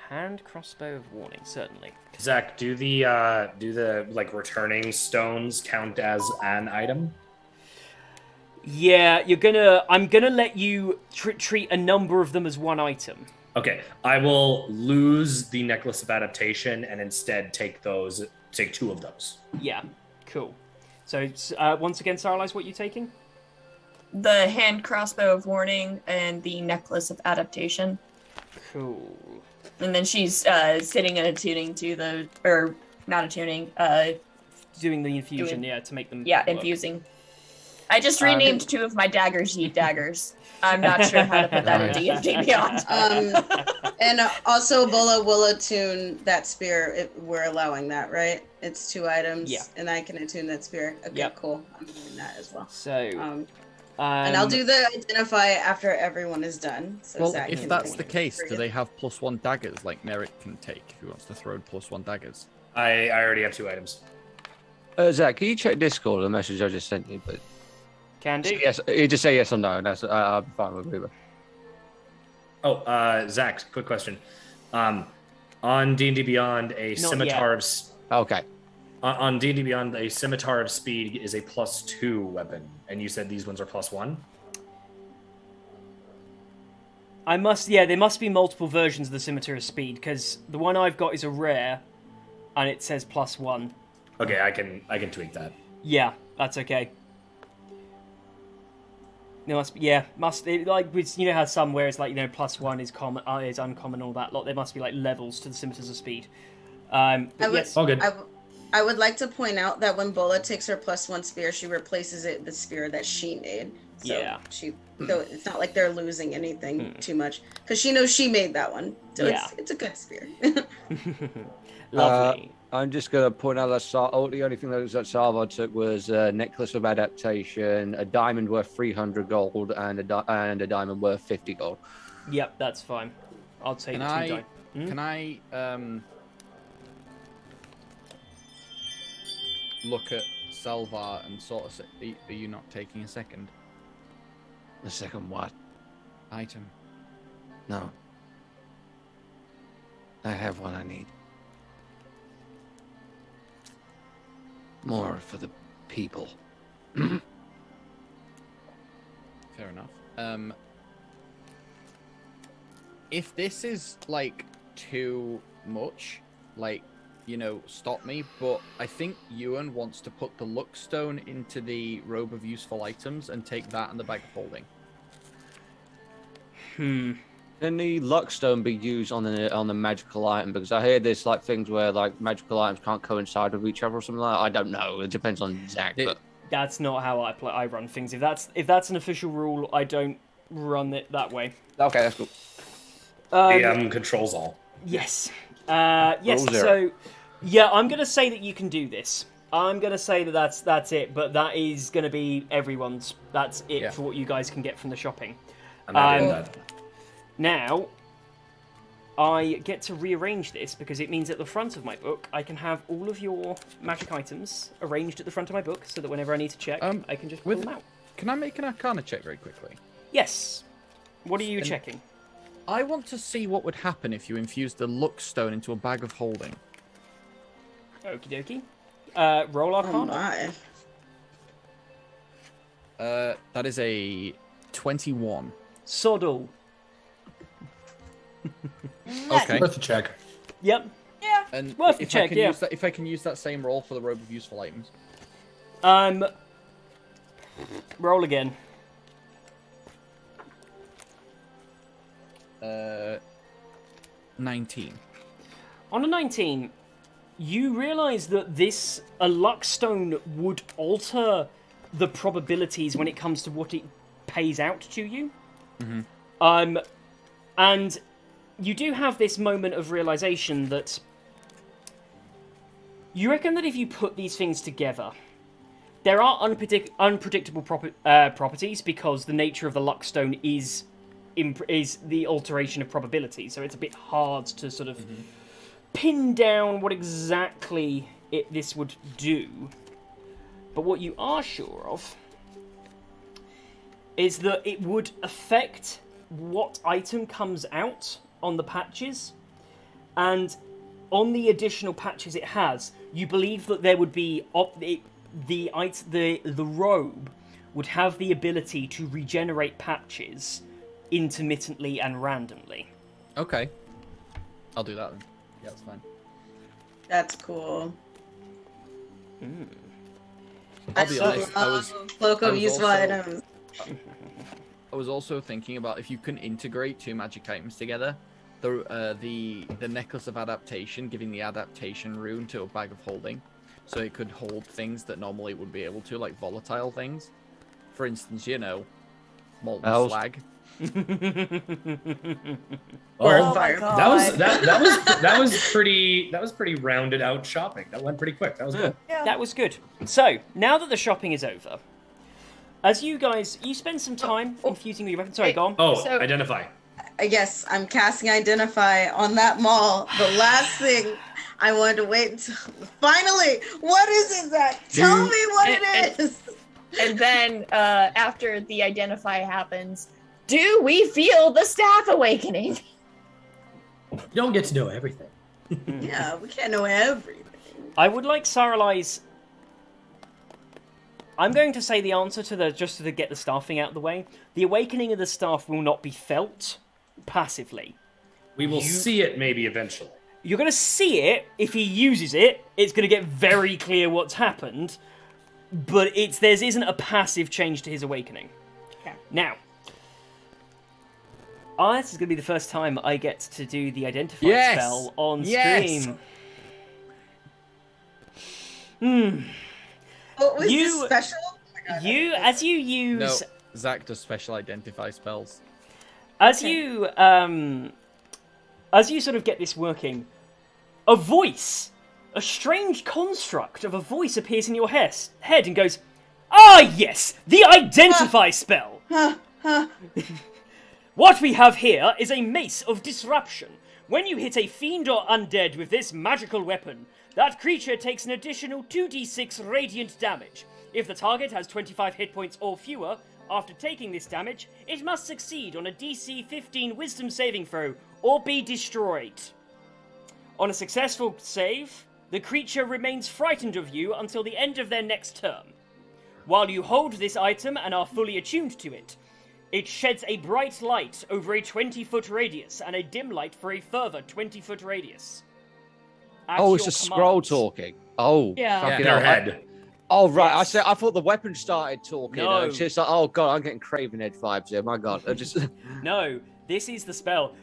Hand crossbow of warning, certainly. Zach, do the like returning stones count as an item? Yeah, I'm gonna let you treat a number of them as one item. Okay, I will lose the necklace of adaptation and instead take two of those. Yeah, cool. So once again, Saralize, what are you taking? The hand crossbow of warning and the necklace of adaptation. Cool. And then she's sitting and attuning to the, or not attuning, Doing the infusion, to make them. yeah, work. infusing. I just renamed two of my daggers Yeet daggers. I'm not sure how to put that in D&D Beyond. And also, Bola will attune that spear. If we're allowing that, right? It's 2 items. Yeah. And I can attune that spear. Okay, Yep. cool. I'm doing that as well. So. And I'll do the identify after everyone is done. So Well, Zach if can that's take the it. case, do they have +1 daggers like Merrick can take if he wants to throw +1 daggers? I already have 2 items. Zach, can you check Discord, the message I just sent you, but Can do. yes, you just say yes or no, and that's I'm fine with either. Oh, Zach, quick question. On D&D Beyond, a Not scimitar yet. of Okay. on D&D Beyond, a scimitar of speed is a +2 weapon, and you said these ones are +1. There must be multiple versions of the Scimitar of Speed, because the one I've got is a rare, and it says +1. Okay, I can tweak that. Yeah, that's okay. There must be, you know how some where it's like, +1 is common, is uncommon, all that lot. There must be like levels to the Scimitars of Speed. Yes. All good. I would like to point out that when Bola takes her +1 spear, she replaces it with the spear that she made. So Yeah. so it's not like they're losing anything too much because she knows she made that one. So Yeah. it's a good spear. Lovely. I'm just going to point out that the only thing that Salva took was a necklace of adaptation, a diamond worth 300 gold, and a diamond worth 50 gold. Yep, that's fine. I'll take Can 2 I? die. Can I look at Salvar and sort of say, are you not taking a second The second what? item? No. I have what I need. More for the people. Fair enough. If this is like too much, like, stop me, but I think Ewan wants to put the luck stone into the robe of useful items and take that and the bag of holding. Can the luck stone be used on the magical item? Because I hear there's like things where like magical items can't coincide with each other or something like that. I don't know. It depends on Zach. But That's not how I run things. If that's an official rule, I don't run it that way. okay, that's cool. AM controls all. Yes. Yes. Roll 0. So, yeah, I'm gonna say that you can do this. I'm gonna say that that's it, but that is gonna be everyone's. That's it for what you guys can get from the shopping. I'm not doing that. Now, I get to rearrange this because it means at the front of my book I can have all of your magic items arranged at the front of my book, so that whenever I need to check, I can just pull them out. Can I make an Arcana check very quickly? Yes. What are you checking? I want to see what would happen if you infused the luck stone into a bag of holding. Okie dokie. Roll Oh Arcana. my. That is a 21. Soddle. Okay. Worth a check. Yep. Yeah. And Worth a if check, I can yeah. use that, if I can use that same roll for the robe of useful items. Roll again. 19. On a 19, you realise that a luck stone would alter the probabilities when it comes to what it pays out to you. And you do have this moment of realisation that you reckon that if you put these things together, there are unpredictable properties because the nature of the luck stone is the alteration of probability, so it's a bit hard to sort of pin down what exactly this would do. But what you are sure of is that it would affect what item comes out on the patches, and on the additional patches it has, you believe that there would be the robe would have the ability to regenerate patches intermittently and randomly. Okay. I'll do that then. Yeah, that's fine. That's cool. I'll be honest, Cloak I of was useful also- items. I was also thinking about if you can integrate 2 magic items together, the necklace of adaptation, giving the adaptation rune to a bag of holding, so it could hold things that normally it would be able to, like volatile things. For instance, molten Bells. slag. Or Oh, fire. that was pretty rounded out shopping. That went pretty quick. That was good. That was good. So, now that the shopping is over, as you spend some time infusing your weapon. Sorry, Hey, go on. Oh, So- identify. Yes, I'm casting Identify on that mall. The last thing I wanted to wait until. Finally! What is it, Zach? Tell me what it is! And then after the identify happens, do we feel the staff awakening? You don't get to know everything. Yeah, we can't know everything. I would like Saralai's. I'm going to say the answer to get the staffing out of the way. The awakening of the staff will not be felt passively. We will see it maybe eventually. You're going to see it if he uses it. It's going to get very clear what's happened, but there isn't a passive change to his awakening. Okay. Now, this is going to be the first time I get to do the Identify Yes! spell on Yes! stream. What was You- this special? Oh my God, As you No, use Zach does special identify spells. as you sort of get this working, a voice, a strange construct of a voice appears in your head and goes, "Ah, yes, the Identify spell. What we have here is a Mace of Disruption. When you hit a fiend or undead with this magical weapon, that creature takes an additional 2d6 radiant damage. If the target has 25 hit points or fewer, after taking this damage, it must succeed on a DC 15 Wisdom saving throw or be destroyed. On a successful save, the creature remains frightened of you until the end of their next turn. While you hold this item and are fully attuned to it, it sheds a bright light over a 20-foot radius and a dim light for a further 20-foot radius. At Oh, it's your a scroll command. talking. Oh, Yeah. fucking In their hell. head. Oh right, Yes. I thought the weapon started talking. No. It's just like, oh god, I'm getting Craven Head vibes here. My god, I just No, this is the spell.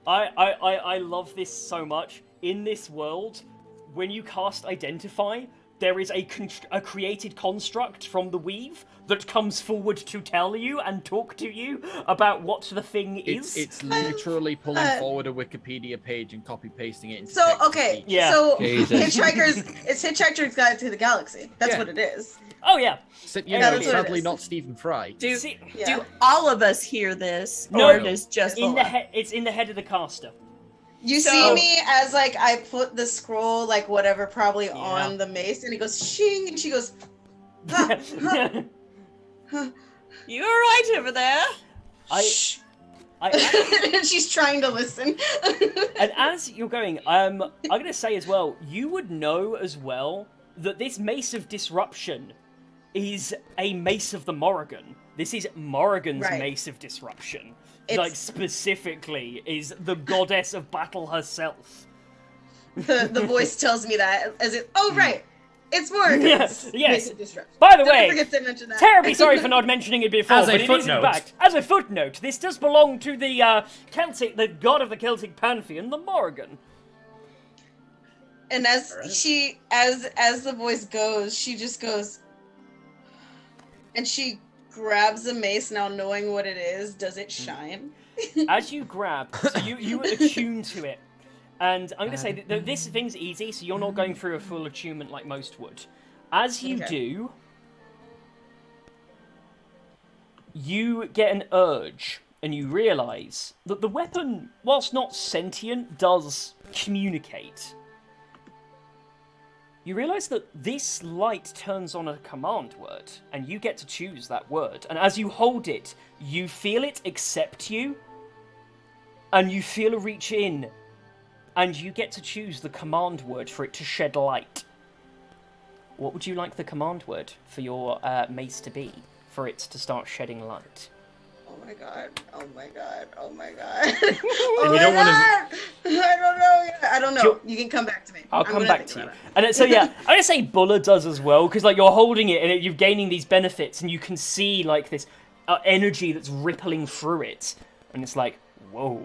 I love this so much. In this world, when you cast Identify, there is a created construct from the Weave that comes forward to tell you and talk to you about what the thing is. It's literally pulling forward a Wikipedia page and copy pasting it into So, text okay, speech. Yeah. so Jesus. it's Hitchhiker's Guide to the Galaxy. That's Yeah. what it is. Oh yeah. So, Yeah, know, that's what it sadly is. not Stephen Fry. Do See, Yeah. do all of us hear this, No. or does just in the Bola? it's in the head of the caster. You So- see me as like I put the scroll, like whatever, probably on the mace, and it goes shing, and she goes, huh, huh, huh. You all right over there? I, and she's trying to listen. and as you're going, I'm gonna say as well, you would know as well that this Mace of Disruption is a Mace of the Morrigan. This is Morrigan's Right. Mace of Disruption. It's- Like, specifically, is the goddess of battle herself. the voice tells me that as it. Oh right, it's Morgan's. Yes, yes. Mace of Disruption. By the Don't way, forget to mention that. terribly sorry for not mentioning it before, As a but it is in footnote. fact, as a footnote, this does belong to the the god of the Celtic pantheon, the Morrigan. And as she, as the voice goes, she just goes, and she grabs a mace. Now knowing what it is, does it shine? As you grab, so you attune to it, and I'm going to say that this thing's easy, so you're not going through a full attunement like most would. As you Okay. do, you get an urge, and you realise that the weapon, whilst not sentient, does communicate. You realise that this light turns on a command word, and you get to choose that word. And as you hold it, you feel it accept you, and you feel a reach in, and you get to choose the command word for it to shed light. What would you like the command word for your mace to be, for it to start shedding light? Oh my god. Oh my god. Oh my god. We Oh my don't wanna- god. I don't know yet. I don't know. You can come back to me. I'll I'm come gonna back think to you. about it. And so yeah, I'm gonna say Buller does as well, because like you're holding it and you're gaining these benefits, and you can see like this energy that's rippling through it, and it's like whoa,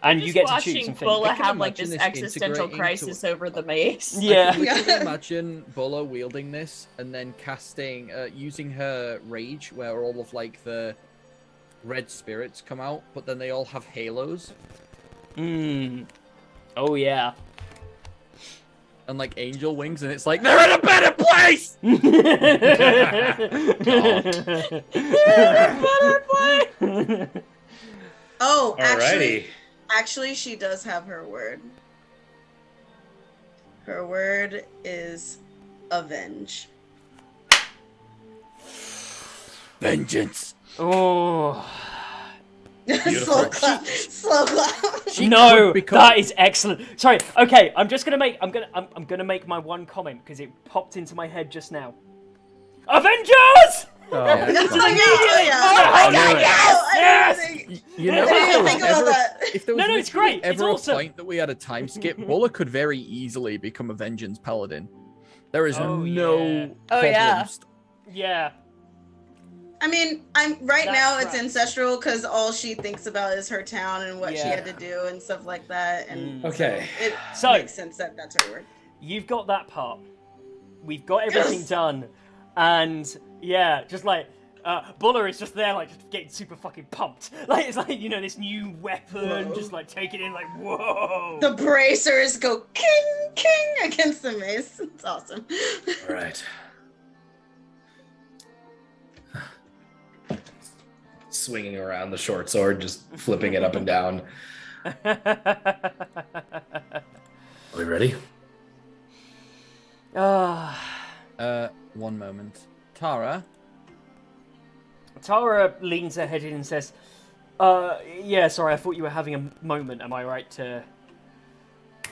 and you get to choose watching and Bulla think. can have like imagine this this existential integrating crisis over the mace. Yeah. I can literally imagine Bulla wielding this and then casting, using her rage, where all of like the red spirits come out, but then they all have halos Oh yeah. and like angel wings, and it's like they're in a better place. Oh, Alrighty. actually, she does have her word. Her word is avenge. Vengeance. Oh Slow clap. Slow clap. She no, could become- that is excellent. Sorry. Okay, I'm gonna make my one comment because it popped into my head just now. Avengers! Oh, That's yeah. what I Oh, no, yes! You know, I didn't even if think there about was that. if there was No, it's literally great. It's ever a awesome. point that we had a time skip, Bulla could very easily become a vengeance paladin. There is Oh, no yeah. Oh, yeah. problems. Yeah. I mean, I'm right That's now. It's right. ancestral because all she thinks about is her town and what she Yeah. had to do and stuff like that. And Okay. it So- makes sense that that's her word. You've got that part. We've got everything Yes! done. And yeah, just like Buller is just there, like just getting super fucking pumped. Like it's like, you know, this new weapon, Whoa. just like taking it in like, whoa. The bracers go king, king against the mace. It's awesome. All right. Swinging around the short sword, just flipping it up and down. Are we ready? One moment. Tara, Tara leans her head in and says, yeah, sorry, I thought you were having a moment. Am I right to,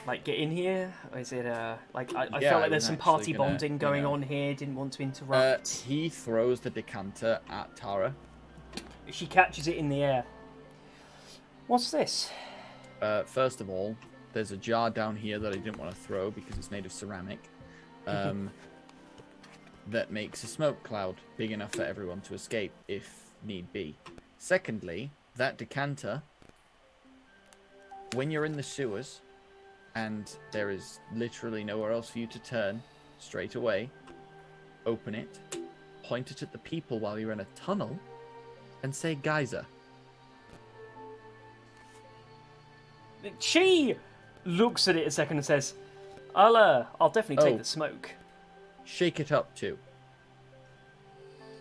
like, get in here? Or is it, like, I Yeah, felt I like there's was some actually party gonna, bonding you going know. on here, didn't want to interrupt. he throws the decanter at Tara. She catches it in the air. What's this? First of all, there's a jar down here that I didn't want to throw because it's made of ceramic. That makes a smoke cloud big enough for everyone to escape if need be. Secondly, that decanter, when you're in the sewers and there is literally nowhere else for you to turn, straight away, open it, point it at the people while you're in a tunnel, and say geyser. She looks at it a second and says, I'll definitely take Oh. the smoke. Shake it up too.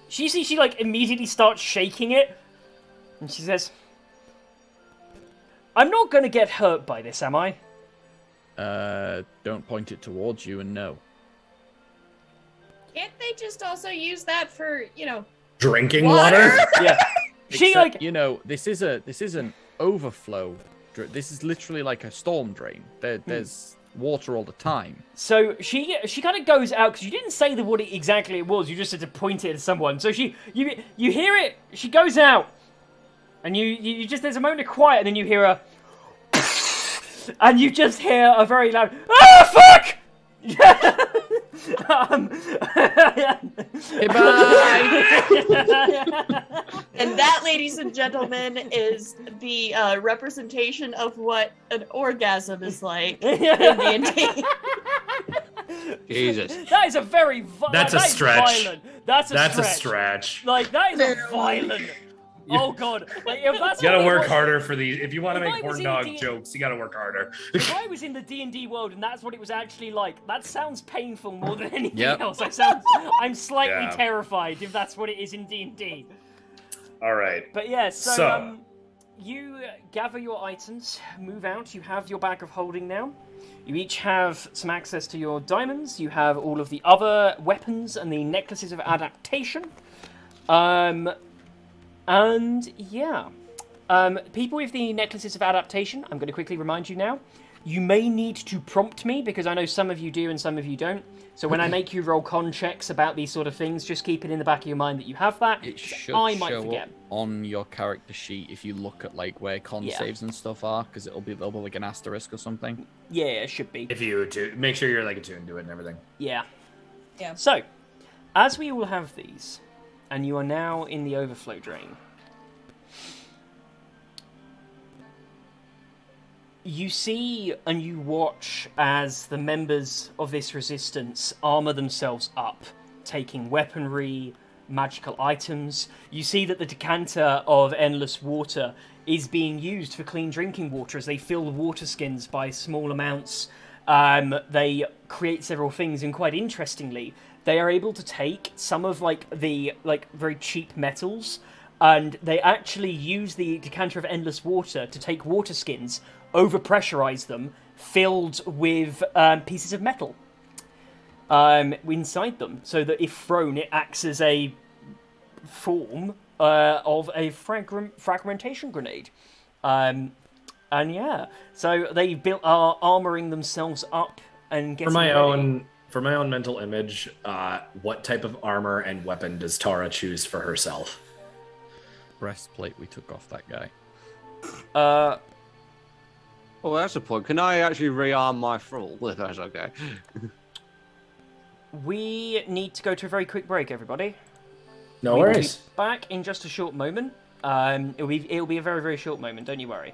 She like immediately starts shaking it, and she says, I'm not gonna get hurt by this, am I? Don't point it towards you and no. Can't they just also use that for, you know, Drinking Water? water? Yeah. She Except, like you know, this is an overflow. This is literally like a storm drain. There's water all the time. so she kind of goes out because you didn't say what exactly it was. You just had to point it at someone. So you hear it. She goes out, and you just there's a moment of quiet, and then you hear a, and you just hear a very loud fuck. and that, ladies and gentlemen, is the representation of what an orgasm is like in D&D. Jesus. That is a very That's a that is stretch. violent. That's a stretch. Like that is a violent. Oh god! Like if that's You gotta what it work was- harder for these. If you want to If make I was horn in dog the- jokes, you gotta work harder. If I was in the D&D world and that's what it was actually like, that sounds painful more than anything Yep. else. I'm slightly Yeah. terrified if that's what it is in D&D. All right. But yeah, so, So- you gather your items, move out. You have your bag of holding now. You each have some access to your diamonds. You have all of the other weapons and the necklaces of adaptation. And yeah. People with the necklaces of adaptation, I'm going to quickly remind you now, You may need to prompt me, because I know some of you do and some of you don't. So when I make you roll con checks about these sort of things, just keep it in the back of your mind that you have that. It should I might show forget. up on your character sheet if you look at like where con saves and stuff are, because there'll be like an asterisk or something. Yeah, it should be. If you make sure you're like attuned to it and everything. Yeah. Yeah. So, as we all have these, and you are now in the overflow drain, you see and you watch as the members of this resistance armor themselves up, taking weaponry, magical items. You see that the decanter of endless water is being used for clean drinking water as they fill the water skins by small amounts. They create several things, and quite interestingly, they are able to take some of the very cheap metals, and they actually use the decanter of endless water to take water skins, overpressurize them, filled with pieces of metal inside them, so that if thrown, it acts as a form of a fragmentation grenade. And yeah, so they are armoring themselves up and getting For my own mental image, what type of armor and weapon does Tara choose for herself? Breastplate we took off that guy. Oh, that's a point. Can I actually rearm my thrall, if that's okay? We need to go to a very quick break, everybody. No We will worries. be back in just a short moment. It'll be a very, very short moment, don't you worry.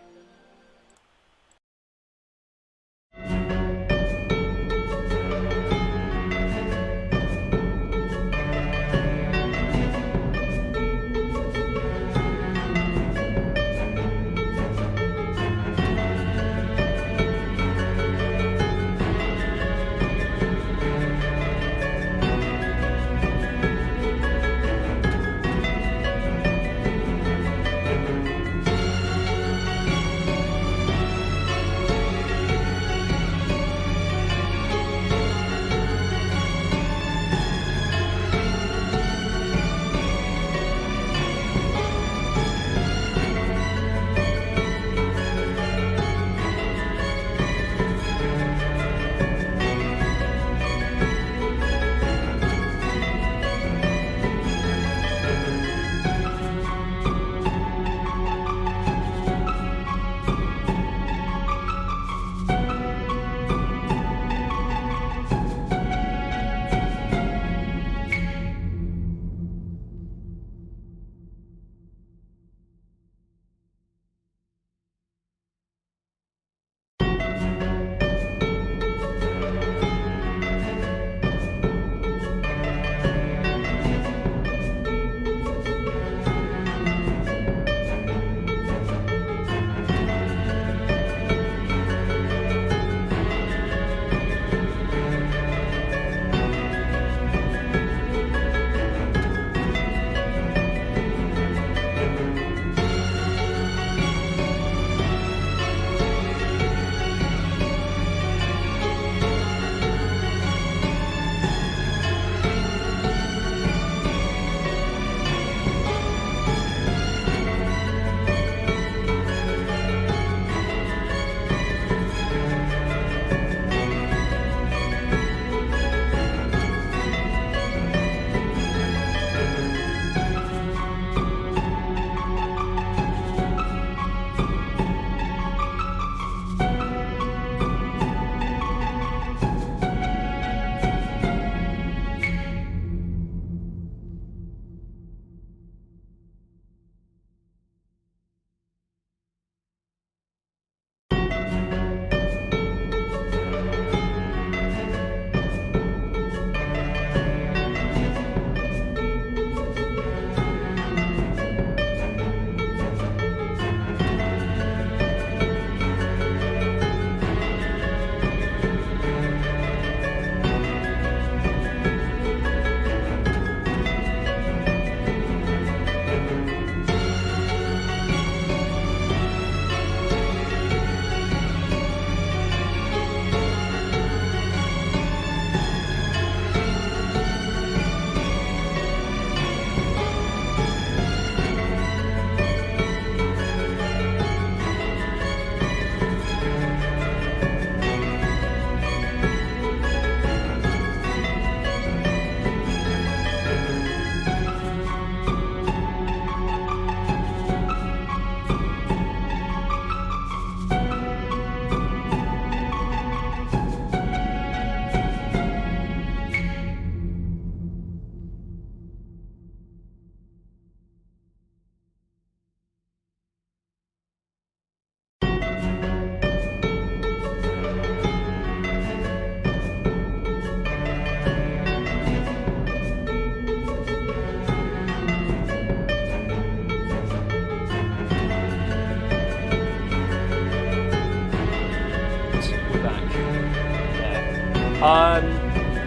be back.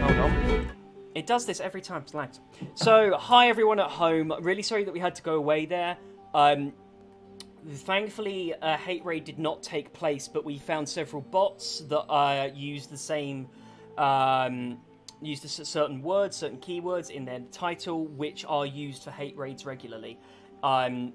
Hold on. It does this every time. It's lagged. So, hi everyone at home. Really sorry that we had to go away there. Thankfully, Hate Raid did not take place, but we found several bots that used the same, certain words, certain keywords in their title, which are used for Hate Raids regularly.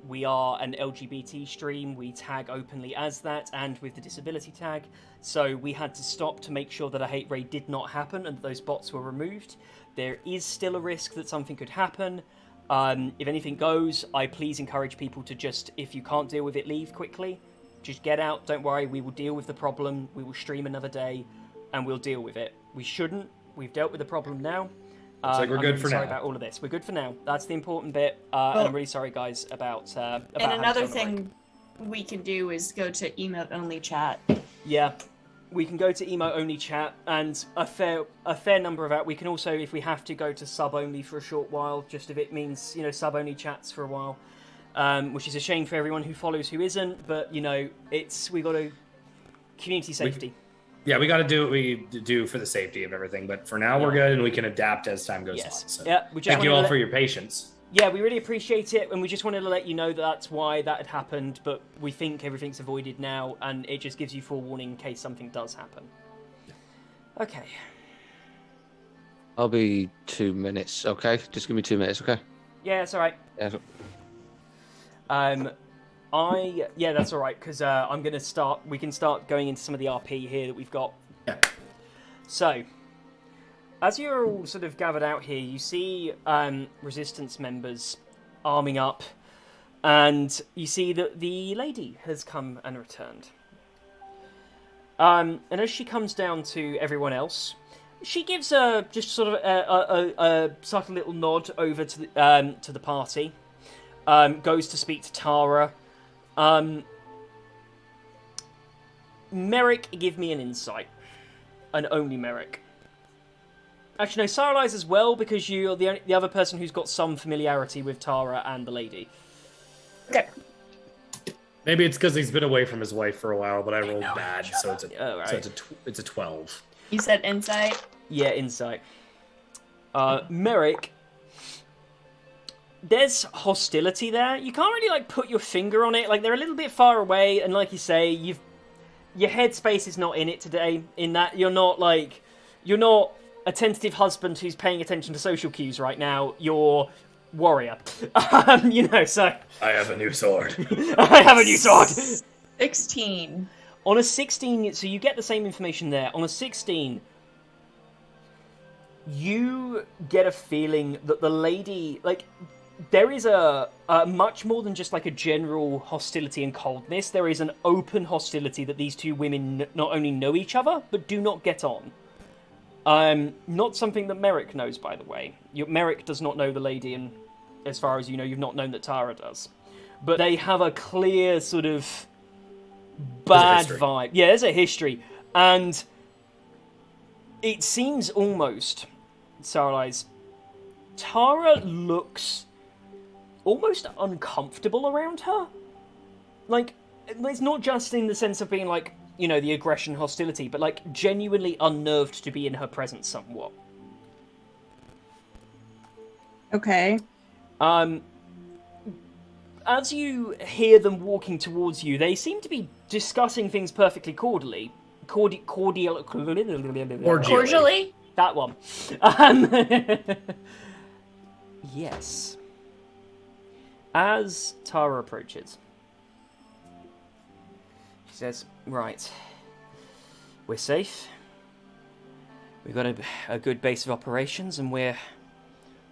We are an LGBT stream. We tag openly as that, and with the disability tag. So we had to stop to make sure that a hate raid did not happen and that those bots were removed. There is still a risk that something could happen. If anything goes, I please encourage people to just, if you can't deal with it, leave quickly. Just get out. Don't worry. We will deal with the problem. We will stream another day, and we'll deal with it. We shouldn't. We've dealt with the problem now. Looks like we're good for now. Sorry about all of this. We're good for now. That's the important bit. And I'm really sorry, guys, about and another thing we can do is go to emote only chat. Yeah, we can go to emote only chat, and a fair number of that. We can also, if we have to, go to sub only for a short while, just if it means sub only chats for a while, which is a shame for everyone who follows who isn't. But we got to community safety. We got to do what we do for the safety of everything. But for now, we're good, and we can adapt as time goes on. So thank you all for your patience. Yeah, we really appreciate it, and we just wanted to let you know that's why that had happened, but we think everything's avoided now, and it just gives you forewarning in case something does happen. Okay. I'll be 2 minutes, okay? Just give me 2 minutes, okay? Yeah, it's alright. Yeah. That's alright, because we can start going into some of the RP here that we've got. Yeah. So, as you're all sort of gathered out here, you see Resistance members arming up, and you see that the lady has come and returned. And as she comes down to everyone else, she gives just sort of a subtle little nod over to the party. Goes to speak to Tara. Merrick, give me an insight, and only Merrick. Actually, no, Saralize as well, because you're the other person who's got some familiarity with Tara and the lady. Okay. Maybe it's because he's been away from his wife for a while, but I rolled bad, so it's it's a 12. You said insight? Yeah, insight. Merrick, there's hostility there. You can't really put your finger on it. They're a little bit far away, and like you say, your headspace is not in it today. In that you're not a tentative husband who's paying attention to social cues right now. You're warrior. So... I have a new sword. I have a new sword! 16. On a 16, so you get the same information there. On a 16, you get a feeling that the lady... there is a much more than just a general hostility and coldness. There is an open hostility that these two women not only know each other, but do not get on. Not something that Merrick knows, by the way. Merrick does not know the lady, and as far as you know, you've not known that Tara does. But they have a clear sort of bad vibe. Yeah, there's a history. And it seems almost, Saralize, Tara looks almost uncomfortable around her. It's not just in the sense of being the aggression, hostility, but genuinely unnerved to be in her presence somewhat. Okay. As you hear them walking towards you, they seem to be discussing things perfectly cordially. Cordially? That one. Yes. As Tara approaches, she says, right, we're safe. We've got a good base of operations, and we've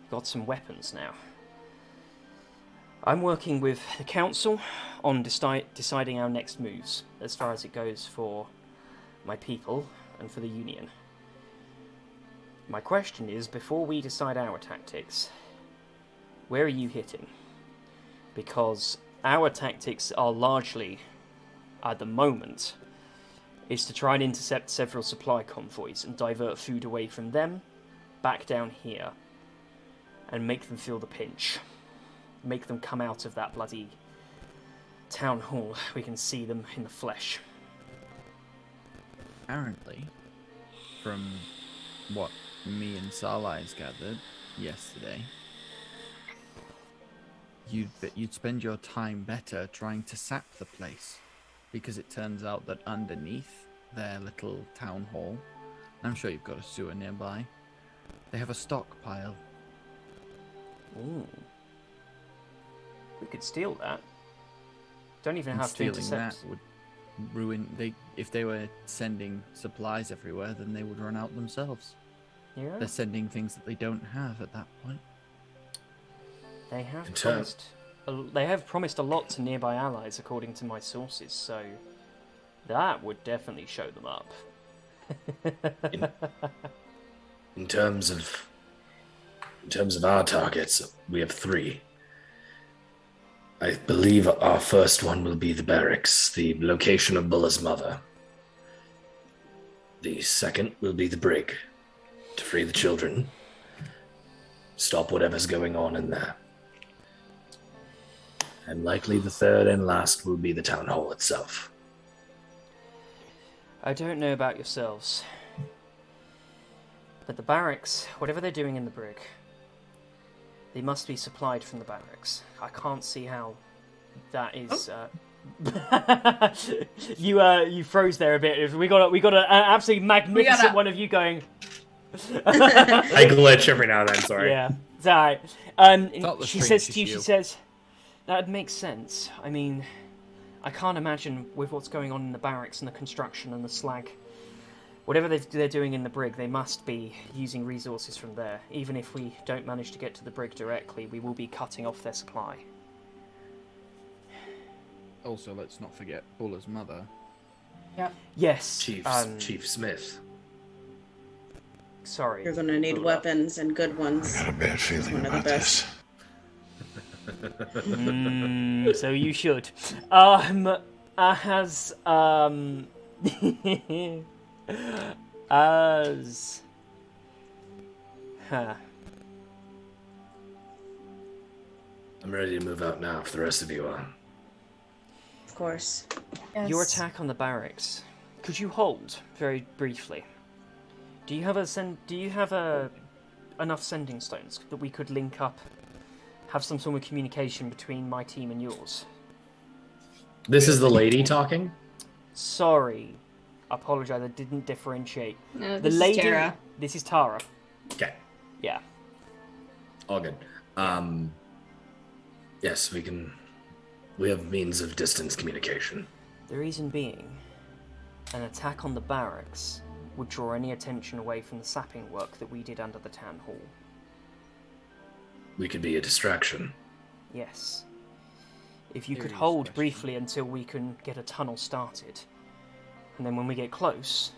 got some weapons now. I'm working with the council on deciding our next moves, as far as it goes for my people and for the Union. My question is, before we decide our tactics, where are you hitting? Because our tactics are largely, at the moment, is to try and intercept several supply convoys and divert food away from them, back down here, and make them feel the pinch. Make them come out of that bloody town hall. We can see them in the flesh. apparently, from what me and Sarlai's gathered yesterday, you'd spend your time better trying to sap the place, because it turns out that underneath their little town hall, I'm sure you've got a sewer nearby, they have a stockpile. Ooh. We could steal that. Don't even have to Stealing intercept. that would ruin. If they were sending supplies everywhere, then they would run out themselves. Yeah. They're sending things that they don't have at that point. They have In promised. They have promised a lot to nearby allies, according to my sources. So that would definitely show them up. In terms of our targets, we have 3. I believe our first one will be the barracks, the location of Bulla's mother. The second will be the brig, to free the children, stop whatever's going on in there. And likely the third and last will be the town hall itself. I don't know about yourselves, but the barracks, whatever they're doing in the brig, they must be supplied from the barracks. I can't see how that is. You froze there a bit. We got an absolutely magnificent one of you going. I glitch every now and then. Sorry. Yeah, it's alright. Not the She says to you, strangest she says, that makes sense. I mean, I can't imagine with what's going on in the barracks and the construction and the slag. Whatever they're doing in the brig, they must be using resources from there. Even if we don't manage to get to the brig directly, we will be cutting off their supply. Also, let's not forget Bulla's mother. Yes. Chief Smith. Sorry. You're gonna need weapons and good ones. I got a bad It's feeling one of the about best. this. So you should. Huh. I'm ready to move out now if the rest of you are. Of course. Your attack on the barracks. Could you hold very briefly? Do you have enough sending stones that we could link up, have some sort of communication between my team and yours? This is the lady talking? Sorry, I apologize. I didn't differentiate. No, The this lady. is Tara. This is Tara. Okay. Yeah. All good. Yes, we have means of distance communication. The reason being, an attack on the barracks would draw any attention away from the sapping work that we did under the town hall. We could be a distraction. Yes. If you could Serious hold question. briefly until we can get a tunnel started, and then when we get close,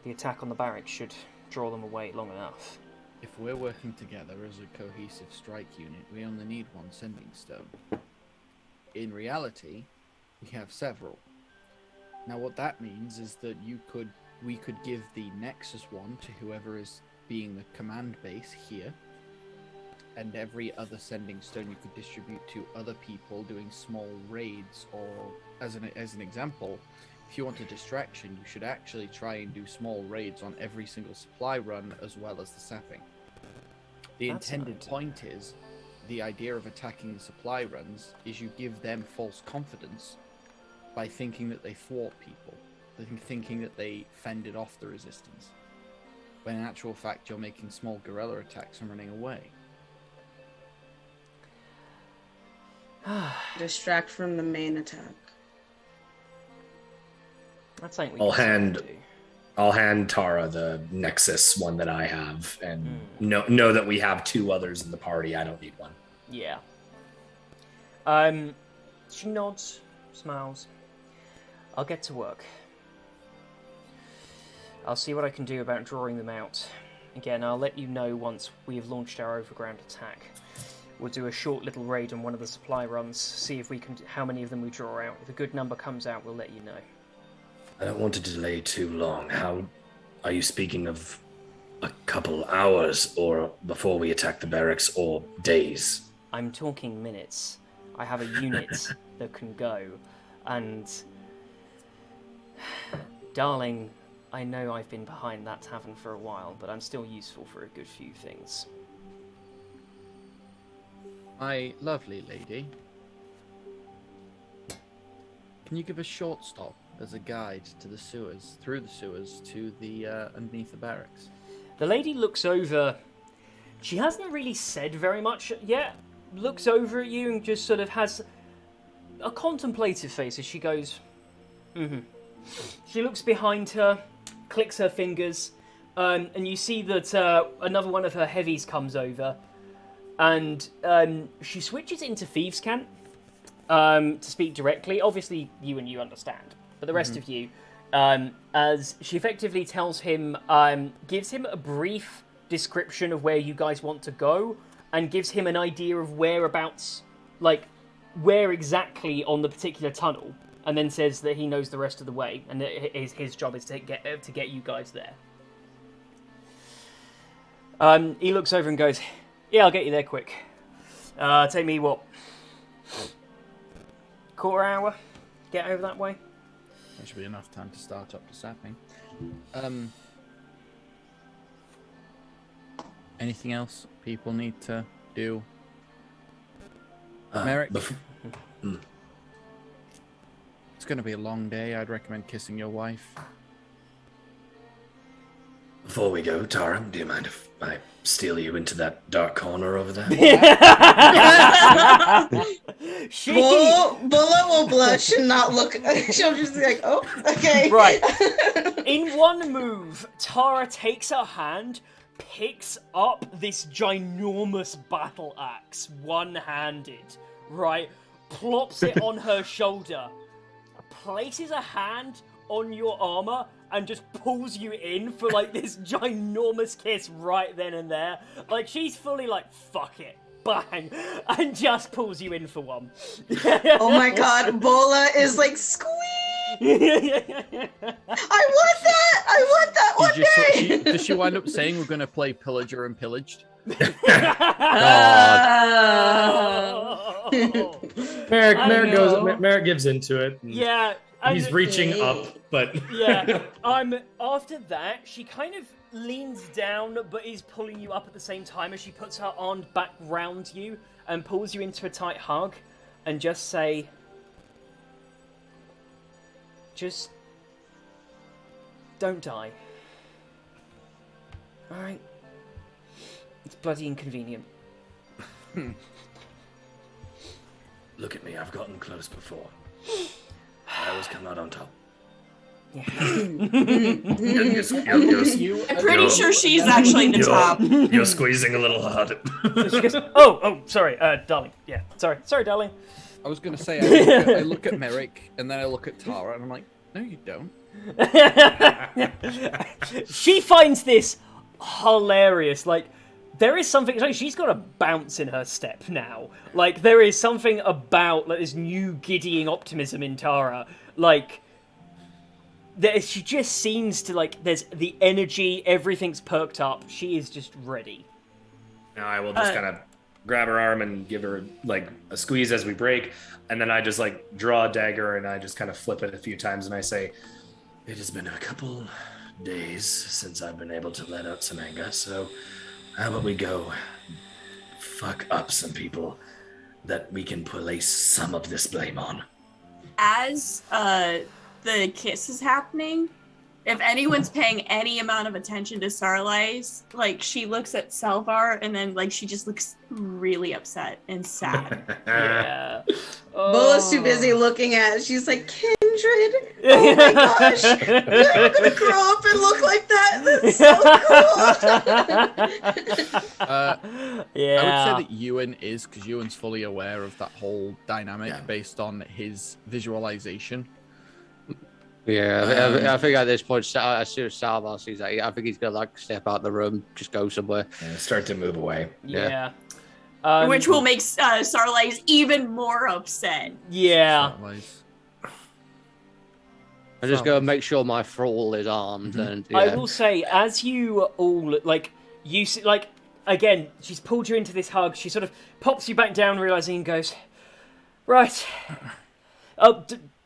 the attack on the barracks should draw them away long enough. If we're working together as a cohesive strike unit, we only need one sending stone. In reality, we have several. Now what that means is that we could give the Nexus one to whoever is being the command base here, and every other sending stone you could distribute to other people doing small raids, or as an example, if you want a distraction, you should actually try and do small raids on every single supply run as well as the sapping. The That's an intended idea. point is, the idea of attacking the supply runs is you give them false confidence by thinking that they thwart people, thinking that they fended off the resistance, when in actual fact you're making small guerrilla attacks and running away. Distract from the main attack. That's something we I'll can hand- do. I'll hand Tara the Nexus one that I have, and know that we have 2 others in the party. I don't need one. Yeah. She nods, smiles. I'll get to work. I'll see what I can do about drawing them out. Again, I'll let you know once we have launched our overground attack. We'll do a short little raid on one of the supply runs, see if we can, how many of them we draw out. If a good number comes out, we'll let you know. I don't want to delay too long. How are you speaking of a couple hours, or before we attack the barracks, or days? I'm talking minutes. I have a unit that can go, and Darling, I know I've been behind that tavern for a while, but I'm still useful for a good few things. My lovely lady, can you give a short stop as a guide to the sewers, through the sewers to the underneath the barracks? The lady looks over. She hasn't really said very much yet. Looks over at you and just sort of has a contemplative face as she goes, mm-hmm. She looks behind her, clicks her fingers, and you see that another one of her heavies comes over, and she switches into Thieves' Cant to speak directly. Obviously, you understand, but the rest of you, as she effectively tells him, gives him a brief description of where you guys want to go, and gives him an idea of whereabouts, like, where exactly on the particular tunnel, and then says that he knows the rest of the way, and that his job is to get you guys there. He looks over and goes, "Yeah, I'll get you there quick. Take me, what, quarter hour? Get over that way?" That should be enough time to start up the sapping. Anything else people need to do? Merrick? It's going to be a long day. I'd recommend kissing your wife. Before we go, Tara, do you mind if I steal you into that dark corner over there? Bulla will blush and not look. She'll just be like, "Oh, okay." Right. In one move, Tara takes her hand, picks up this ginormous battle axe, one-handed, right? Plops it on her shoulder, places a hand on your armor, and just pulls you in for, like, this ginormous kiss right then and there. Like, she's fully like, "Fuck it." Bang. And just pulls you in for one. Oh my god, Bola is like, "Squeeze! I want that one day!" Does she wind up saying we're going to play Pillager and Pillaged? Merrick gives into it. Yeah. He's reaching up, but yeah. After that, she kind of leans down, but is pulling you up at the same time as she puts her arm back round you and pulls you into a tight hug, and just say, "Just don't die. Alright? It's bloody inconvenient." Look at me, I've gotten close before. I always come out on top. Yeah. I'm pretty sure she's actually the top. You're squeezing a little hard. She goes, oh, sorry, darling. Yeah, sorry, darling. I was going to say, I look at Merrick, and then I look at Tara, and I'm like, "No, you don't." She finds this hilarious. Like, there is something, like, she's got a bounce in her step now. Like, there is something about, like, this new giddying optimism in Tara. Like, she just seems to, like, there's the energy, everything's perked up. She is just ready. Now I will just kind of grab her arm and give her, like, a squeeze as we break, and then I just, like, draw a dagger and I just kind of flip it a few times and I say, "It has been a couple days since I've been able to let out some anger, so how about we go fuck up some people that we can place some of this blame on?" As the kiss is happening, if anyone's paying any amount of attention to Sarlais, like, she looks at Salvar and then, like, she just looks really upset and sad. Yeah. Bola's too busy looking at it. She's like, "Kindred, oh my gosh, we're all gonna grow up and look like that. That's so cool." Yeah. I would say that Ewan is, because Ewan's fully aware of that whole dynamic based on his visualization. Yeah, I think at this point, as soon as Salvar sees that, I think he's gonna, like, step out the room, just go somewhere. And start to move away. Yeah. Which will make Sarlais even more upset. Yeah. I'm just gonna make sure my thrall is armed, and yeah. I will say, as you all, like, you see, like, again, she's pulled you into this hug, she sort of pops you back down, realizing, and goes, "Right.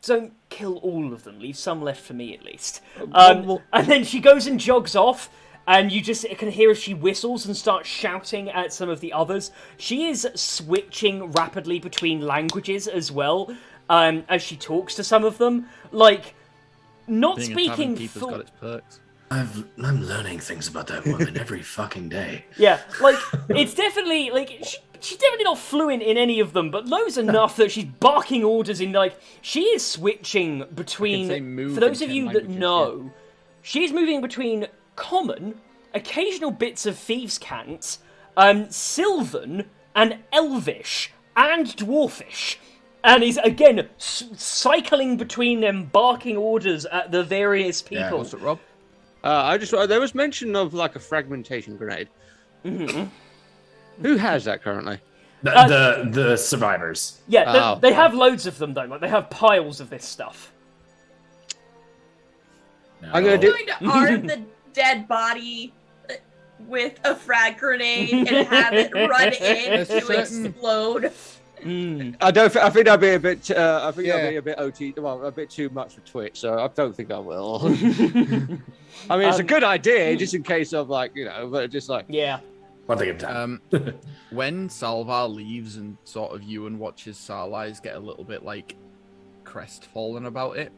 don't kill all of them. Leave some left for me, at least. Well, And then she goes and jogs off, and you just can hear as she whistles and starts shouting at some of the others. She is switching rapidly between languages as well, as she talks to some of them. Like, not being a speaking tavern keeper's full... got its perks. I'm learning things about that woman every fucking day. Yeah, like, it's definitely, like, she's definitely not fluent in any of them, but knows enough that she's barking orders in, like, she is switching say between, move for those in of 10 you that languages, know, she's moving between Common, occasional bits of Thieves' Cant, Sylvan, and Elvish, and Dwarfish. And he's, again, cycling between them, barking orders at the various people. Yeah. What's it, Rob? There was mention of like a fragmentation grenade. Mm-hmm. Who has that currently? The survivors. Yeah, Oh. they have loads of them, though. Like, they have piles of this stuff. No. I'm gonna do. Going to arm the dead body with a frag grenade and have it run in There's to certain- explode. I don't. I think that'd be a bit. I think Yeah. that'd be a bit OT. Well, a bit too much for Twitch. So I don't think I will. I mean, it's a good idea, just in case of like but just like Yeah. One thing at a time. When Salvar leaves and sort of Ewan watches Sarlise get a little bit like crestfallen about it,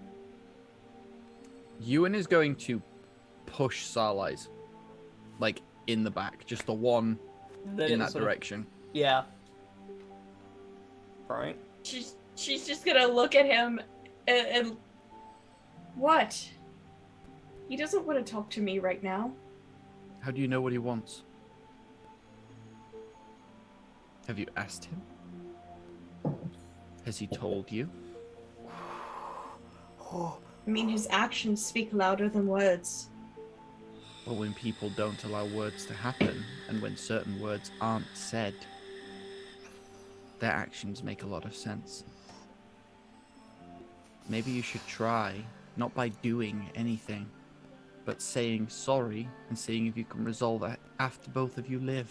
Ewan is going to push Sarlise like in the back, just the one in that Sort of- direction. Yeah. Right. She's just gonna look at him and what? He doesn't want to talk to me right now. How do you know what he wants? Have you asked him? Has he told you? I mean, his actions speak louder than words. Well, when people don't allow words to happen, and when certain words aren't said, their actions make a lot of sense. Maybe you should try, not by doing anything, but saying sorry and seeing if you can resolve it after both of you live.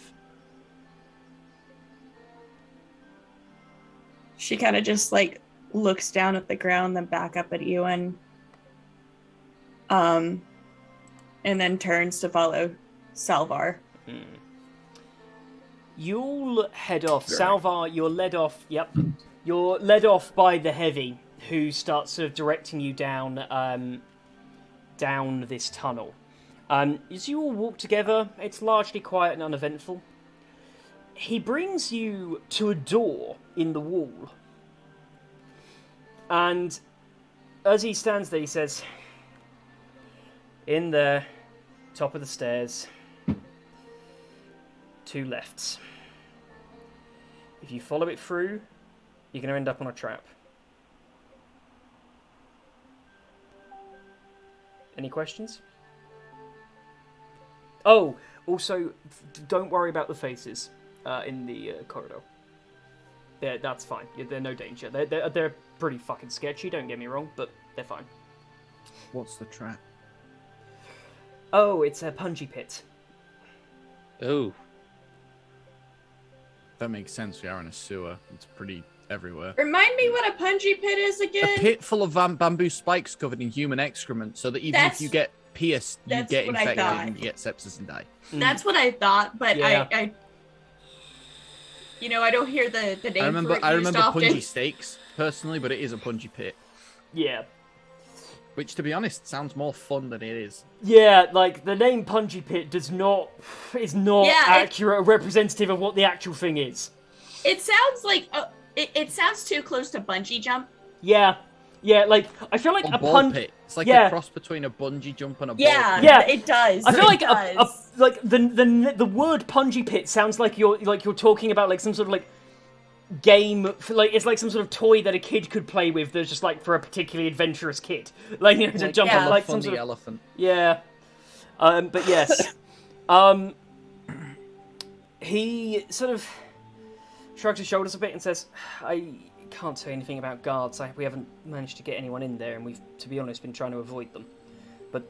She kind of just like looks down at the ground, then back up at Ewan. And then turns to follow Salvar. You'll head off. Salvar, you're led off. Yep. You're led off by the Heavy, who starts sort of directing you down down this tunnel. As you all walk together, it's largely quiet and uneventful. He brings you to a door in the wall. And as he stands there, he says, "In there, top of the stairs, 2 lefts. If you follow it through, you're going to end up on a trap." Any questions? Oh, also, don't worry about the faces in the corridor. That's fine. They're no danger. They're pretty fucking sketchy, don't get me wrong, but they're fine. What's the trap? Oh, it's a punji pit. oh, That makes sense. We are in a sewer. It's pretty everywhere. Remind me what a punji pit is A again? pit full of bamboo spikes covered in human excrement, so that even That's- if you get pierced, you that's get what I infected thought. and you get sepsis and die. That's what I thought, but Yeah. I I don't hear the name I remember for it used often. punji steaks personally, but it is a punji pit, Yeah. which to be honest sounds more fun than it is. Yeah, like, the name punji pit is not Yeah, accurate representative of what the actual thing is. It sounds like it sounds too close to bungee jump. Yeah, like, I feel like Or a ball punji... pit. It's like yeah. a cross between a bungee jump and a Yeah, ball pit. Yeah. it does. I feel like it does. the word punji pit sounds like you're talking about like some sort of like game, like it's like some sort of toy that a kid could play with that's just like for a particularly adventurous kid, like to Like jump yeah. on like some on sort the of elephant. yeah. But yes, he sort of shrugs his shoulders a bit and says, "I can't say anything about guards. We haven't managed to get anyone in there, and we've, to be honest, been trying to avoid them. But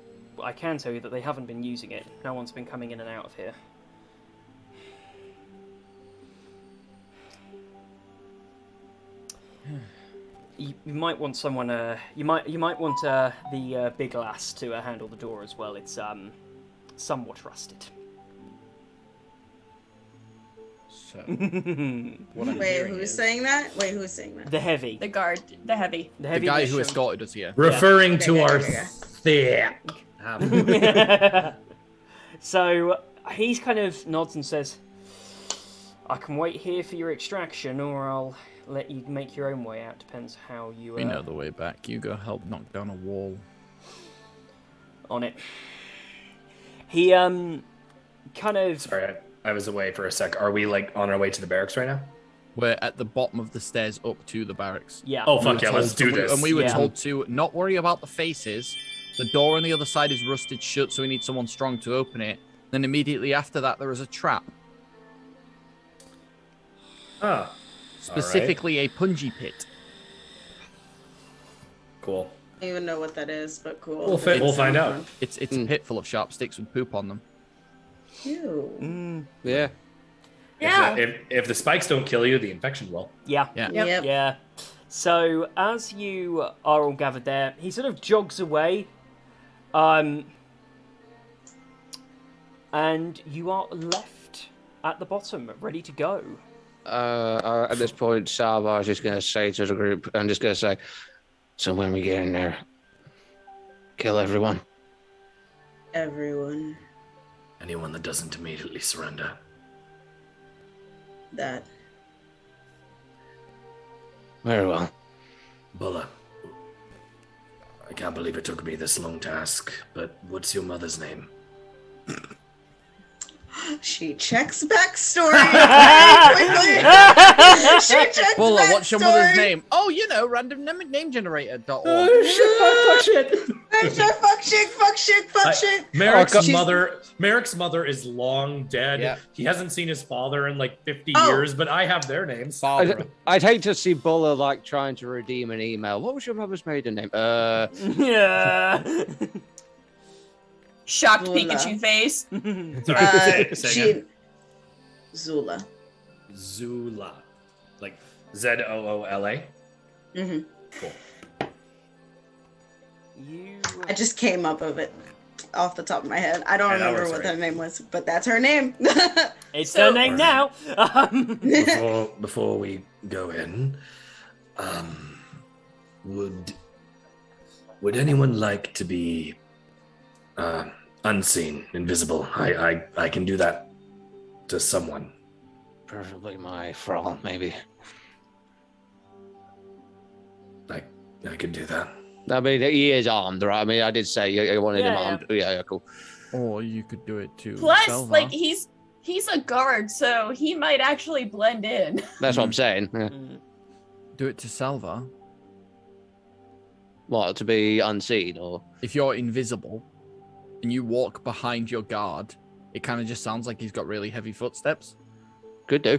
I can tell you that they haven't been using it. No one's been coming in and out of here." you might want someone. You might want the big lass to handle the door as well. It's somewhat rusted. So, what I'm Wait, hearing who's is saying that? Wait, who's saying that? The heavy. The guard, the heavy. The the heavy guy who mission. escorted us here. Referring Okay, to okay, our okay, thick. So he's kind of nods and says, "I can wait here for your extraction, or I'll let you make your own way out. Depends how you." We know the way back. You go help knock down a wall. On it. He kind of. Sorry, I was away for a sec. Are we like on our way to the barracks right now? We're at the bottom of the stairs up to the barracks. Yeah. Oh We fuck were yeah, let's told- do this. And we were Yeah. told to not worry about the faces. The door on the other side is rusted shut, so we need someone strong to open it. Then immediately after that, there is a trap, Ah, specifically a punji pit. cool. I don't even know what that is, but cool. We'll find out. It's a pit full of sharp sticks with poop on them. Ew. Yeah. Yeah. If the spikes don't kill you, the infection will. Yeah. Yeah. Yep. Yeah. So as you are all gathered there, he sort of jogs away, and you are left at the bottom, ready to go. At this point, Salvar's just going to say to the group, I'm just going to say, so when we get in there, kill everyone. Everyone. Anyone that doesn't immediately surrender. That. Very well. Bulla, I can't believe it took me this long to ask, but what's your mother's name? She checks backstory very quickly. She checks Bulla, backstory. what's your mother's name? Oh, you know, random name generator.org. Fuck shit. Fuck shit. Merrick's mother is long dead. Yeah. He hasn't seen his father in like 50 Oh. years, but I have their names. I'd hate to see Bulla like trying to redeem an email. What was your mother's maiden name? Yeah. Shocked Lola. Pikachu face. Sorry, say again. Zula. Zula. Like Zoola. hmm Cool. You. I just came up of it off the top of my head. I don't Yeah, that remember works what right. her name was, but that's her name. It's So- her name now. Before we go in, would anyone like to be unseen, invisible? I can do that to someone. Preferably my thrall, maybe. I could do that. I mean, he is armed, right? I mean, I did say you wanted him Yeah, yeah. armed. Yeah, cool. Or you could do it too. Plus, Salva. like he's a guard, so he might actually blend in. That's what I'm saying. Yeah. do it to Salva. What, to be unseen or? If you're invisible and you walk behind your guard, it kind of just sounds like he's got really heavy footsteps. Could do.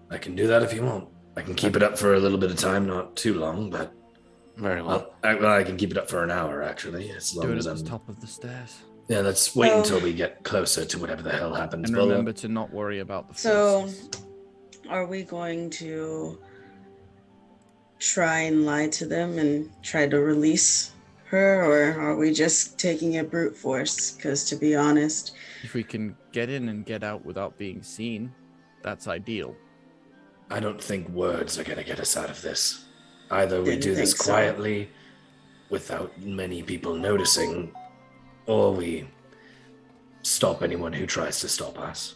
I can do that if you want. I can keep it up for a little bit of time, not too long, but Very well. I can keep it up for an hour actually, as Do long it as at the I'm. top of the stairs. Yeah, let's wait Oh. until we get closer to whatever the hell happens. And Well, remember to not worry about the So- faces. Are we going to try and lie to them and try to release her, or are we just taking it brute force? Because to be honest, If we can get in and get out without being seen, that's ideal. I don't think words are gonna get us out of this. Either we Didn't do this think so. quietly, without many people noticing, or we stop anyone who tries to stop us.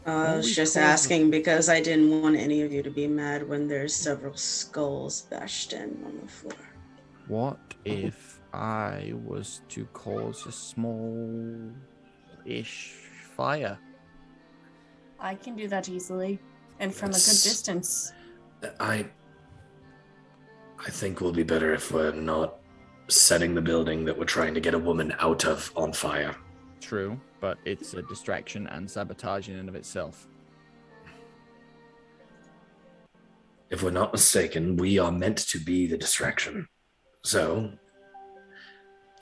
I Well, was we just called asking because I didn't want any of you to be mad when there's several skulls bashed in on the floor. What if I was to cause a small-ish fire? I can do that easily, and from a good That's- distance. I think we'll be better if we're not setting the building that we're trying to get a woman out of on fire. True, but it's a distraction and sabotage in and of itself. If we're not mistaken, we are meant to be the distraction. So,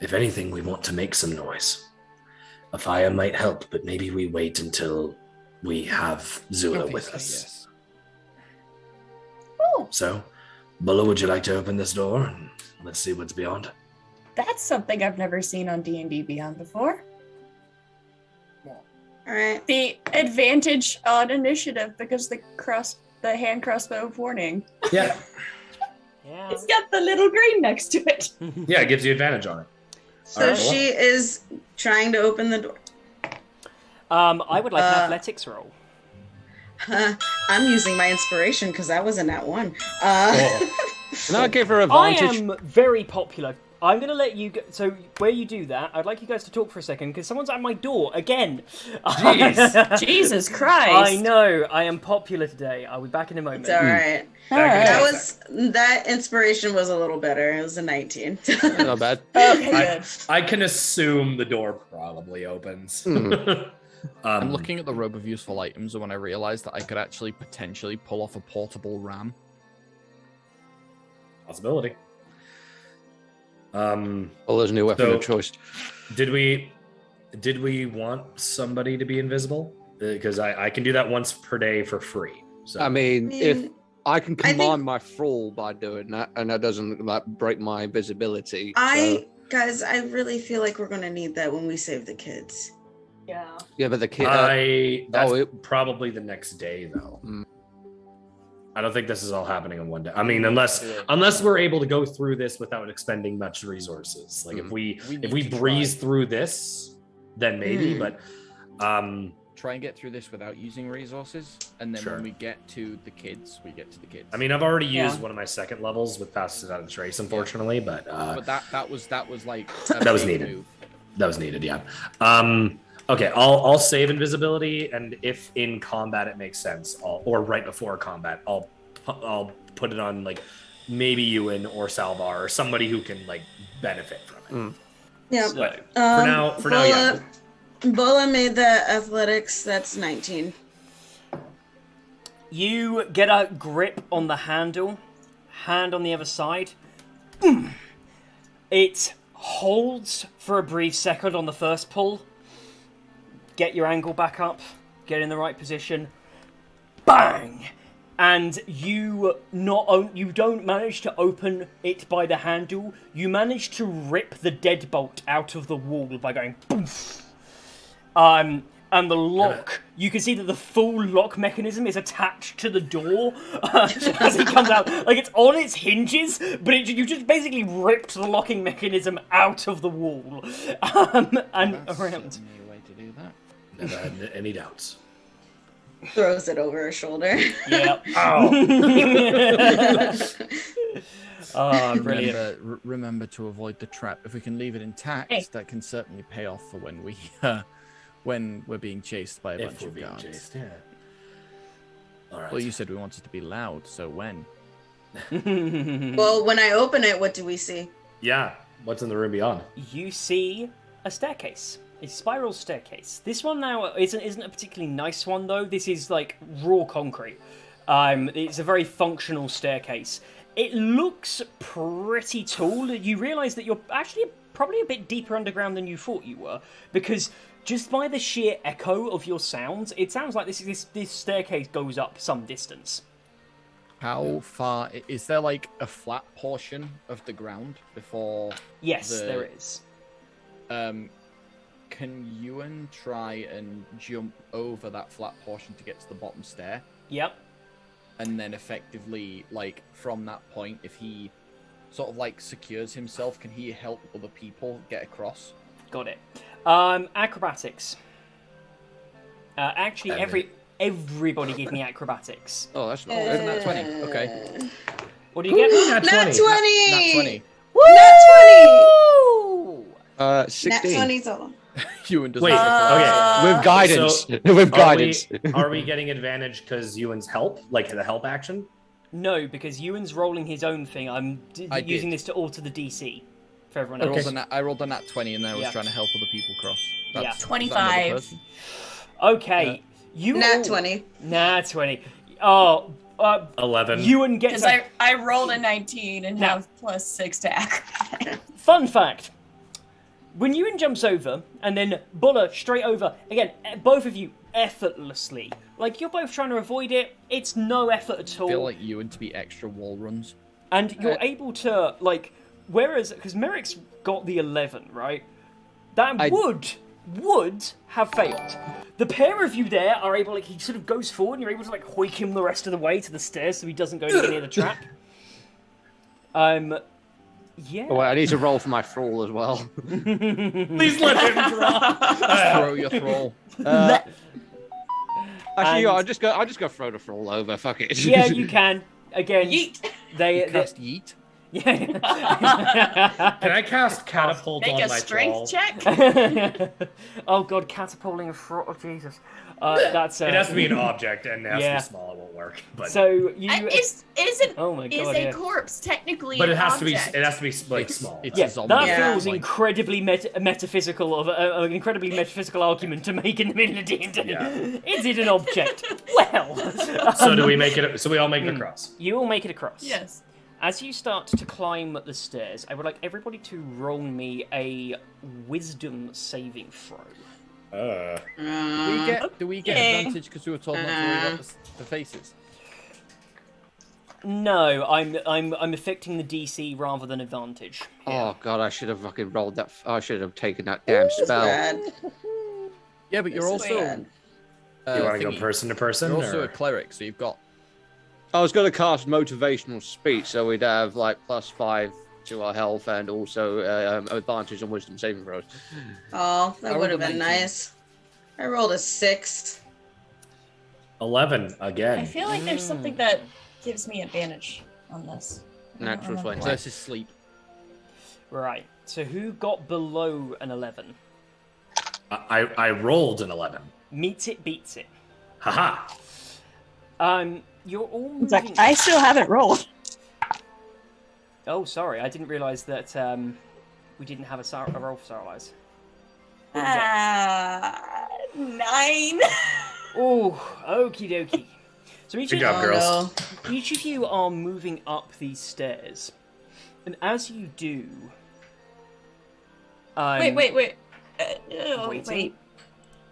if anything, we want to make some noise. A fire might help, but maybe we wait until we have Zula with Obviously, us. yes. Oh, So, Bulla, would you like to open this door? And let's see what's beyond. That's something I've never seen on D&D Beyond before. All right. The advantage on initiative because the hand crossbow of warning. Yeah. Yeah. It's got the little green next to it. Yeah, it gives you advantage on it. So Alright, she is trying to open the door. I would like an athletics roll. I'm using my inspiration because I was in that one. Can I give her I advantage? am very popular. I'm going to let you go. So, where you do that, I'd like you guys to talk for a second because someone's at my door again. Jeez. Jesus Christ. I know. I am popular today. I'll be back in a moment. It's all right. Alright. That inspiration was a little better. It was a 19. Not bad. Okay, good. I can assume the door probably opens. I'm looking at the robe of useful items, and when I realized that I could actually potentially pull off a portable ram. Possibility. Well, there's a new weapon of choice. Did we want somebody to be invisible? Because I can do that once per day for free. So I mean, if I can I think- command my thrall by doing that, and that doesn't like break my invisibility. Guys, I really feel like we're gonna need that when we save the kids. Yeah. Yeah, but the kid. that's probably the next day though. I don't think this is all happening in one day. I mean, unless we're able to go through this without expending much resources. Like if we breeze through this, then maybe. But Try and get through this without using resources, and then Sure. when we get to the kids, we get to the kids. I mean, I've already used Yeah. one of my second levels with Passes Out of Trace, unfortunately, but that was like That was big needed. move. that was needed. Yeah. Okay, I'll save invisibility, and if in combat it makes sense, or right before combat, I'll put it on like maybe Ewan or Salvar or somebody who can like benefit from it. Yeah. But for now, yeah. Bola made the athletics. That's 19. You get a grip on the handle, hand on the other side. It holds for a brief second on the first pull. Get your angle back up, get in the right position. Bang! And you don't manage to open it by the handle. You manage to rip the deadbolt out of the wall by going poof. And the lock, you can see that the full lock mechanism is attached to the door as it comes out. Like it's on its hinges, but you just basically ripped the locking mechanism out of the wall and That's around. certainly a way to do that. Never had any doubts. Throws it over her shoulder. Yeah. Brilliant. Remember to avoid the trap. If we can leave it intact, Hey. that can certainly pay off for when we're being chased by a bunch of guards. chased, yeah. All right. Well, you said we wanted to be loud, so when? Well, when I open it, what do we see? Yeah. What's in the room beyond? You see a staircase. A spiral staircase. This one now isn't a particularly nice one though. This is like raw concrete. It's a very functional staircase. It looks pretty tall. You realise that you're actually probably a bit deeper underground than you thought you were, because just by the sheer echo of your sounds, it sounds like this staircase goes up some distance. How far is there? Like a flat portion of the ground before? Yes, there is. Can Ewan try and jump over that flat portion to get to the bottom stair? Yep. And then effectively, like, from that point, if he sort of, like, secures himself, can he help other people get across? Got it. Acrobatics. Actually, everybody give me acrobatics. Oh, that's not. Isn't that 20? Okay. What do you get? Nat Nat 20. 20! Nat 20. Nat 20! 16. Nat 20's all. Ewan doesn't Wait, get across. okay. With guidance. So, With guidance. Are we getting advantage because Ewan's help? Like the help action? No, because Ewan's rolling his own thing. I'm using this to alter the DC for everyone else. I rolled a nat 20 and then I was Yeah. trying to help other people cross. Yeah. Is that 25. another person? Okay. Nat 20. Nat 20. Oh, 11. Ewan gets Because I rolled a 19 and No. have +6 to acrobatics. Fun fact. When Ewan jumps over, and then Bulla straight over, again, both of you effortlessly. Like, you're both trying to avoid it. It's no effort at I feel all. like Ewan to be extra wall runs. And you're able to, like, whereas, because Merrick's got the 11, right? That would have failed. The pair of you there are able, like, he sort of goes forward and you're able to, like, hoik him the rest of the way to the stairs so he doesn't go anywhere near the trap. Yeah. Oh, wait, I need to roll for my thrall as well. Please let him draw. Throw your thrall. Actually, I'll just go throw the thrall over. Fuck it. Yeah, you can. Again, Yeet. they Cast yeet. yeah. Can I cast catapult Make on a my strength troll? check. Oh god, catapulting a frog. Oh Jesus. That's It has to be an object, and it has Yeah. to be small. It won't work. But So you. Oh my God, is a yeah. corpse technically but an it has to be object? like small. It's Yeah, a zombie. that Yeah. feels incredibly metaphysical of an incredibly metaphysical argument to make in the middle of D&D. Yeah. Is it an object? Well, So do we make it? So we all make it across. you all make it across. Yes. As you start to climb the stairs, I would like everybody to roll me a wisdom saving throw. Do we get Okay. advantage because we were told not to worry about the faces? No, I'm affecting the DC rather than advantage. Oh god, I should have fucking rolled that. I should have taken that damn spell. Bad. Yeah, but you're This is also. bad. You want to go thingy. person to person? You're also or- a cleric, so you've got. I was going to cast motivational speech, so we'd have like +5 to our health and also advantage on wisdom saving throws. Oh, that I would have rolled a been 19. nice. I rolled a 6. 11 I again. feel like there's something that gives me advantage on this. Natural 20. Versus sleep. Right. So who got below an 11? I rolled an 11. Meets it, beats it. Haha. You're all It's like, moving. I still haven't rolled. Oh, sorry. I didn't realise that we didn't have a roll for Saralise. 9. Oh, okie dokie. So each Good of, job, girls. no. each of you are moving up these stairs, and as you do, Wait. waiting. Wait. I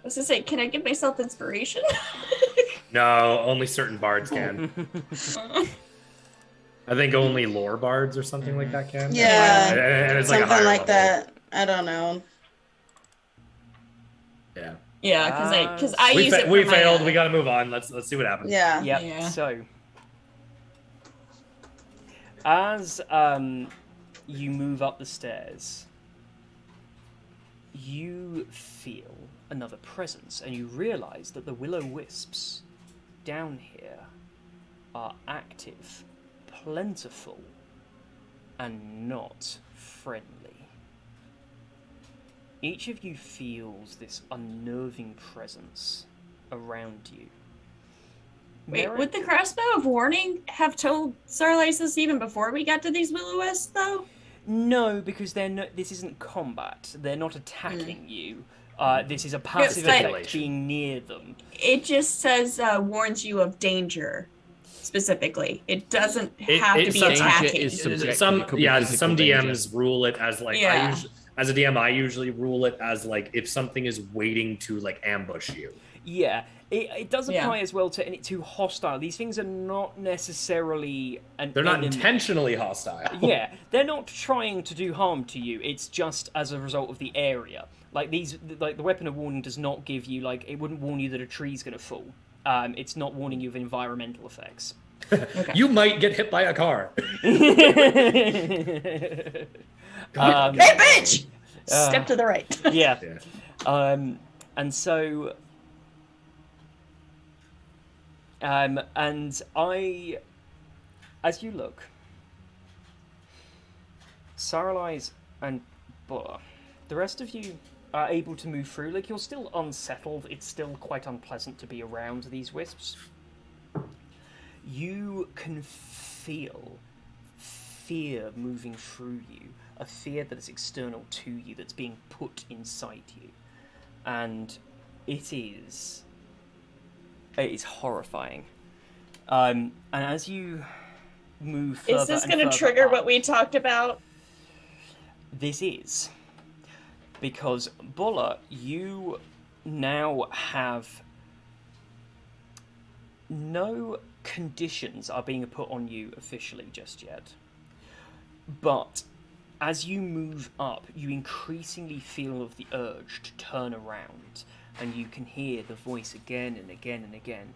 was gonna say, can I give myself inspiration? No, only certain bards can. I think only lore bards or something like that can. Yeah, and it's like a something higher like level. that. I don't know. Yeah. Yeah, because I We, use it. we for my, failed. We got to move on. Let's see what happens. Yeah. Yep. Yeah. So, as you move up the stairs, you feel another presence, and you realise that the will-o'-wisps down here are active, plentiful, and not friendly. Each of you feels this unnerving presence around you. Wait, Merrick- would the crossbow of warning have told Sarlice this even before we got to these will-o'-wisps, though? No, because this isn't combat. They're not attacking you. This is a passive but- effect being near them. It just says warns you of danger, specifically. It doesn't have to be some- attacking. is subjective. Some It could be physical some danger. DMs rule it as like Yeah. as a DM I usually rule it as like if something is waiting to like ambush you. Yeah, it does Yeah. apply as well to hostile. These things are not necessarily They're not enemy. intentionally hostile. Yeah, they're not trying to do harm to you. It's just as a result of the area. Like the weapon of warning does not give you it wouldn't warn you that a tree's gonna fall. It's not warning you of environmental effects. You might get hit by a car. Hey, bitch! Step to the right. Yeah. Yeah. And so, and as you look, Saralise and Buller, the rest of you are able to move through. Like, you're still unsettled. It's still quite unpleasant to be around these wisps. You can feel fear moving through you, a fear that is external to you, that's being put inside you. And it is horrifying. And as you move further Is this and going to further trigger up, what we talked about? this is because Buller, you now have no conditions are being put on you officially just yet. But as you move up, you increasingly feel of the urge to turn around, and you can hear the voice again and again and again.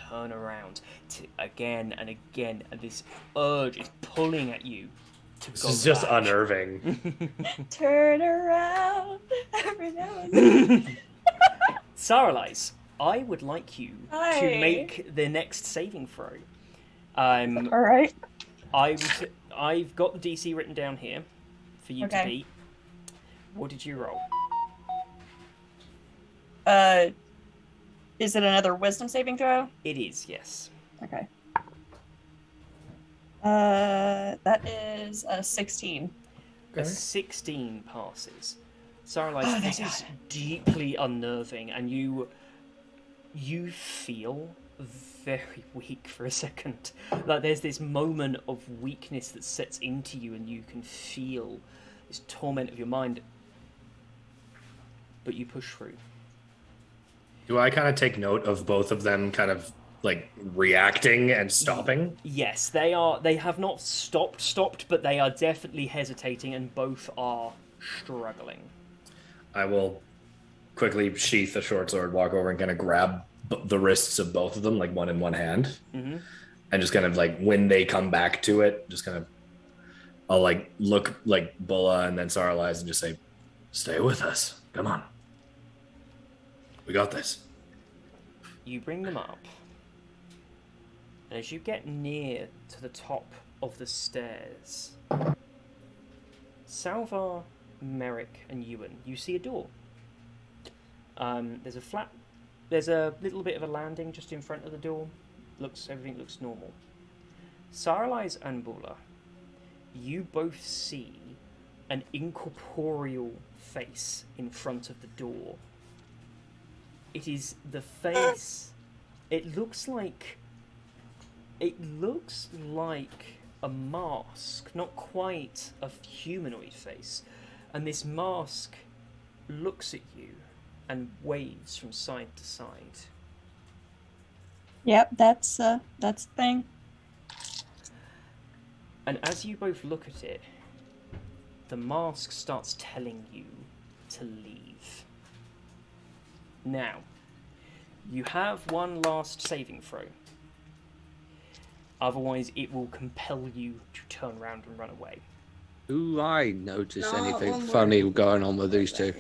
Turn around. Again and again, and this urge is pulling at you to This go is just back. unnerving. Turn around every now and then. Saralise, I would like you Hi. to make the next saving throw. All right. I've got the DC written down here for you to Okay. beat. What did you roll? Is it another wisdom saving throw? It is, yes. Okay. That is a 16. A 16 passes. Saralise, Oh, this thank is deeply unnerving, and you feel very weak for a second. Like there's this moment of weakness that sets into you, and you can feel this torment of your mind. But you push through. Do I kind of take note of both of them kind of like reacting and stopping? Yes, they are. They have not stopped, but they are definitely hesitating, and both are struggling. I will quickly sheath the short sword, walk over and kind of grab the wrists of both of them, like one in one hand. Mm-hmm. And just kind of like when they come back to it, just kind of, I'll like look like Bulla and then Saralise and just say, stay with us. Come on. We got this. You bring them up, and as you get near to the top of the stairs, Salvar, Merrick, and Ewan, you see a door. There's a little bit of a landing just in front of the door. Everything looks normal. Saralise and Bulla, you both see an incorporeal face in front of the door. It is the face. It looks like a mask, not quite a humanoid face. And this mask looks at you and waves from side to side. Yep, that's the thing. And as you both look at it, the mask starts telling you to leave. Now, you have one last saving throw. Otherwise, it will compel you to turn around and run away. Do I notice No, anything one more. funny going on with these two?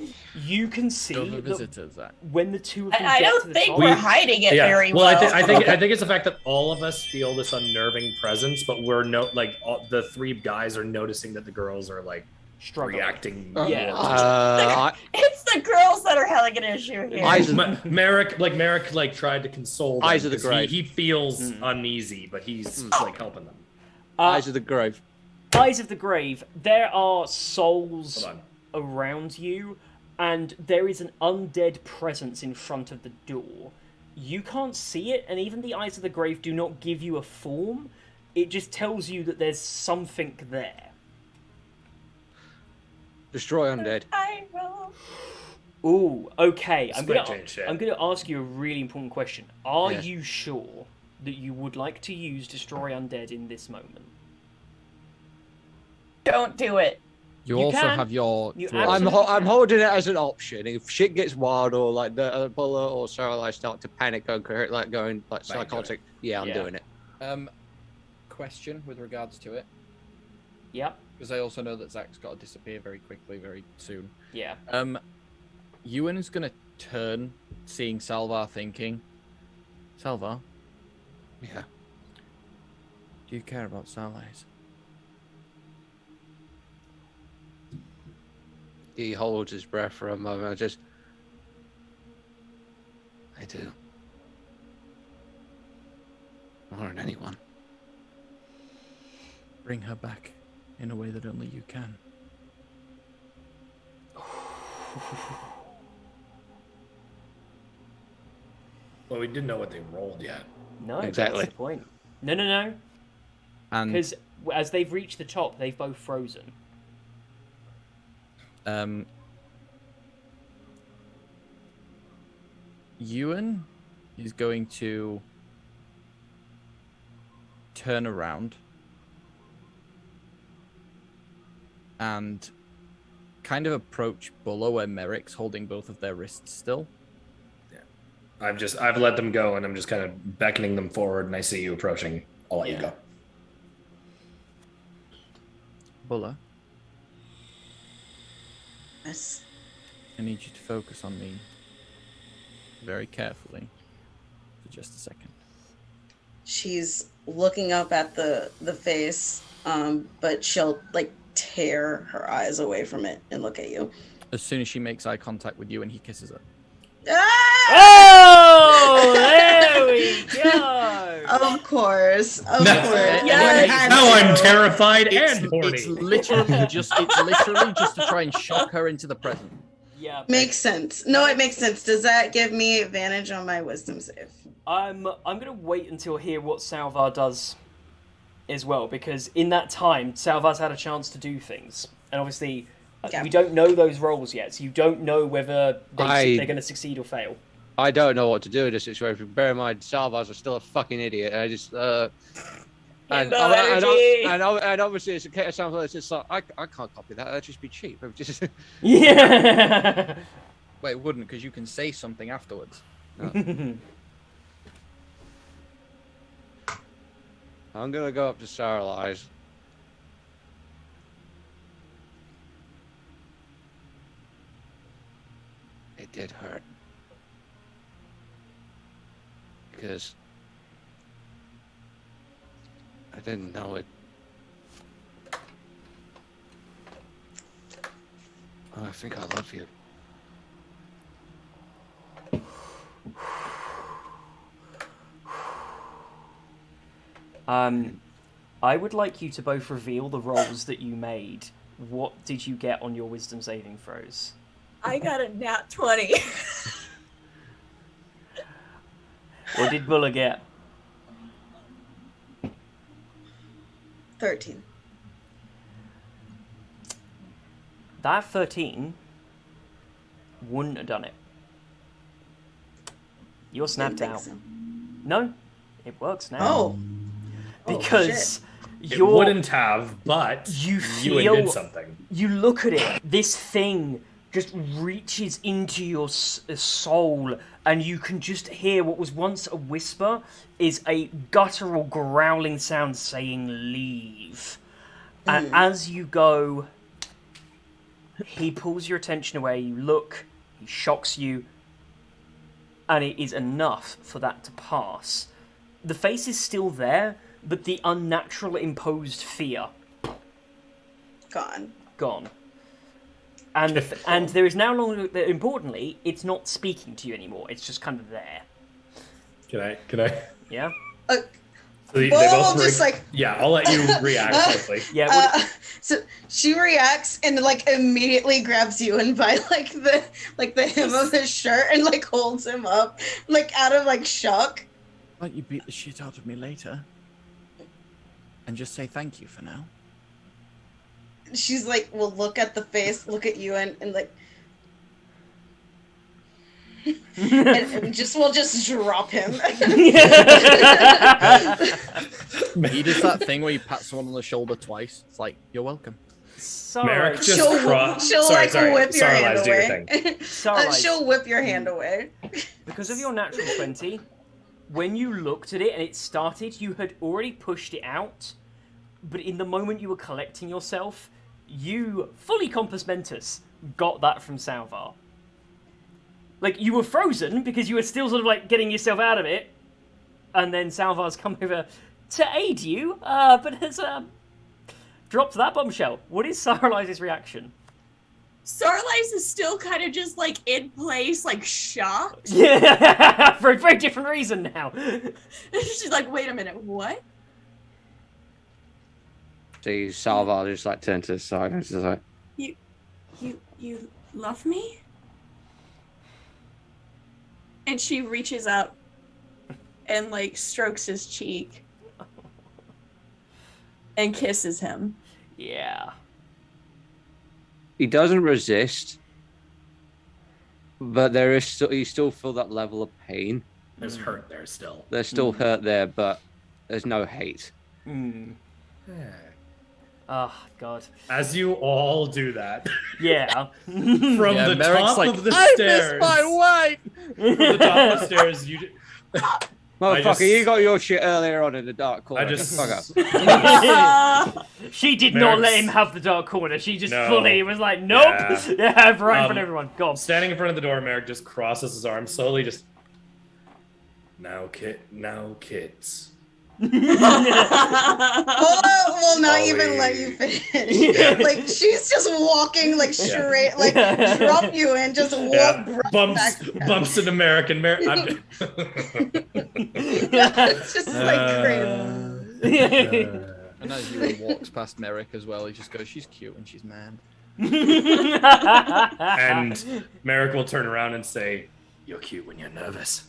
You can see Other that visitors, Zach. when the two of them I get to don't the think top, we're hiding it very well, well. I think it's the fact that all of us feel this unnerving presence, but we're the three guys are noticing that the girls are like struggling. reacting. Yeah. more. It's the girls that are having an issue here. Eyes of, Merrick tried to console them Eyes of the 'cause grave. He feels uneasy, but he's like helping them. eyes of the grave. Eyes of the Grave, there are souls Hold on. around you, and there is an undead presence in front of the door. You can't see it, and even the Eyes of the Grave do not give you a form. It just tells you that there's something there. Destroy undead. I will. Ooh, okay. I'm Squid chain shit. gonna ask you a really important question. Are Yes. you sure that you would like to use Destroy Undead in this moment? Don't do it. You, You also can. have your. You throat. absolutely I'm holding it as an option. If shit gets wild or like the Bulla or Sarah start to panic or like going like Bang, do psychotic, yeah, I'm Yeah. doing it. Question with regards to it, Yep. because I also know that Zach's got to disappear very quickly, very soon. Yeah. Ewan is gonna turn, seeing Salvar, thinking, Salvar, Yeah. do you care about Saralise? He holds his breath for a moment. I do. More than anyone. Bring her back in a way that only you can. Well, we didn't know what they rolled yet. No, Exactly. that's the point. No. And Because as they've reached the top, they've both frozen. Ewan is going to turn around and kind of approach Bulla where Merrick's holding both of their wrists still. I've let them go, and I'm just kind of beckoning them forward, and I see you approaching. I'll let you go. Bulla, Yes. I need you to focus on me very carefully for just a second. She's looking up at the face, but she'll like tear her eyes away from it and look at you. As soon as she makes eye contact with you and he kisses her. Oh, there we go. Of course. Of No. course. Yeah. Now I'm terrified and horny. It's literally just to try and shock her into the present. Yeah. Makes sense. No, it makes sense. Does that give me advantage on my wisdom save? I'm gonna wait until I hear what Salvar does as well, because in that time, Salvar's had a chance to do things, and obviously we don't know those roles yet, so you don't know whether they're going to succeed or fail. I don't know what to do in this situation. Bear in mind, Salvars are still a fucking idiot. And I just and obviously it's a case of something like it's like I can't copy that. That'd just be cheap. Just Yeah. Well, it wouldn't, because you can say something afterwards. No. I'm gonna go up to Saralize. It did hurt. Because I didn't know it. Oh, I think I love you. I would like you to both reveal the rolls that you made. What did you get on your wisdom saving throws? I got a nat 20. What did Bulla get? 13. That 13 wouldn't have done it. You're snapped out. So. No, it works now. Oh. Because It wouldn't have, but you did something. You look at it, this thing just reaches into your soul, and you can just hear what was once a whisper is a guttural growling sound saying leave. And as you go, he pulls your attention away, you look, he shocks you, and it is enough for that to pass. The face is still there, but the unnatural imposed fear gone. And and there is now longer. Importantly, it's not speaking to you anymore. It's just kind of there. Can I? Yeah. So they Well, both just like yeah, I'll let you react quickly. Yeah. So she reacts and like immediately grabs you and by like the hem of his shirt and like holds him up like out of like shock. Why don't you beat the shit out of me later? And just say thank you for now. She's like, will look at the face, look at you, and like, and we'll just drop him. He does that thing where you pat someone on the shoulder twice. It's like, you're welcome. Sorry. She'll whip your hand away. She'll whip your hand away. Because of your natural 20, when you looked at it and it started, you had already pushed it out. But in the moment you were collecting yourself, you, fully compos mentis, got that from Salvar. Like, you were frozen because you were still sort of like getting yourself out of it. And then Salvar's come over to aid you, but has dropped that bombshell. What is Saralize's reaction? Saralize is still kind of just like in place, like shocked. Yeah, for a very different reason now. She's like, wait a minute, what? See, Salvar just like turned to the side and she's like, You love me? And she reaches up and like strokes his cheek and kisses him. Yeah. he doesn't resist, but there is still, you still feel that level of pain. There's hurt there still. There's still hurt there, but there's no hate. Mm. Oh God. As you all do that, Yeah. from the Merrick's top like, of the I stairs, missed my way. from the top of the stairs, you. Motherfucker, you got your shit earlier on in the dark corner. I just. Fuck up. She did not let Merrick's- him have the dark corner. She just No. fully was like, nope. Yeah. Yeah, right in front of everyone. Go on. Standing in front of the door, Merrick just crosses his arms slowly, just. Now, kids. Bola will not Ollie. even let you finish. Like she's just walking like straight, like drop you and just walk. Yeah. Right Bumps back. an American. It's just like crazy. And as Ewan walks past Merrick as well, he just goes, she's cute and she's mad. And Merrick will turn around and say, "You're cute when you're nervous."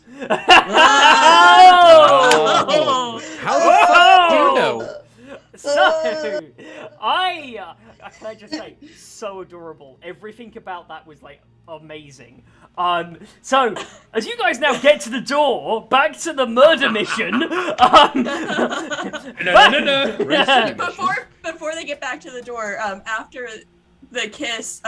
Oh! How the fuck do you know? So, can I just say, so adorable. Everything about that was like amazing. So as you guys now get to the door, back to the murder mission. No. Before they get back to the door, after the kiss,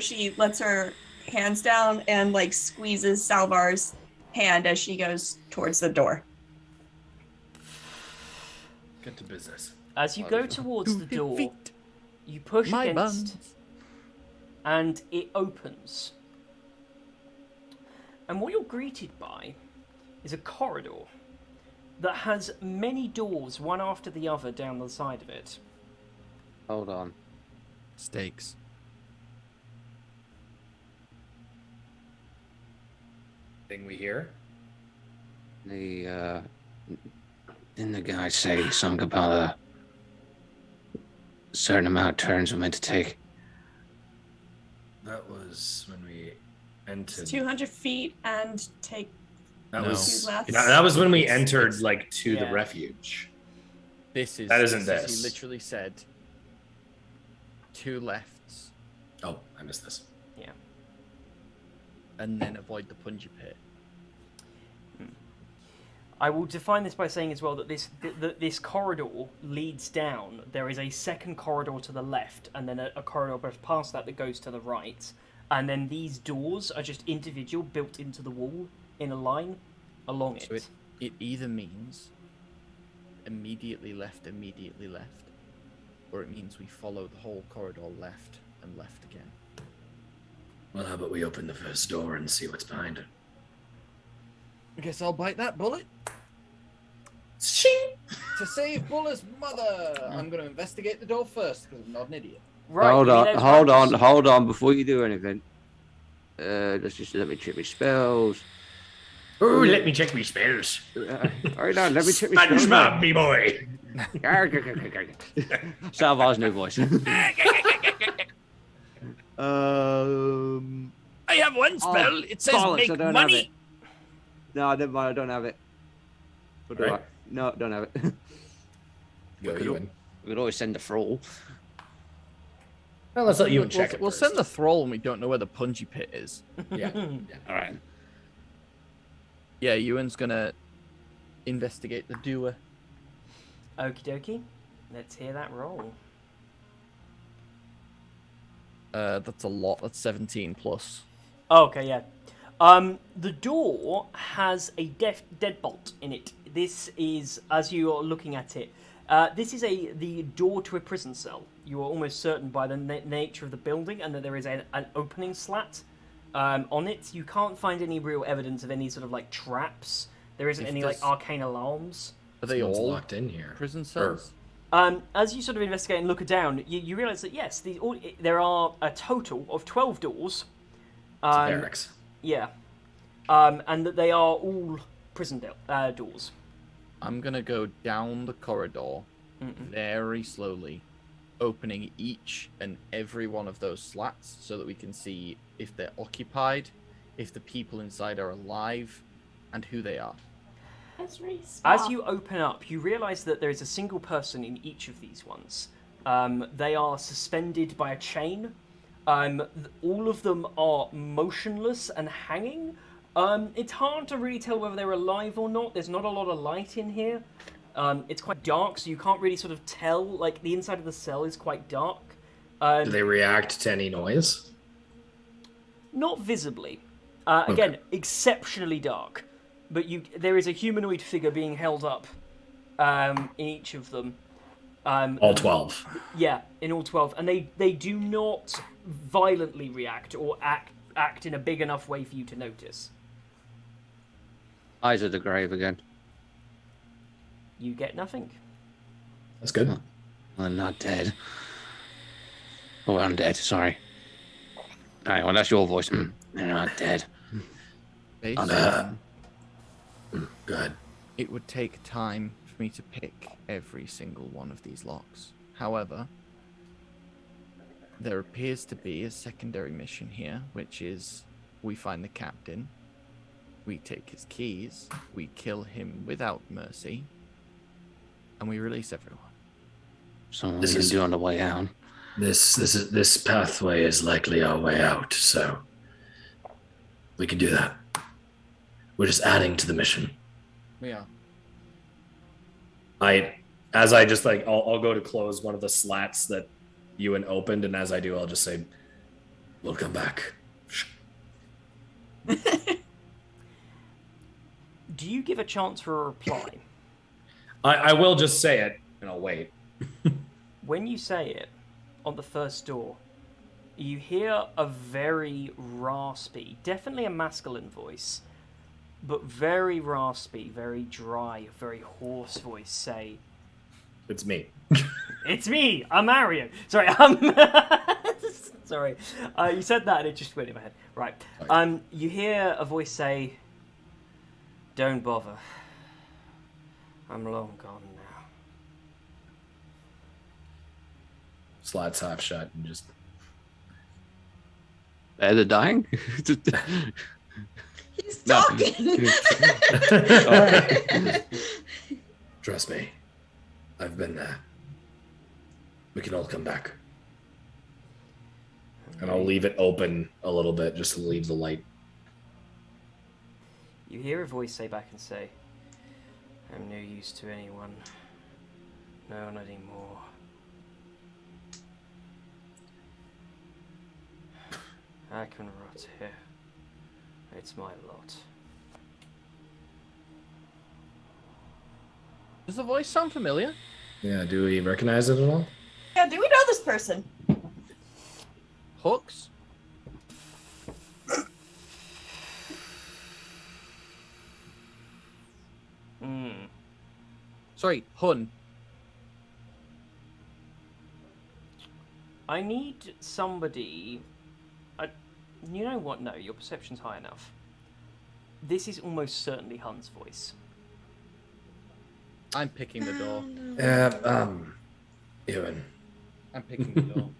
she lets her hands down and like squeezes Salvar's hand as she goes towards the door. Get to business. As you go towards the door, you push My against, buns. and it opens. And what you're greeted by is a corridor that has many doors, one after the other, down the side of it. Hold on. Stakes. Thing we hear. Didn't the guy say something about a certain amount of turns we're meant to take? That was when we entered. 200 feet and take That No. was. 2 lefts. That was when we entered, like, to the Yeah. refuge. This is That isn't this. this. He literally said 2 lefts Oh, I missed this. Yeah. and then avoid the punji pit. I will define this by saying as well that this corridor leads down. There is a second corridor to the left, and then a corridor past that goes to the right. And then these doors are just individual, built into the wall in a line along So it. it either means immediately left, or it means we follow the whole corridor left and left again. Well, how about we open the first door and see what's behind it? I guess I'll bite that bullet. Shing! To save Buller's mother, I'm going to investigate the door first because I'm not an idiot. Right, hold give me on, those hold rounds. on, hold on. Before you do anything, let's just let me check my spells. Ooh, let me check my spells. Alright, now let me check my spells. SpongeBob, me boy. Salvar's new voice. I have one spell. It says bollocks, I make don't have money. it. No, never mind. I don't have it. What do Right. I? No, don't have it. Go, Ewan. We could always send a thrall. Well, let's let Ewan check it We'll first. send the thrall when we don't know where the punji pit is. Yeah. All right. Yeah, Ewan's going to investigate the doer. Okie dokie. Let's hear that roll. That's a lot. That's 17 plus. Oh, okay, yeah. The door has a deadbolt in it. This is, as you are looking at it, this is the door to a prison cell. You are almost certain by the nature of the building and that there is an opening slat on it. You can't find any real evidence of any sort of like traps. There isn't If any like there's- arcane alarms. Are they Someone's all locked in here. prison cells? As you sort of investigate and look down, you realize that yes, there are a total of 12 doors. Barracks. Yeah. And that they are all prison doors. I'm going to go down the corridor very slowly, opening each and every one of those slats so that we can see if they're occupied, if the people inside are alive, and who they are. That's really As you open up, you realize that there is a single person in each of these ones. They are suspended by a chain. All of them are motionless and hanging. It's hard to really tell whether they're alive or not. There's not a lot of light in here. It's quite dark, so you can't really sort of tell. Like, the inside of the cell is quite dark. Do they react to any noise? Not visibly. Again, exceptionally dark. But there is a humanoid figure being held up in each of them. All 12. Yeah, in all 12. And they do not violently react or act in a big enough way for you to notice. Eyes of the grave again. You get nothing. That's good. I'm not dead. Oh, I'm dead. Sorry. All right, well, that's your voice. They're not dead. Based Go on, ahead. it would take time for me to pick every single one of these locks. However, there appears to be a secondary mission here, which is we find the captain, we take his keys, we kill him without mercy, and we release everyone. So what This we can is- do on the way out. This pathway is likely our way out, so we can do that. We're just adding to the mission. Yeah. I'll go to close one of the slats that Ewan opened, and as I do, I'll just say, "We'll come back." Do you give a chance for a reply? I will just say it, and I'll wait. When you say it on the first door, you hear a very raspy, definitely a masculine voice, but very raspy, very dry, very hoarse voice say, It's me. "It's me, I'm Mario." Sorry, sorry. You said that and it just went in my head. Right. You hear a voice say, "Don't bother. I'm long gone now." Slats half shut and just. They're dying? He's No. talking. Trust me, I've been there. We can all come back. And I'll leave it open a little bit just to leave the light. You hear a voice say back and say, "I'm no use to anyone. No, not anymore. I can rot here. It's my lot." Does the voice sound familiar? Yeah, do we recognize it at all? Yeah, do we know this person? Hooks? Sorry, Hun. I need somebody... You know what? No, your perception's high enough. This is almost certainly Hun's voice. I'm picking the door. Ewan. I'm picking the door.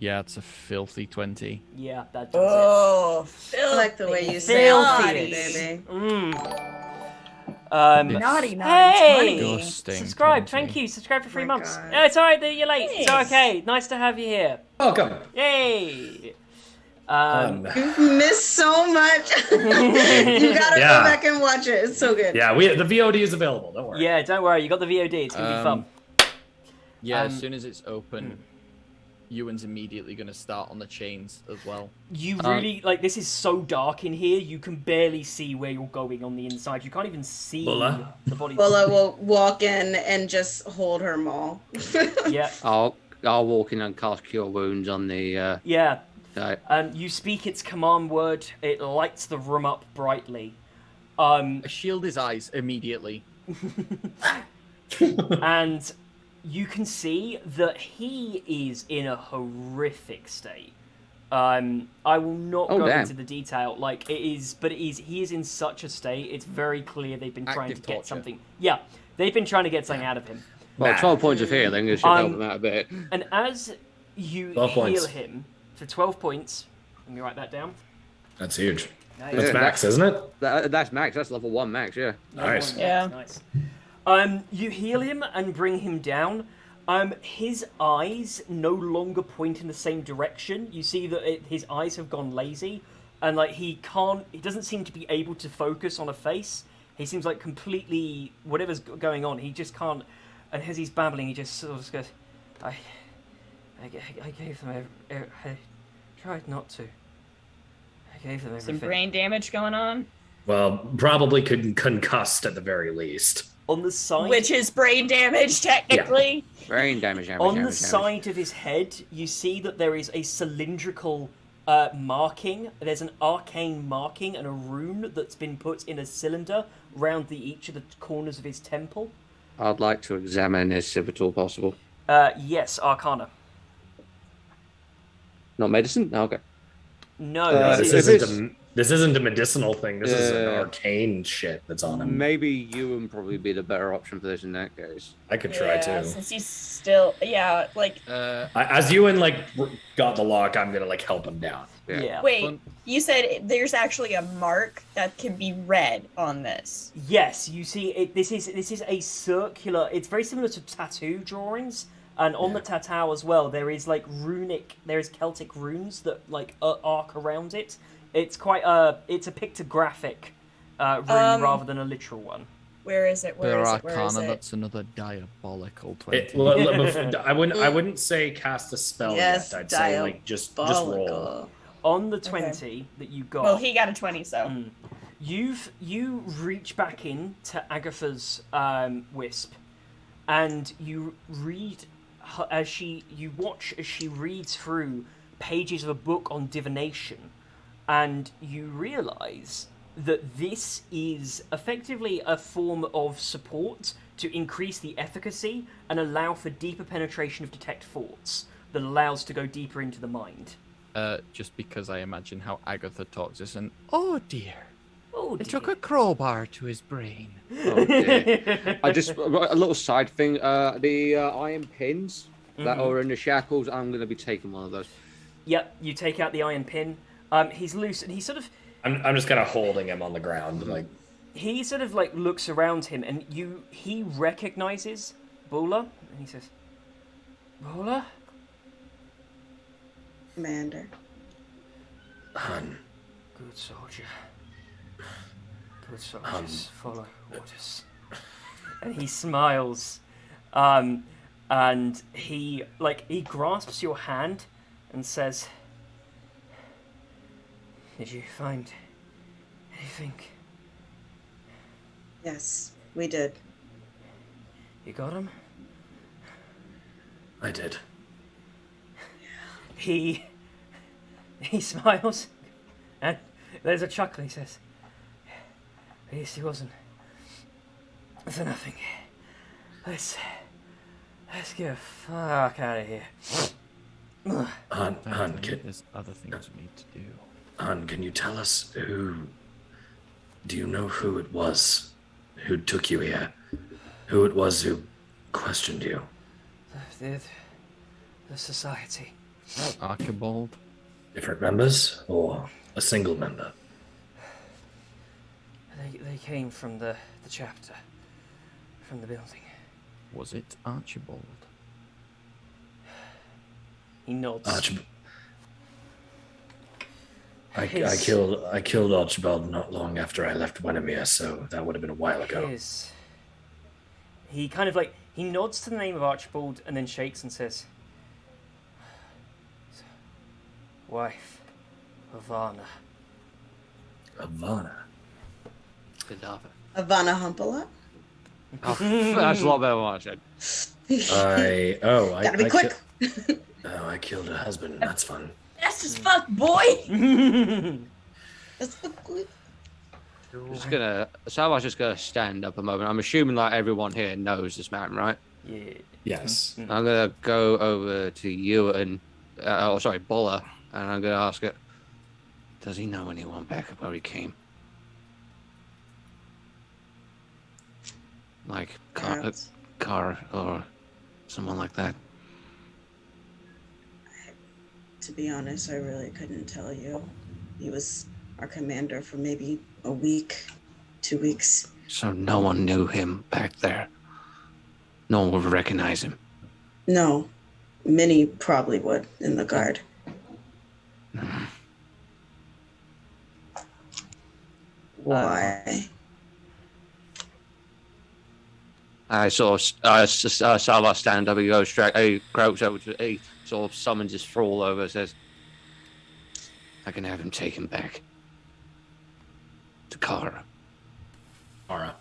Yeah, it's a filthy 20. Yeah, that does Oh, I like the way you say Filthy. it, baby. naughty, naughty, Hey! naughty. Disgusting Subscribe, 20. thank you. Subscribe for 3 my months. God. Oh, it's alright that you're late. It's Thanks. okay. Nice to have you here. Welcome. Yay! You've missed so much. You gotta Yeah. go back and watch it. It's so good. Yeah, the VOD is available. Don't worry. Yeah, don't worry. You got the VOD. It's gonna be fun. Yeah, as Um, soon as it's open, Ewan's immediately going to start on the chains as well. You really this is so dark in here. You can barely see where you're going on the inside. You can't even see Bulla? the body. Bulla will walk in and just hold her maul. Yeah, I'll walk in and cast Cure Wounds on the yeah. guy. You speak its command word. It lights the room up brightly. Shield his eyes immediately. And you can see that he is in a horrific state. I will not go damn. into the detail. He is in such a state. It's very clear they've been trying to Active get torture. something. Yeah, they've been trying to get something out of him. Well, 12 points of healing. This should help him out a bit. And as you 12 heal points. him for 12 points, let me write that down. That's huge. Nice. That's max, isn't it? That's max. That's level 1 max, yeah. Nice. Yeah. Nice. You heal him and bring him down. His eyes no longer point in the same direction. You see that his eyes have gone lazy, and like he doesn't seem to be able to focus on a face. He seems like completely whatever's going on. He just can't. And as he's babbling, he just sort of goes, I gave them. I tried not to. I gave them everything. Some brain damage going on. Well, probably concussed at the very least. On the side, Which is brain damage, technically. Brain damage. on the side of his head, you see that there is a cylindrical marking. There's an arcane marking and a rune that's been put in a cylinder round each of the corners of his temple. I'd like to examine this if at all possible. Yes, Arcana. Not medicine? No, okay. No, This isn't a medicinal thing. This is an arcane shit that's on him. Maybe Ewan probably be the better option for this in that case. I could try too. Since he's still, As Ewan got the lock, I'm gonna help him down. Yeah. Wait, you said there's actually a mark that can be read on this. Yes, you see, this is a circular. It's very similar to tattoo drawings, and on the tattoo as well, there is Celtic runes that arc around it. It's quite it's a pictographic rune rather than a literal one. Where is it? Where is it? Where is Arcana, it? that's another diabolical 20. I wouldn't say cast a spell Yes, yet. I'd say just roll. diabolical. On the 20 that you got. Well, he got a 20, so. You reach back in to Agatha's wisp, and you read you watch as she reads through pages of a book on divination, and you realise that this is effectively a form of support to increase the efficacy and allow for deeper penetration of detect thoughts that allows to go deeper into the mind. Just because I imagine how Agatha talks this, and oh dear, Oh, it took a crowbar to his brain. Oh, dear. I just a little side thing. The iron pins that are in the shackles. I'm going to be taking one of those. Yep, you take out the iron pin. He's loose, and he sort of I'm just kind of holding him on the ground, he sort of looks around him, and he recognizes Bula, and he says, "Bula, Commander. Hun. good soldier. Good soldiers follow orders." And he smiles, and he grasps your hand and says, "Did you find anything? Yes, we did. You got him?" I did. He smiles, and there's a chuckle. He says, "At least he wasn't for nothing. Let's get the fuck out of here." Hun, There's other things we need to do. Hun, can you tell us who? Do you know who it was who took you here? Who it was who questioned you? The society. Archibald. Different members or a single member? They came from the chapter, from the building. Was it Archibald? He nods. Archibald. I killed Archibald not long after I left Winimere, so that would have been a while ago. He kind of he nods to the name of Archibald and then shakes and says, "Wife, Ivana." Ivana. Gaddafi. Ivana Humpalot. Oh, that's a lot better than what I said. Gotta be quick. I killed her husband. That's fun. That's just fuck, boy! That's the good. Salva's just gonna stand up a moment. I'm assuming everyone here knows this man, right? Yeah. Yes. Mm-hmm. I'm gonna go over to you and Bola, and I'm gonna ask her, does he know anyone back where he came? Like Car or someone like that. To be honest, I really couldn't tell you. He was our commander for maybe a week, 2 weeks. So no one knew him back there. No one would recognize him. No, many probably would in the guard. Why? I saw Salva stand up. He goes straight. He crouches over to. He sort of summons his thrall over. Says, "I can have him taken back to Kara." Tara.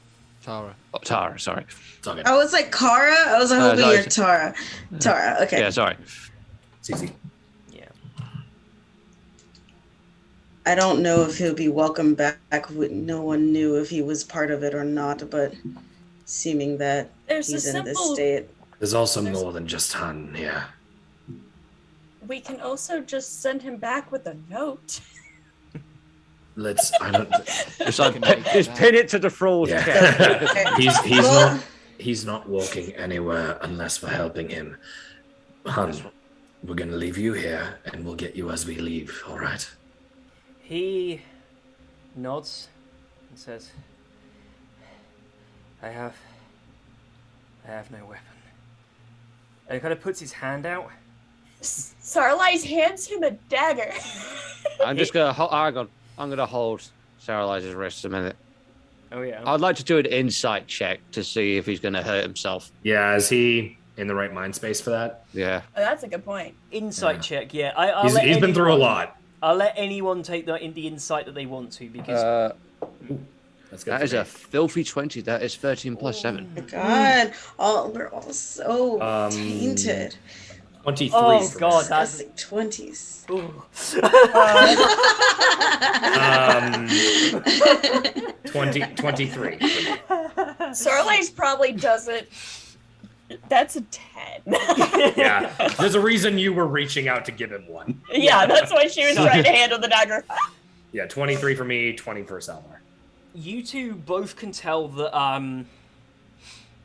Tara. Oh, Tara. Sorry. It's all good. I was like Kara. I was hoping sorry. you're Tara. Tara. Okay. Yeah. Sorry. It's easy. Yeah. I don't know if he'll be welcome back. No one knew if he was part of it or not, but seeming that There's he's a in this simple. state. There's also more than just Han here. We can also just send him back with a note. Let's. I don't. Just pin it to the thrall's chest. Yeah. He's not walking anywhere unless we're helping him. Han, we're gonna leave you here, and we'll get you as we leave. All right. He nods and says, I have no weapon. And he kind of puts his hand out. Sarlais hands him a dagger. I'm just gonna hang on. I'm gonna hold Saralize's wrist a minute. Oh yeah. I'd like to do an insight check to see if he's gonna hurt himself. Yeah. Is he in the right mind space for that? Yeah. Oh, that's a good point. Insight check, yeah. He's been through a lot. I'll let anyone take the insight that they want to, because That's good. That is a filthy 20. That is 13 plus 7. Oh my God, we're all so tainted. 23. oh for god, me. that's 20s. ooh. 23. Sarlais probably doesn't. That's a 10. Yeah. There's a reason you were reaching out to give him one. Yeah, that's why she was trying to handle the dagger. Yeah, 23 for me, 20 for Salvar. You two both can tell that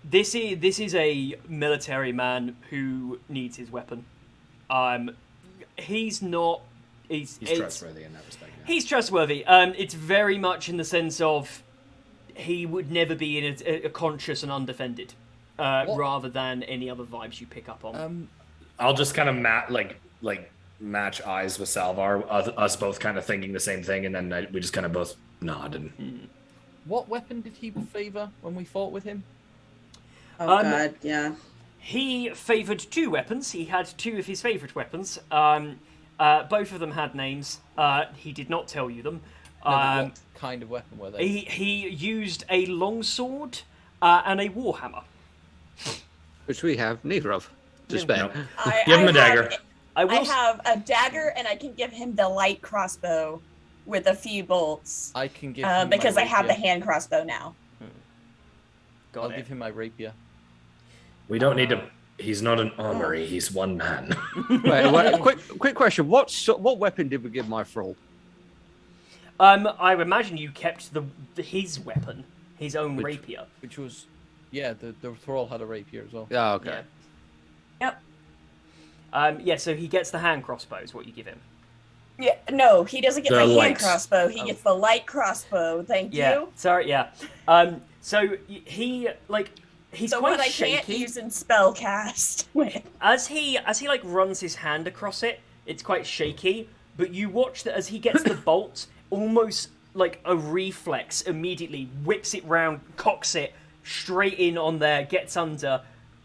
this is a military man who needs his weapon. He's not. He's trustworthy in that respect. Yeah. He's trustworthy. It's very much in the sense of he would never be in a conscious and undefended, rather than any other vibes you pick up on. I'll just kind of match eyes with Salvar, us both kind of thinking the same thing, and then we just kind of both nod. And What weapon did he favor when we fought with him? Oh God, yeah. He favoured two weapons. He had two of his favourite weapons. Both of them had names. He did not tell you them. No, but what kind of weapon were they? He used a longsword and a warhammer. Which we have neither of to spare. Nope. Give him a dagger. I have a dagger, and I can give him the light crossbow with a few bolts. I can give him because my I have the rapier. hand crossbow now. I'll give him my rapier. We don't need to. He's not an armory. He's one man. Wait, quick question. What weapon did we give my thrall? I imagine you kept his weapon, his own rapier. Which was, yeah, the thrall had a rapier as well. Yeah, okay. Yep. Yeah, so he gets the hand crossbow is what you give him. Yeah, no, he doesn't get The the hand lights. crossbow. He gets the light crossbow. Thank Yeah, you. sorry, yeah. So he's So quite what I shaky. can't use in spellcast with. As he like runs his hand across it, it's quite shaky. But you watch that as he gets the bolt, almost like a reflex, immediately whips it round, cocks it straight in on there, gets under,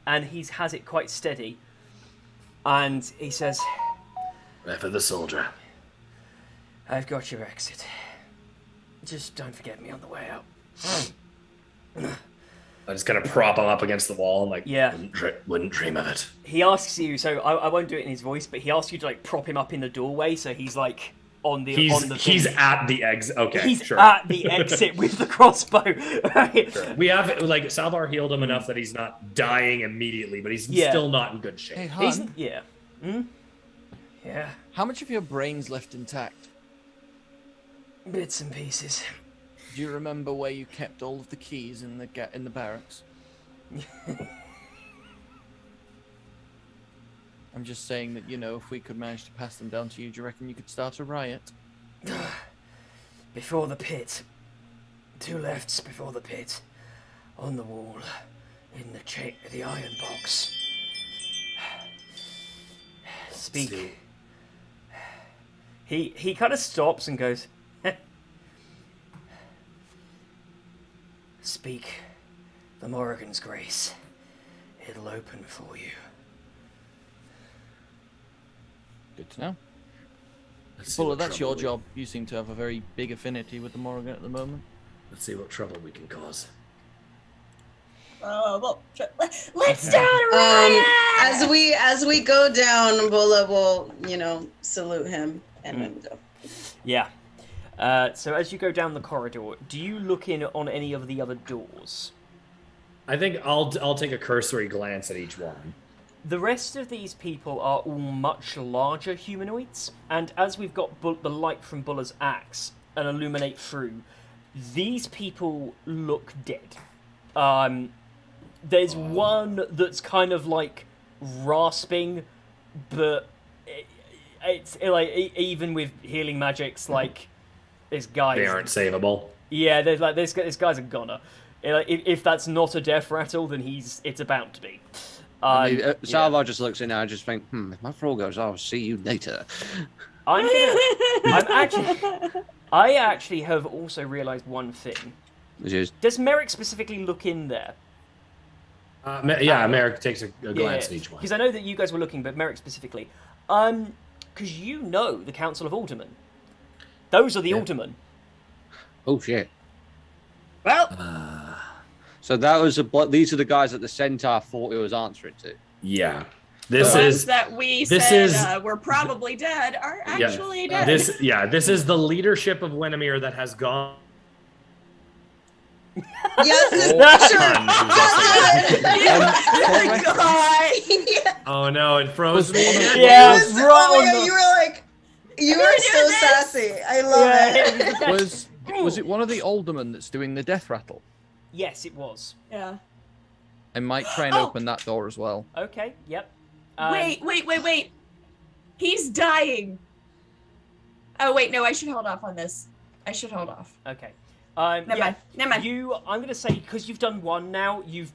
and he has it quite steady. And he says, For the soldier. "I've got your exit. Just don't forget me on the way out." I just kind of prop him up against the wall and Yeah. wouldn't dream of it. He asks you, so I won't do it in his voice, but he asks you to like prop him up in the doorway, so he's like on the He's thing. at the exit. Okay, He's sure. at the exit with the crossbow. Right? Sure. We have Salvar healed him enough that he's not dying immediately, but he's still not in good shape. Hey, He's, Han, yeah. Yeah. how much of your brain's left intact? Bits and pieces. Do you remember where you kept all of the keys in the barracks? I'm just saying that, if we could manage to pass them down to you, do you reckon you could start a riot? Before the pit. 2 lefts before the pit. On the wall. In the iron box. Speak. He kind of stops and goes, speak the Morrigan's grace, it'll open for you. Good to know. Let's see Buller, what that's your trouble job. You seem to have a very big affinity with the Morrigan at the moment. Let's see what trouble we can cause. Well, let's start a riot! As we go down, Bola will, salute him and then go. Yeah. So as you go down the corridor, do you look in on any of the other doors? I think I'll take a cursory glance at each one. The rest of these people are all much larger humanoids, and as we've got the light from Buller's axe and illuminate through, these people look dead. There's one that's kind of like rasping, but it's like even with healing magics, like this guy. They aren't savable. Yeah, there's like this guy's a goner. If that's not a death rattle, then it's about to be. Salvar just looks in there and just think, if my throw goes, I'll see you later. I actually have also realised one thing. Which is, Does Merrick specifically look in there? Merrick takes a glance at each one. Because I know that you guys were looking, but Merrick specifically. Because you know the Council of Aldermen. Those are the Aldermen. oh shit. Well, so that was these are the guys that the Centaur thought he was answering to. Yeah. The ones that we said were probably dead are actually dead. This is the leadership of Winimere that has gone. Yes, sure. Oh no, it froze me. Yeah, you were so sassy. I love it. Was it one of the aldermen that's doing the death rattle? Yes, it was. Yeah. I might try and open that door as well. Okay, yep. Wait. He's dying. Oh, wait, no, I should hold off on this. I should hold off. Okay. Never mind. I'm going to say, because you've done one now, you've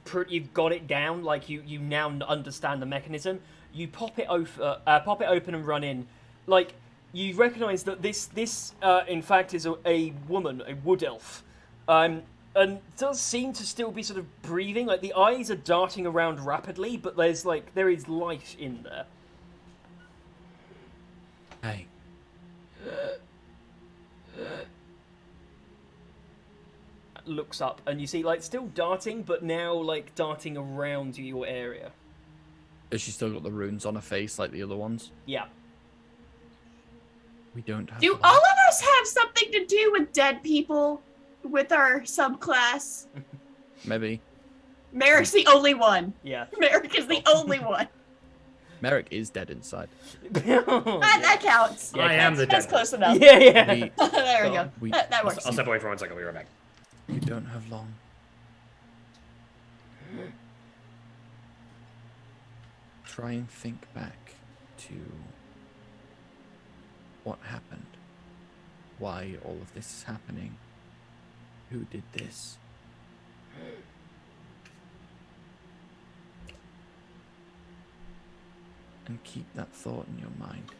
got it down, like you now understand the mechanism. You pop it open and run in. Like, you recognise that this in fact, is a woman, a wood elf. And does seem to still be sort of breathing. Like, the eyes are darting around rapidly, but there is life in there. Hey. Looks up, and you see, like, still darting, but now, like, darting around your area. Has she still got the runes on her face like the other ones? Yeah. We don't have. Do all of us have something to do with dead people? With our subclass? Maybe. Merrick's the only one. Yeah. Merrick is the only one. Merrick is dead inside. That counts. Yeah, I am the dead. That's close enough. Yeah. There we go. That works. I'll step away for 1 second. I'll be right back. You don't have long. Try and think back to what happened. Why all of this is happening. Who did this? And keep that thought in your mind.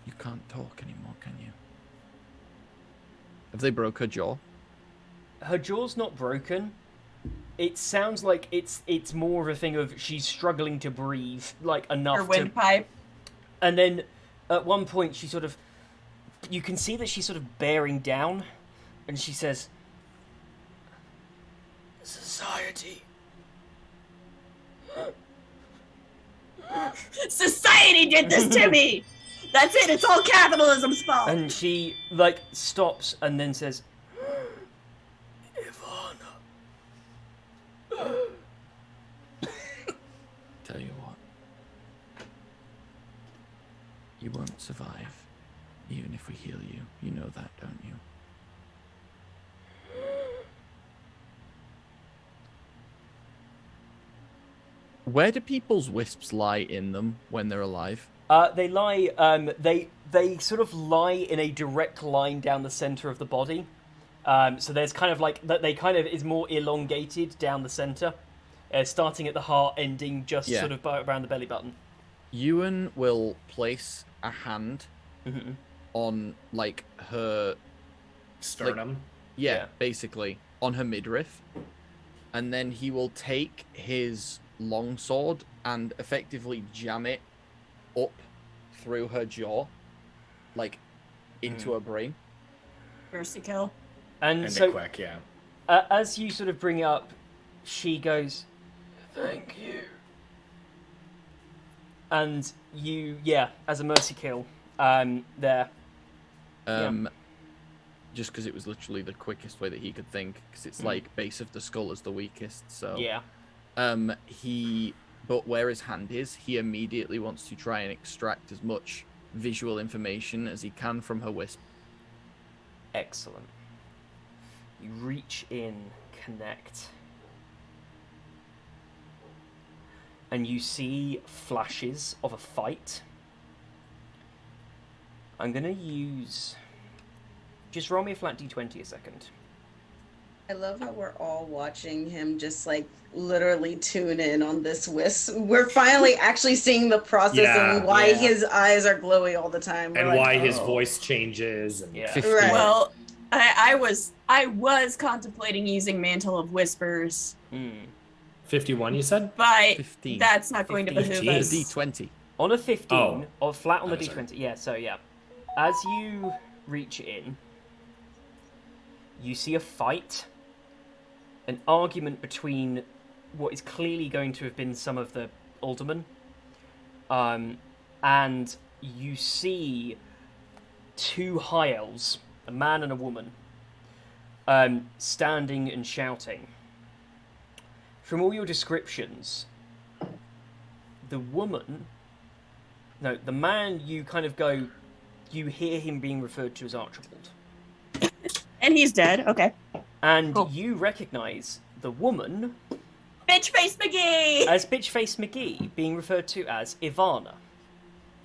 You can't talk anymore, can you? Have they broke her jaw? Her jaw's not broken. It sounds like it's more of a thing of she's struggling to breathe, like, enough Her windpipe. And then at one point she sort of, you can see that she's sort of bearing down, and she says, "Society." Society did this to me! That's it, it's all capitalism's fault! And she, like, stops and then says, Tell you what. You won't survive, even if we heal you. You know that, don't you? Where do people's wisps lie in them when they're alive? They lie, they sort of lie in a direct line down the center of the body. So there's kind of like, they kind of is more elongated down the center, starting at the heart, ending just sort of around the belly button. Ewan will place a hand on, like, her Sternum. Yeah, basically on her midriff, and then he will take his longsword and effectively jam it up through her jaw, like into her brain. Mercy kill. And And so, quick, yeah. as you sort of bring it up, she goes, "Thank you." And you, as a mercy kill, there. Just because it was literally the quickest way that he could think, because it's like base of the skull is the weakest. So Yeah. But where his hand is, he immediately wants to try and extract as much visual information as he can from her wisp. Excellent. You reach in, connect, and you see flashes of a fight. I'm gonna use... Just roll me a flat d20 a second. I love how we're all watching him just like literally tune in on this wisp. We're finally actually seeing the process and why his eyes are glowy all the time. We're And like, why his voice changes. And Yeah. 50. Right. Well, I was contemplating using Mantle of Whispers, 51, you said? but 15. that's not going to 15. behoove The us. D20. On a 15, or flat on the Oh, sorry. d20, yeah, so yeah. As you reach in, you see a fight, an argument between what is clearly going to have been some of the aldermen, and you see two high elves, a man and a woman, standing and shouting. From all your descriptions, the man, you kind of go, you hear him being referred to as Archibald. And he's dead. Okay. And Cool. you recognise the woman Bitch face McGee! as Bitchface McGee, being referred to as Ivana.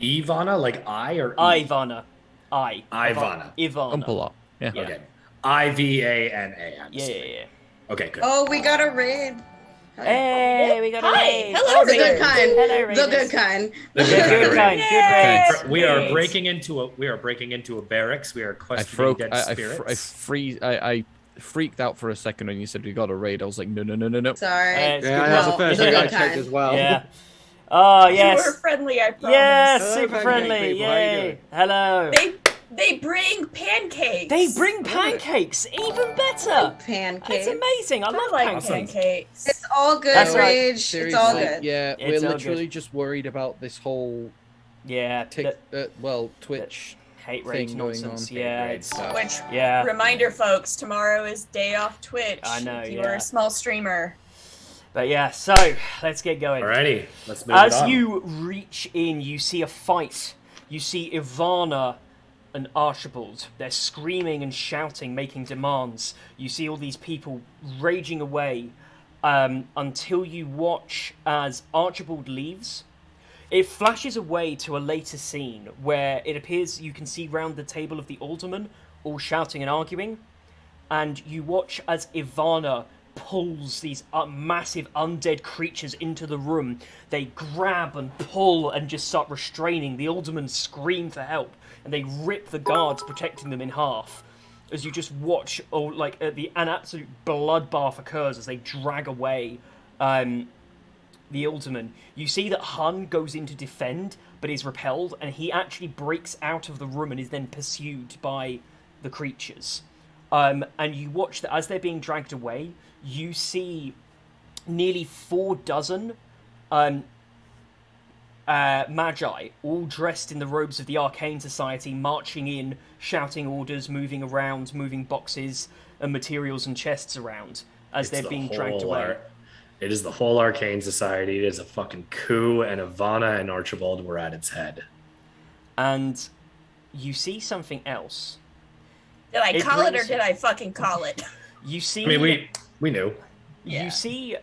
Ivana, like I or E? Ivana. Ivana. Ivana. Umpala. Yeah. Yeah. Okay. I-V-A-N-A. I'm Yeah, assuming. yeah. Okay, good. oh, we got a raid. Hey, we got a Hi. raid. Hello, The good kind. Hello, The raiders. good kind. The The good kind. Good Yay. raids. We are Raids. breaking into a barracks. We are I questioning dead I spirits. freaked out for a second when you said we got a raid. I was like, no. Sorry. It's Yeah, good. that's No, the first the thing I good checked kind. as well. Yeah. Oh, You yes. were friendly, I promise. Yes, Hello, super pancake friendly. people. How you Yay. doing? Hello. They bring pancakes. They bring pancakes. Even better. Pancakes. That's amazing. I I love like pancakes. pancakes. It's all good, That's right. Rage. It's Seriously, all good. Yeah, It's we're all literally good. just worried about this whole Yeah. Twitch hate rage thing going nonsense. on. Yeah. Hate It's, rage. Which, yeah. reminder, folks, tomorrow is day off Twitch. I know, If you yeah. are a small streamer. But yeah. So let's get going. Alrighty, let's move it As on. you reach in, you see a fight. You see Ivana and Archibald. They're screaming and shouting, making demands. You see all these people raging away until you watch as Archibald leaves. It flashes away to a later scene where it appears you can see round the table of the aldermen all shouting and arguing. And you watch as Ivana pulls these massive undead creatures into the room. They grab and pull and just start restraining. The aldermen scream for help, and they rip the guards protecting them in half. As you just watch, an absolute bloodbath occurs as they drag away the alderman. You see that Hun goes in to defend, but is repelled, and he actually breaks out of the room and is then pursued by the creatures. And you watch that as they're being dragged away, you see nearly 4 dozen magi, all dressed in the robes of the Arcane Society, marching in, shouting orders, moving around, moving boxes and materials and chests around as they're being dragged away. It is the whole Arcane Society. It is a fucking coup, and Ivana and Archibald were at its head. And you see something else. Did I It call it or brings- did I fucking call it? You see... I mean, we knew. Yeah. You see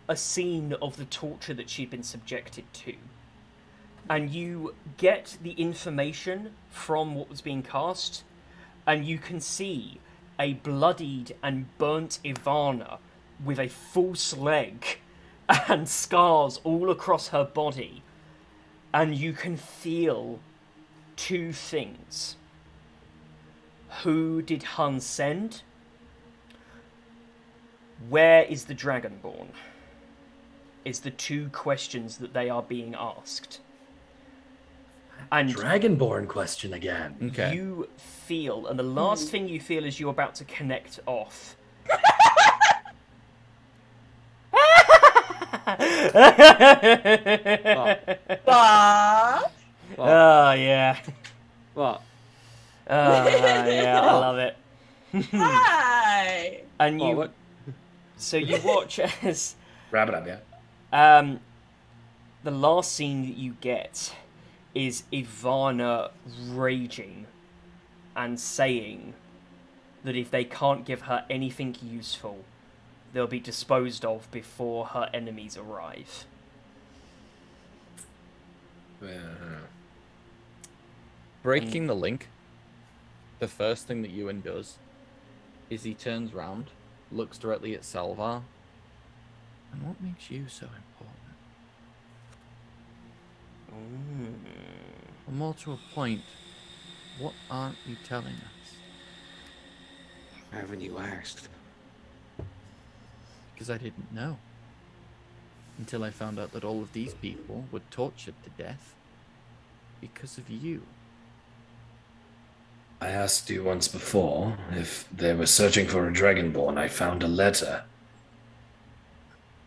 a scene of the torture that she'd been subjected to. And you get the information from what was being cast, and you can see a bloodied and burnt Ivana with a false leg and scars all across her body. And you can feel 2 things. Who did Hun send? Where is the Dragonborn? Is the two questions that they are being asked. And Dragonborn question again. Okay. you feel, and the last thing you feel is you're about to connect off. Bob? Oh, yeah. What? Yeah, I love it. Hi. And you, What? so you watch as Wrap it up, yeah. the last scene that you get is Ivana raging and saying that if they can't give her anything useful, they'll be disposed of before her enemies arrive. Breaking the link, the first thing that Ewan does is he turns round, looks directly at Salvar. And what makes you so important? Or more to a point, what aren't you telling us? Haven't you asked? Because I didn't know. Until I found out that all of these people were tortured to death because of you. I asked you once before if they were searching for a Dragonborn. I found a letter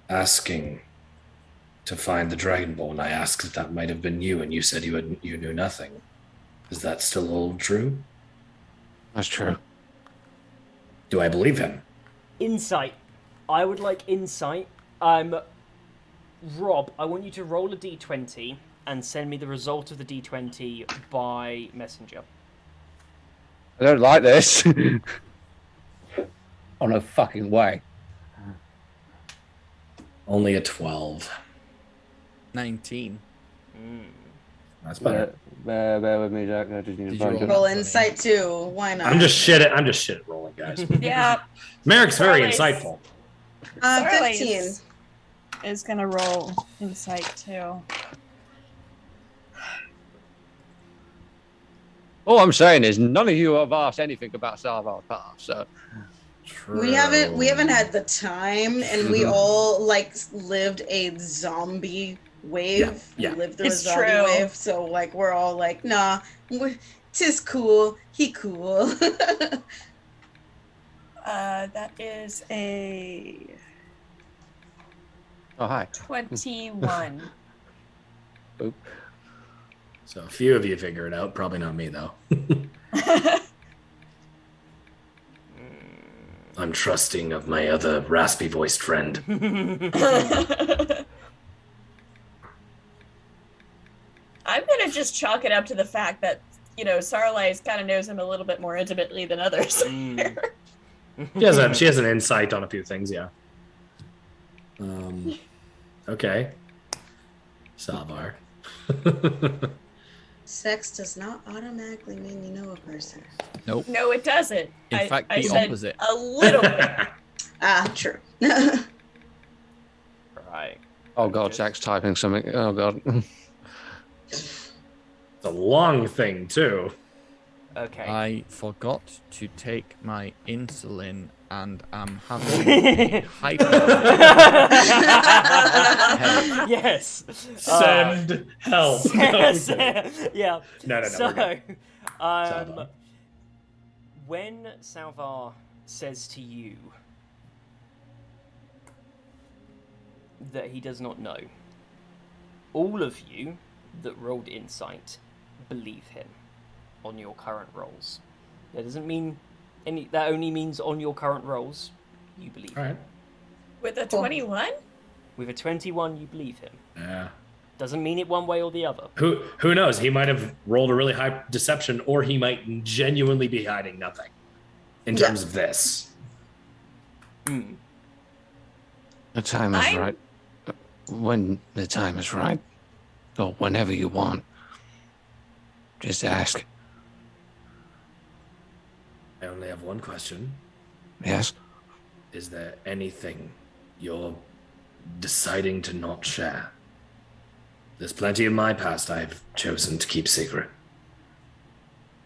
asking to find the Dragonborn. I asked if that might have been you, and you said you knew nothing. Is that still all true? That's true. Do I believe him? Insight. I would like insight. Rob, I want you to roll a d20 and send me the result of the d20 by messenger. I don't like this. Oh, no fucking way. Only a 12. 19. That's better. Bear with me, Jack. I just need Did to you find Roll it. insight too. Why not? I'm just shit at rolling, guys. Yeah. Merrick's very Charlie's- insightful. 15. Is gonna roll insight too. All I'm saying is none of you have asked anything about Salvar Path, so We haven't had the time, and we all like lived a zombie wave. Yeah. We lived through It's a zombie true. wave, so like we're all like, nah, tis cool. He cool. That is a oh hi. 21. So a few of you figure it out. Probably not me, though. I'm trusting of my other raspy-voiced friend. I'm gonna just chalk it up to the fact that, Sarlais kind of knows him a little bit more intimately than others. She has an insight on a few things, yeah. Okay. Salvar. Sex does not automatically mean you know a person. Nope. No, it doesn't. In fact, I the said opposite. a little bit. True. Right. Oh god, Jack's typing something. Oh god. It's a long thing, too. Okay. I forgot to take my insulin and I'm having hyper. Yes. Send help. Yeah. No, we're So, good. um, Salvar. when Salvar says to you that he does not know, all of you that rolled insight believe him on your current rolls. That doesn't mean any. That only means on your current rolls, you believe All him. right. With a 21? With a 21, you believe him. Yeah. Doesn't mean it one way or the other. Who knows? He might have rolled a really high deception, or he might genuinely be hiding nothing in terms of this. Hmm. The time is I'm- right. When the time is right, or whenever you want, just ask. I only have one question. Yes? Is there anything you're deciding to not share? There's plenty of my past I've chosen to keep secret.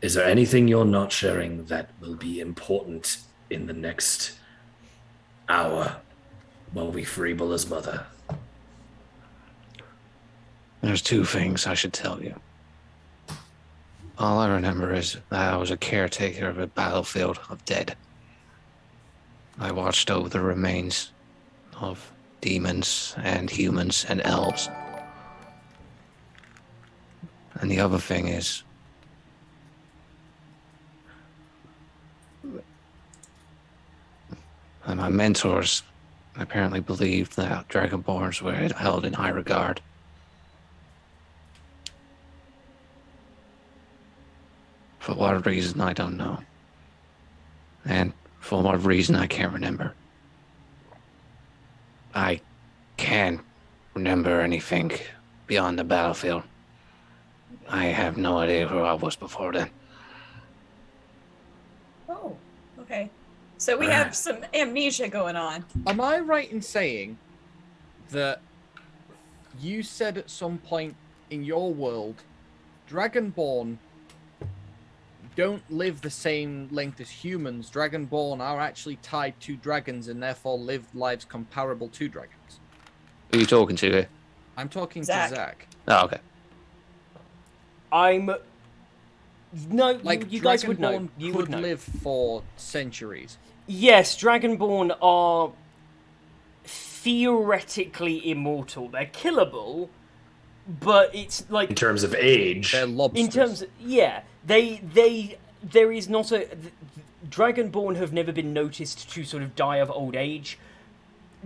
Is there anything you're not sharing that will be important in the next hour while we free Bulla's mother? There's two things I should tell you. All I remember is that I was a caretaker of a battlefield of dead. I watched over the remains of demons and humans and elves. And the other thing is, my mentors apparently believed that Dragonborns were held in high regard. For what reason, I don't know. And for what reason, I can't remember. I can't remember anything beyond the battlefield. I have no idea who I was before then. Oh, okay. So we have some amnesia going on. Am I right in saying that you said at some point in your world, Dragonborn don't live the same length as humans? Dragonborn are actually tied to dragons and therefore live lives comparable to dragons. Who are you talking to here? I'm talking Zach. to Zach. Oh, okay. No, Like, you guys would know. Dragonborn You could would know. live for centuries. Yes, Dragonborn are theoretically immortal. They're killable, but it's like In terms of age, They're lobsters. in terms of, there is not a Dragonborn have never been noticed to sort of die of old age.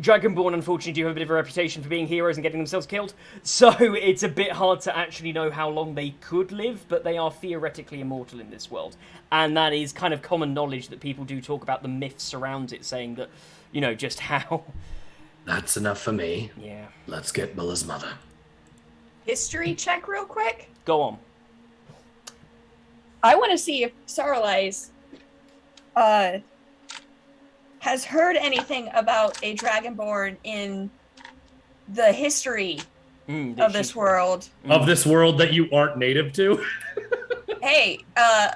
Dragonborn, unfortunately, do have a bit of a reputation for being heroes and getting themselves killed, so it's a bit hard to actually know how long they could live, but they are theoretically immortal in this world. And that is kind of common knowledge that people do talk about the myths around it, saying that, you know, just how... that's enough for me. Yeah. Let's get Bulla's mother. History check real quick. Go on. I want to see if Sarlais has heard anything about a Dragonborn in the history of this world. Of this world that you aren't native to? Hey,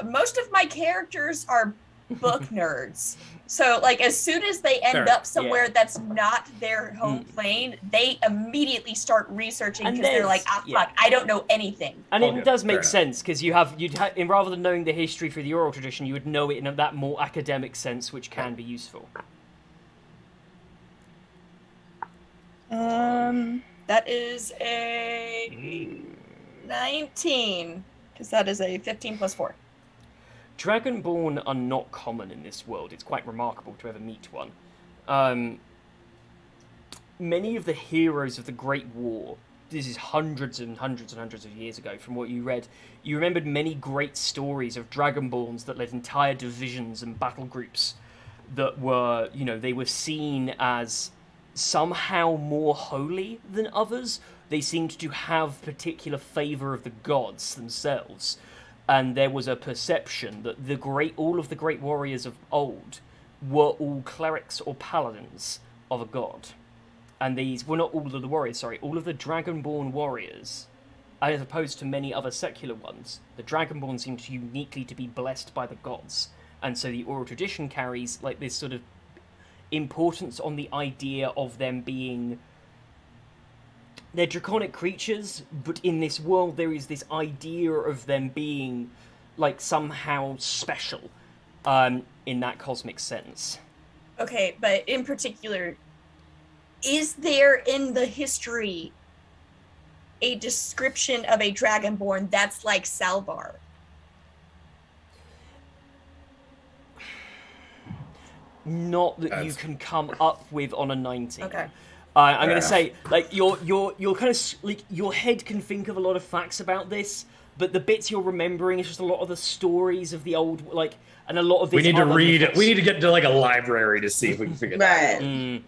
most of my characters are book nerds. So, like, as soon as they end Fair. up somewhere Yeah. that's not their home plane, they immediately start researching And because they're like, there's- fuck, I don't know anything. And Okay, it does fair make enough. sense, because rather than knowing the history through the oral tradition, you would know it in that more academic sense, which can be useful. That is a 19, because that is a 15 plus 4. Dragonborn are not common in this world. It's quite remarkable to ever meet one. Many of the heroes of the Great War, this is hundreds and hundreds and hundreds of years ago from what you read, you remembered many great stories of Dragonborns that led entire divisions and battle groups that were, you know, they were seen as somehow more holy than others. They seemed to have particular favor of the gods themselves. And there was a perception that all of the great warriors of old were all clerics or paladins of a god. And these were not all of the warriors, sorry, all of the Dragonborn warriors, as opposed to many other secular ones, the Dragonborn seemed to uniquely to be blessed by the gods. And so the oral tradition carries like this sort of importance on the idea of them being... They're draconic creatures, but in this world there is this idea of them being, like, somehow special, in that cosmic sense. Okay, but in particular, is there in the history a description of a Dragonborn that's like Salvar? Not that you can come up with on a 19. Okay. I'm going to enough. say, like, you're kind of, like, your head can think of a lot of facts about this, but the bits you're remembering is just a lot of the stories of the old, like, and a lot of this. We need to other read mythos. We need to get to like a library to see if we can figure that out. Right.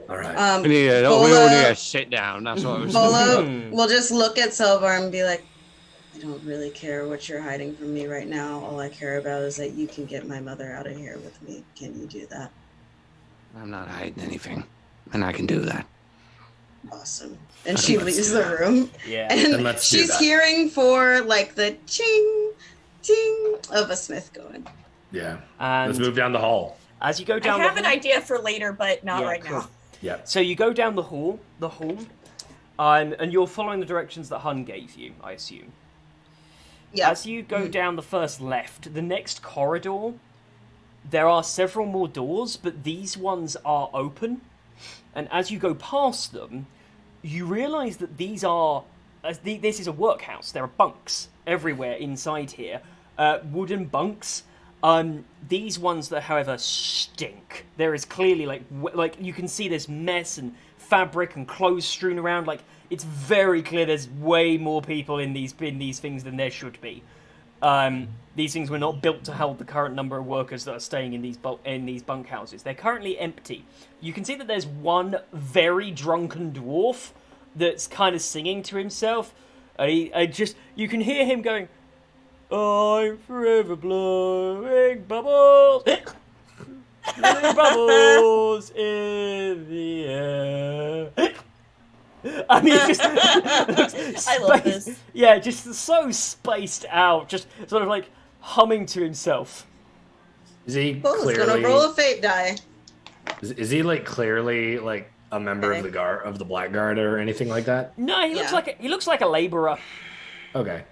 All right. We all need to sit down. That's what I was Bolo Hmm. will just look at Selvar and be like, I don't really care what you're hiding from me right now. All I care about is that you can get my mother out of here with me. Can you do that? I'm not hiding anything, and I can do that. Awesome. And she leaves the room. Yeah. And Then let's do she's that. hearing for like the ching ting of a smith going. Yeah. And Let's move down the hall. as you go down I have the an hall, idea for later, but not Yeah, right cool. now. Yeah. So you go down the hall, and you're following the directions that Hun gave you, I assume. Yeah. As you go down the first left, the next corridor, there are several more doors, but these ones are open. And as you go past them, you realise that these are... this is a workhouse. There are bunks everywhere inside here. Wooden bunks. These ones that, however, stink. There is clearly, like you can see there's mess and fabric and clothes strewn around. Like, it's very clear there's way more people in these things than there should be. These things were not built to hold the current number of workers that are staying in these bunkhouses. They're currently empty. You can see that there's one very drunken dwarf that's kind of singing to himself. You can hear him going, "I'm forever blowing bubbles, blowing bubbles in the air." I mean, just looks I love this. Yeah, just so spaced out, just sort of like humming to himself. Is he Bulla's clearly... gonna roll a fate die. Is he like clearly like a member of the Black Guard or anything like that? No, he looks like a labourer. Okay.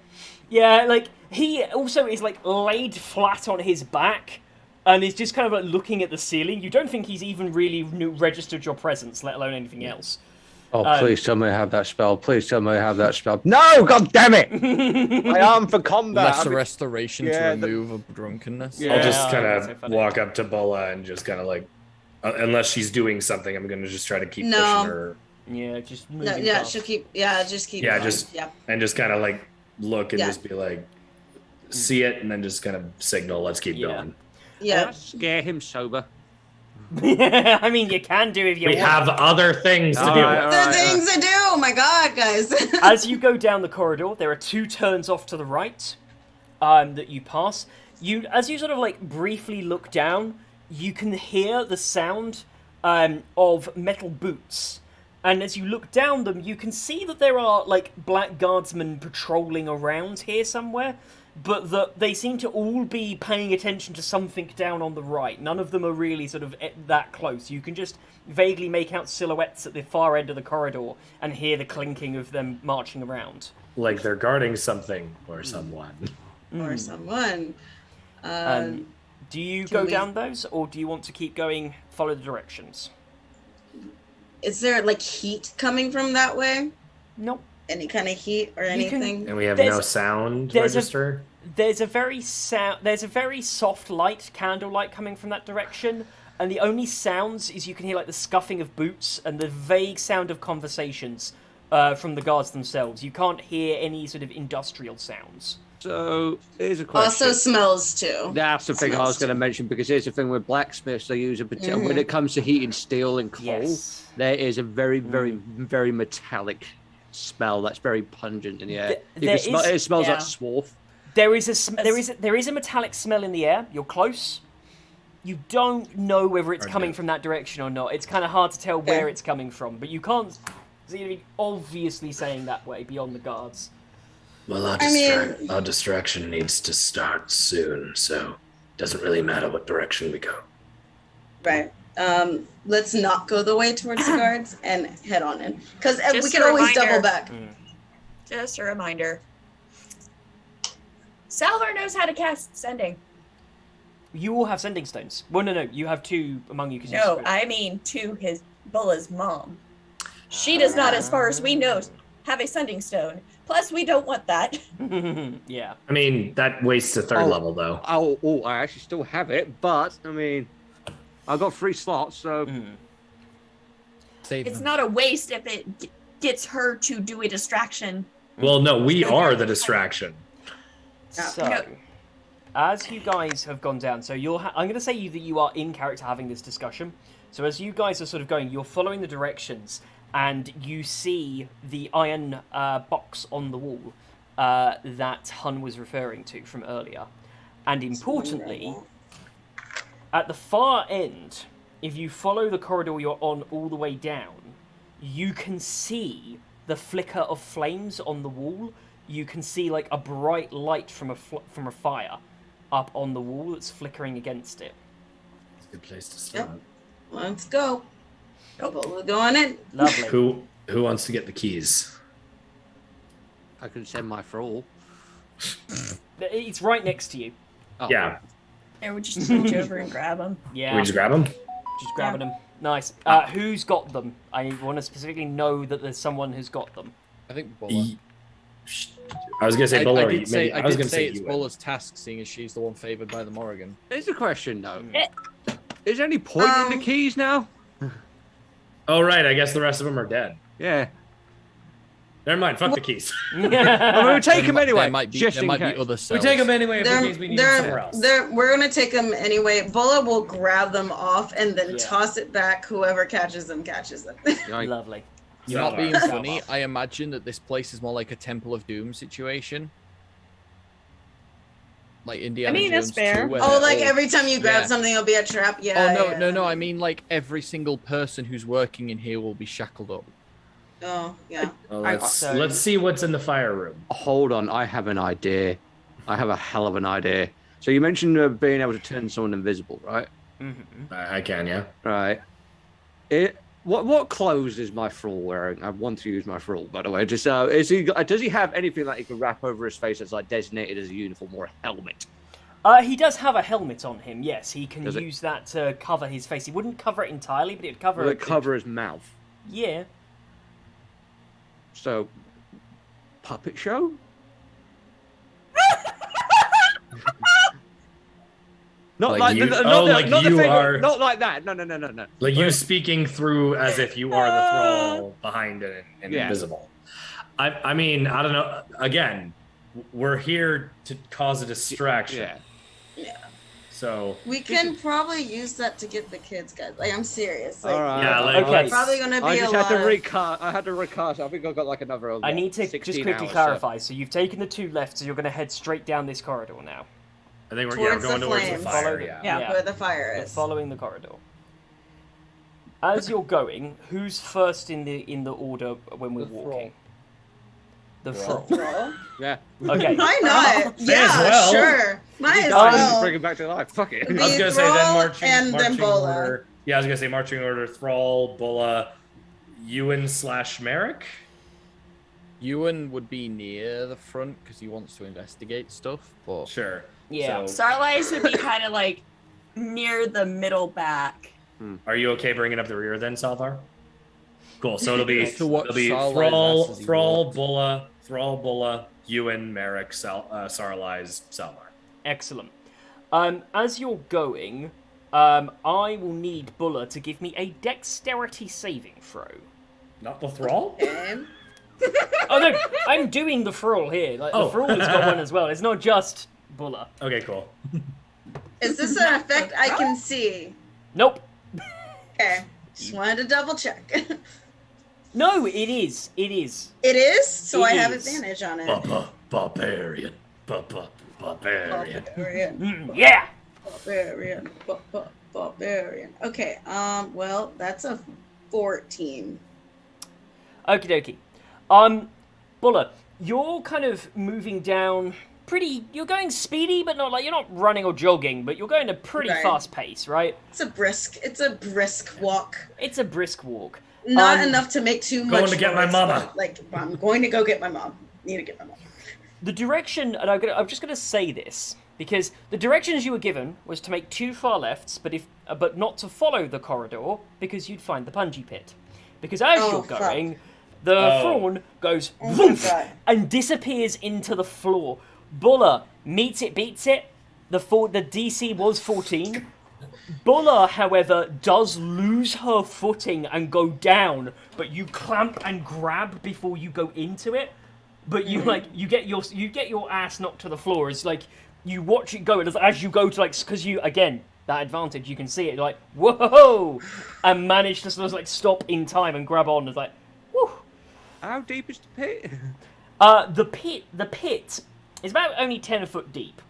Yeah, like he also is like laid flat on his back and is just kind of like looking at the ceiling. You don't think he's even really registered your presence, let alone anything else. Oh, please tell me I have that spell. Please tell me I have that spell. No, god damn it! I arm for combat. Lesser restoration to remove a drunkenness. I'll just kind of walk up to Bola and just kind of like, unless she's doing something, I'm gonna just try to keep pushing her. Yeah, just moving just keep going. And just kind of like look and just be like, see it, and then just kind of signal, let's keep going. Yeah. Scare him sober. I mean, you can do if you want. We have other things to do. Other things to do. Oh my god, guys. As you go down the corridor, there are 2 turns off to the right that you pass. As you sort of like briefly look down, you can hear the sound of metal boots. And as you look down them, you can see that there are like black guardsmen patrolling around here somewhere, but that they seem to all be paying attention to something down on the right. None of them are really sort of that close. You can just vaguely make out silhouettes at the far end of the corridor and hear the clinking of them marching around. Like they're guarding something or someone. Or someone. Do you go down those, or do you want to keep going, follow the directions? Is there like heat coming from that way? Nope. Any kind of heat or anything? And we have no sound register? There's a very soft light, candle light coming from that direction, and the only sounds is you can hear like the scuffing of boots and the vague sound of conversations from the guards themselves. You can't hear any sort of industrial sounds. So here's a question. Also smells too. That's the thing I was going to mention, because here's the thing with blacksmiths, they use when it comes to heating steel and coal, there is a very, very, very metallic smell that's very pungent in the air. It smells like swarf. There is a metallic smell in the air. You're close. You don't know whether it's coming from that direction or not. It's kind of hard to tell where it's coming from, but you can't see it obviously saying that way beyond the guards. Well, our distraction needs to start soon, so it doesn't really matter what direction we go. Right. Let's not go the way towards the guards and head on in. Because we can a always reminder. double back. Just a reminder. Salvar knows how to cast sending. You all have sending stones. Well, no, you have 2 among you. No, I mean to Bulla's mom. She does not, as far as we know, have a sending stone. Plus, we don't want that. Yeah. I mean, that wastes a 3rd level, though. I actually still have it, but, I mean, I've got 3 slots, so... It's not a waste if it gets her to do a distraction. Well, no, we are the distraction. So, as you guys have gone down, so I'm going to say that you are in character having this discussion. So as you guys are sort of going, you're following the directions, and you see the iron box on the wall that Hun was referring to from earlier. And importantly, at the far end, if you follow the corridor you're on all the way down, you can see the flicker of flames on the wall. you can see like a bright light from a fire up on the wall that's flickering against it. It's a good place to start. Yep. Let's go. We're going in. Lovely. Who wants to get the keys? I can send my thrall. It's right next to you. Oh. Yeah. Yeah, we just reach over and grab him. Yeah. Can we just grab them? Just grabbing them. Nice. Who's got them? I want to specifically know that there's someone who's got them. I think Bulla. I was gonna say Bulla. I did say it's you. Bulla's task, seeing as she's the one favored by the Morrigan. Here's a question though. Is there any point in the keys now? Oh right, I guess the rest of them are dead. Yeah. Never mind. Fuck the keys. I mean, we'll take them anyway. There might be, just there in might case. be other We cells. take them anyway in case we need them somewhere else. We're gonna take them anyway. Bulla will grab them off and then toss it back. Whoever catches them catches them. Lovely. Not being Salvar. funny, I imagine that this place is more like a Temple of Doom situation. Like Indiana mean, that's Jones fair. 2, where Oh, they're like all- every time you grab Yeah. something, it'll be a trap. Yeah. Oh no, yeah. no! I mean, like every single person who's working in here will be shackled up. Oh yeah. Well, So- let's see what's in the fire room. Hold on, I have an idea. I have a hell of an idea. So you mentioned being able to turn someone invisible, right? Mm-hmm. I can, yeah. Right. What clothes is my thrall wearing? I want to use my thrall, by the way. Just does he have anything that he can wrap over his face that's like designated as a uniform or a helmet? He does have a helmet on him. Yes, he can Does it? use that to cover his face. He wouldn't cover it entirely, but it'd cover Will it cover his mouth? Yeah. So, puppet show? Not Like like, you- not, oh, the, like not the you thing, are- not like that. No. Like you speaking through as if you are the thrall behind it and Yeah. invisible. I mean, I don't know. Again, we're here to cause a distraction. Yeah. Yeah. So We can probably use that to get the kids, guys. Like, I'm serious. Like, All right. Yeah, like- Okay. it's probably gonna be I a just lot. had to recast. I had to recast. I think I got like another. I need to just 16 quickly hours, clarify. So you've taken the two left, so you're going to head straight down this corridor now. I think we're Towards going the towards the flames. fire. Follow the- Yeah. Yeah. where the fire You're is. following the corridor. As you're going, who's first in the order when we're The walking? The Thrall. thrall. Thrall? Yeah. Okay. Why not? May Yeah, as well. sure. Might as Died, well. Bring it back to life. Fuck it. The I was gonna say then Thrall marching and then Bola. order. Yeah, I was gonna say marching order: Thrall, Bulla, Ewan/Merrick. Ewan would be near the front because he wants to investigate stuff, but Sure. Yeah. So, Starlight would be kind of like near the middle back. are you okay bringing up the rear then, Salvar? Cool. So it'll be To watch it'll be Sarlai's ass as he Thrall, walks. Bulla, Ewan, Merrick, Sarlai's, Salvar. Excellent. As you're going, I will need Bulla to give me a dexterity saving throw. Not the Thrall? Okay. Oh no, I'm doing the thrall here. Like Oh. the thrall has got one as well. It's not just Bulla. Okay, cool. Is this an effect I can see? Nope. Okay. Just wanted to double check. No, it is. It is. It is? So It I have is. advantage on it. Barbarian. Barbarian. Barbarian. Yeah. Barbarian. Barbarian. Okay. Well, that's a 14. Okie dokie. Bulla, you're kind of moving down pretty. You're going speedy, but not like you're not running or jogging, but you're going at a pretty Right. fast pace, right? It's a brisk walk. It's a brisk walk. Not enough to make too much Going to get my noise, mama. but, like, I'm going to go get my mom. Need to get my mom. The direction, and I'm just going to say this because the directions you were given was to make 2 far lefts, but not to follow the corridor because you'd find the punji pit. Because as Oh, you're fuck. going, the prawn goes Oh my woof God. and disappears into the floor. Bulla meets it, beats it. The DC was 14. Bulla, however, does lose her footing and go down, but you clamp and grab before you go into it. But you you get your ass knocked to the floor. It's like you watch it go as you go to because you again that advantage you can see it like whoa and manage to sort of like stop in time and grab on. It's like whoo. How deep is the pit? The pit is about only 10 foot deep.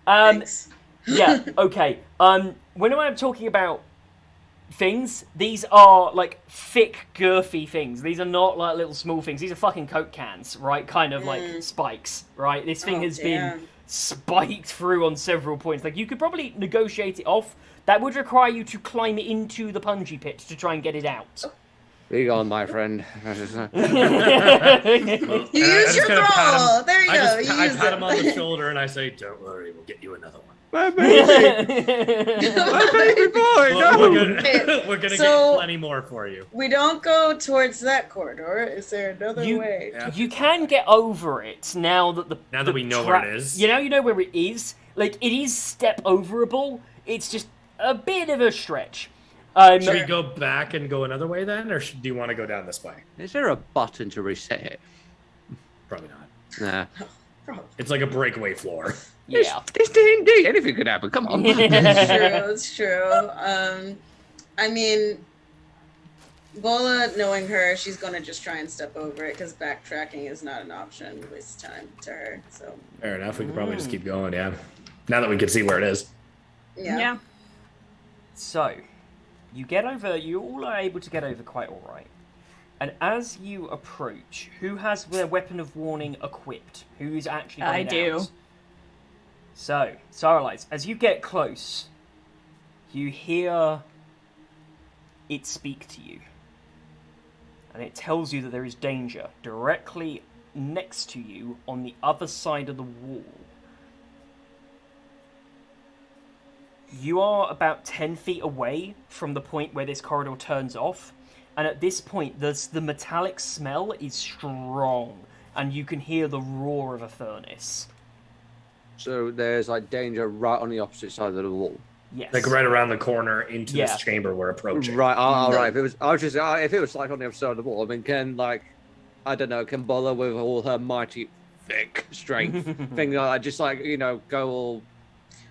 Thanks. Yeah, okay. When I'm talking about things. These are like thick, girthy things. These are not like little small things. These are fucking Coke cans, right? Kind of like spikes, right? This thing has been spiked through on several points. Like, you could probably negotiate it off. That would require you to climb into the punji pit to try and get it out. Be gone, my friend. You use your throw. There you go. I pat him on the shoulder and I say, "Don't worry, we'll get you another one." My baby, my baby boy. No, we're gonna get plenty more for you. We don't go towards that corridor. Is there another way? You can get over it now that we know where it is. You know where it is. Like, it is step overable. It's just a bit of a stretch. Should we go back and go another way then, or do you want to go down this way? Is there a button to reset it? Probably not. Nah. It's like a breakaway floor. Yeah. It's D&D. Anything could happen. Come on. It's true. I mean, Bola, knowing her, she's gonna just try and step over it because backtracking is not an option. It wastes time to her. So. Fair enough. We could probably just keep going. Yeah. Now that we can see where it is. Yeah. So, you get over. You all are able to get over quite all right. And as you approach, who has their weapon of warning equipped? Who is actually going I do. out? So, Starlights, as you get close, you hear it speak to you. And it tells you that there is danger directly next to you on the other side of the wall. You are about 10 feet away from the point where this corridor turns off. And at this point, the metallic smell is strong. And you can hear the roar of a furnace. So there's like danger right on the opposite side of the wall. Yes. Like right around the corner into this chamber we're approaching. Right, right. If it was like on the other side of the wall, I mean, can Bola with all her mighty thick strength, thing like that, just like, go all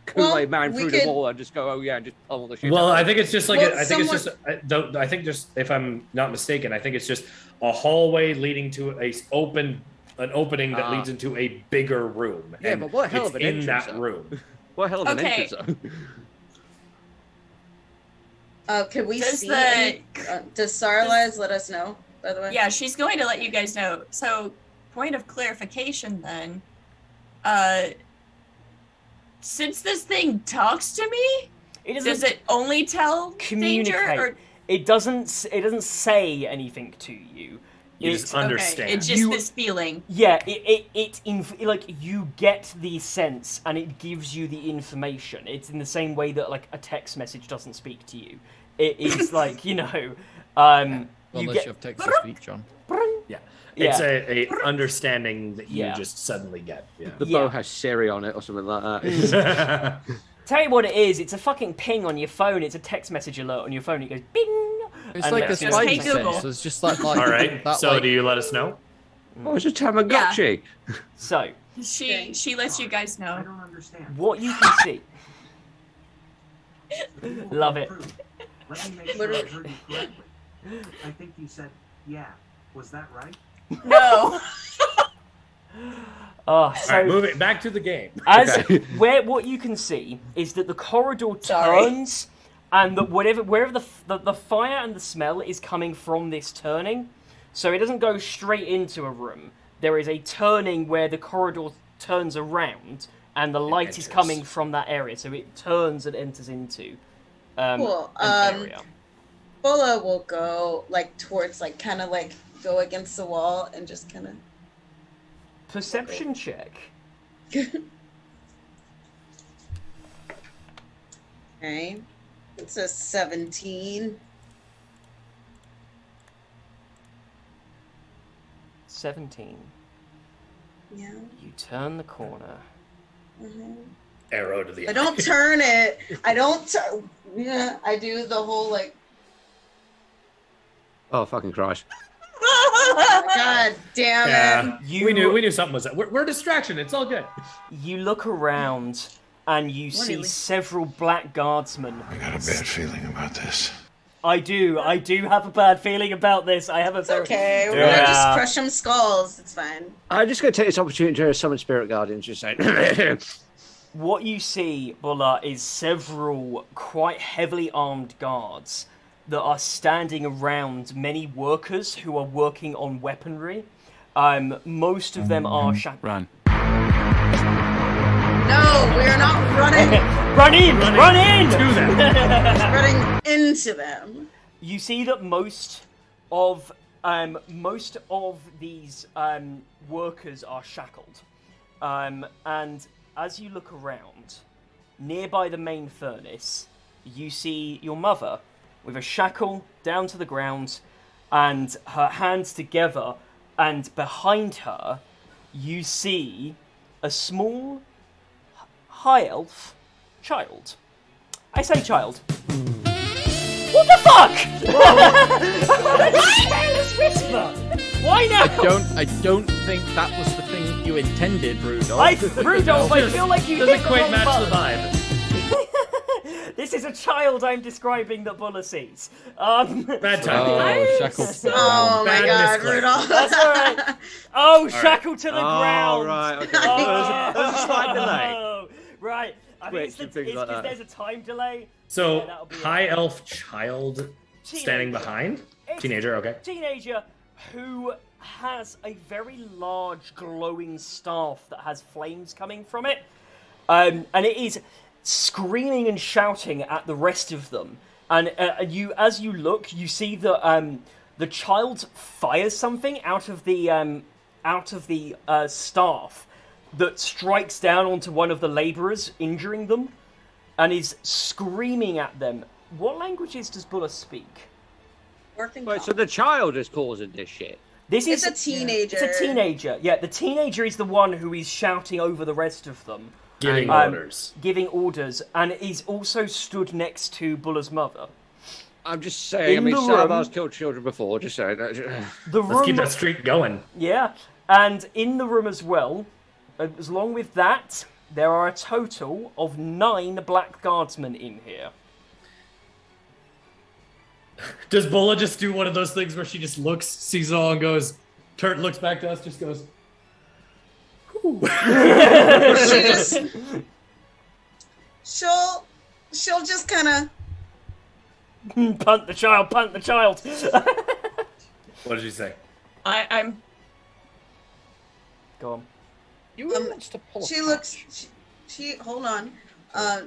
Kool-Aid man through the wall and just go, just pummel the shit. Well, I think it's just like I think just if I'm not mistaken, I think it's just a hallway leading to an opening that leads into a bigger room. Yeah, but what hell of an entrance in that though. room? What hell of an entrance though? Can we see? Does Sarlize let us know? By the way. Yeah, she's going to let you guys know. So, point of clarification then. Since this thing talks to me, does it only tell danger? Or... It doesn't say anything to you. You just understand. Okay. It's just this feeling. Yeah, you get the sense, and it gives you the information. It's in the same way that like a text message doesn't speak to you. It is like Unless you have text to speech, John. Yeah. It's a understanding that you just suddenly get. Yeah. The bow has Siri on it or something like that. Tell you what it is. It's a fucking ping on your phone. It's a text message alert on your phone. It goes bing. It's like a spike sense. It's just like all right. So do you let us know? Oh, it's a Tamagotchi. Yeah. So she lets you guys know. I don't understand. What you can see. Love it. Let me make sure I heard you correctly. I think you said, yeah. Was that right? No. So, all right, move it back to the game. What you can see is that the corridor turns, and that wherever the fire and the smell is coming from this turning, so it doesn't go straight into a room. There is a turning where the corridor turns around, and the light is coming from that area, so it turns and enters into an area. Bola will go towards kind of go against the wall and just kind of. Perception check. Okay. It's a 17. 17. Yeah. You turn the corner. Mm-hmm. Arrow to the eye. I don't turn it. I don't. Yeah, I do the whole Oh fucking Christ! God damn it! We knew something was that. We're a distraction. It's all good. You look around and you see several black guardsmen. I got a bad feeling about this. I do have a bad feeling about this. I have a okay. We're gonna just crush some skulls. It's fine. I'm just gonna take this opportunity to summon spirit guardians. Just saying. What you see, Bulla, is several quite heavily armed guards, that are standing around many workers who are working on weaponry. Most of them are Run. No, we're not running. Run in! Run in! To them. Running into them. You see that most of these workers are shackled, and as you look around, nearby the main furnace, you see your mother with a shackle down to the ground, and her hands together, and behind her, you see a small high elf child. I say child. What the fuck? Whisper. Why now? I don't think that was the thing you intended, Rudolph. Rudolph, I feel like you Doesn't hit the quite wrong match button. the vibe. This is a child I'm describing that Buller sees. Bad time. Oh, shackled. Oh my Bad god, misclick. Rudolph. That's alright. Oh, shackled to the Oh, ground. right, okay. There's a slight delay. Oh, right. I think it's Twitch and because things like that. there's a time delay. So, Yeah, that'll be high elf child standing Teenager. behind? It's Teenager, okay. Teenager who has a very large glowing staff that has flames coming from it. And it is screaming and shouting at the rest of them. And as you look, you see that the child fires something out of the staff that strikes down onto one of the laborers, injuring them, and is screaming at them. What languages does Buller speak? Wait, so the child is causing this shit? This is It's a teenager. It's a teenager. Yeah, the teenager is the one who is shouting over the rest of them. Giving And, orders. Giving orders, and is also stood next to Buller's mother. I'm just saying, In I mean, the Salvar's room- killed children before, just saying. The room, Let's keep that streak going. yeah, and in the room as well, along with that, there are a total of 9 black guardsmen in here. Does Bola just do one of those things where she just looks, sees it all, and goes, looks back to us, just goes, She just, she'll just kind of. Punt the child, punt the child. What did she say? I'm Go on. You were meant to pull a She patch. looks. She hold on.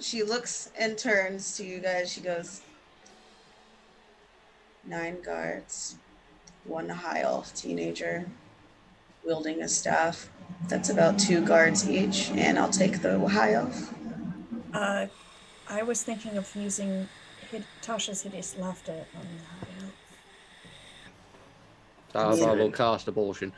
She looks and turns to you guys. She goes. 9 guards, 1 high elf teenager, wielding a staff. That's about 2 guards each, and I'll take the high elf. I was thinking of using Tasha's hideous laughter on Salvar will cast abortion.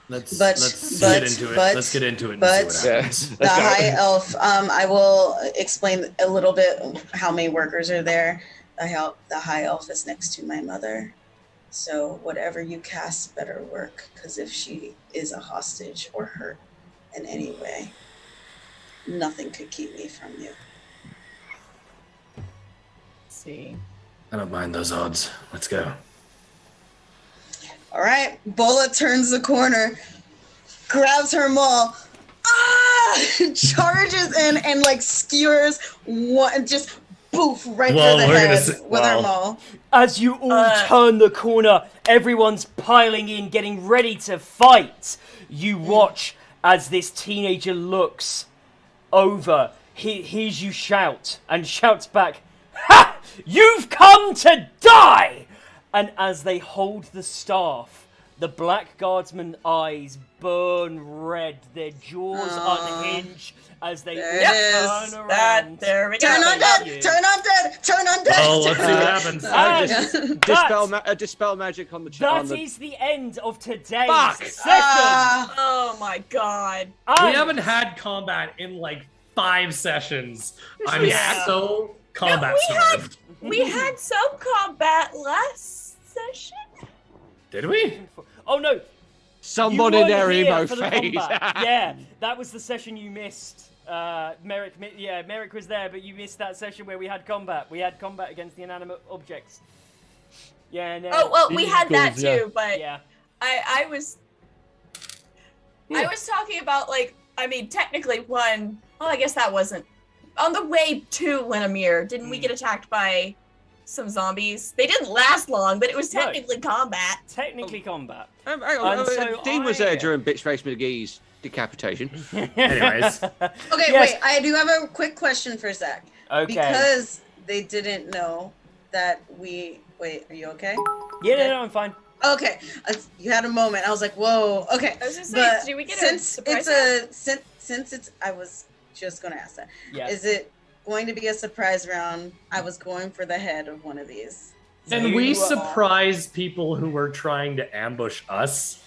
Let's But- get into it. but- Let's get into it and but- see what happens. The high elf. I will explain a little bit how many workers are there. The high elf is next to my mother, so whatever you cast better work. Because if she is a hostage or hurt in any way, nothing could keep me from you. see. I don't mind those odds. Let's go. All right, Bola turns the corner, grabs her maul, charges in and like skewers one, just boof right Well, through the we're gonna head see- with her maul. As you all turn the corner, everyone's piling in, getting ready to fight. You watch as this teenager looks over, hears you shout, and shouts back, "Ha! You've come to die!" And as they hold the staff, the black guardsman's eyes burn red, their jaws unhinge as they There it is. turn around. there we go. Turn Thank undead! you. Turn undead! Turn undead! Oh, let's see what happens. And Dispel magic on the that is the end of today's Fuck. session. Oh my god. We And haven't had combat in like 5 sessions. I'm Yeah. so combat we had- starved. We had some combat last session. Did we? Oh no! Someone you in weren't their here emo for the phase. combat. Yeah, that was the session you missed. Merrick was there, but you missed that session where we had combat. We had combat against the inanimate objects. Yeah, no. Oh well, we had that Eagles, yeah. too, but Yeah. I was talking about, like, I mean, technically one. Well, I guess that wasn't on the way to Winimere. Didn't we get attacked by some zombies. They didn't last long, but it was No. technically combat. Technically combat. Hang on, And so Dean was there during Bitchface McGee's decapitation. Anyways. Okay, Yes. wait. I do have a quick question for Zach. Okay. Because they didn't know that we. Wait, are you okay? Yeah, no, I'm fine. Okay, you had a moment. I was like, "Whoa." Okay, I was gonna say, but did we get a since surprise since it's, I was just gonna ask that. Yeah. Is it going to be a surprise round? I was going for the head of one of these. And we You- surprise people who were trying to ambush us.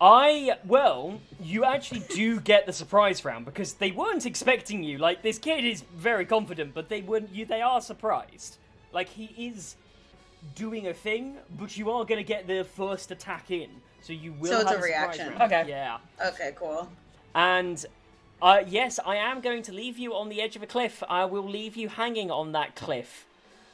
Well, you actually do get the surprise round because they weren't expecting you. Like, this kid is very confident, but they are surprised. Like, he is doing a thing, but you are going to get the first attack in. So you will So it's have a surprise reaction. round. Okay. Yeah. Okay, cool. And, yes, I am going to leave you on the edge of a cliff. I will leave you hanging on that cliff.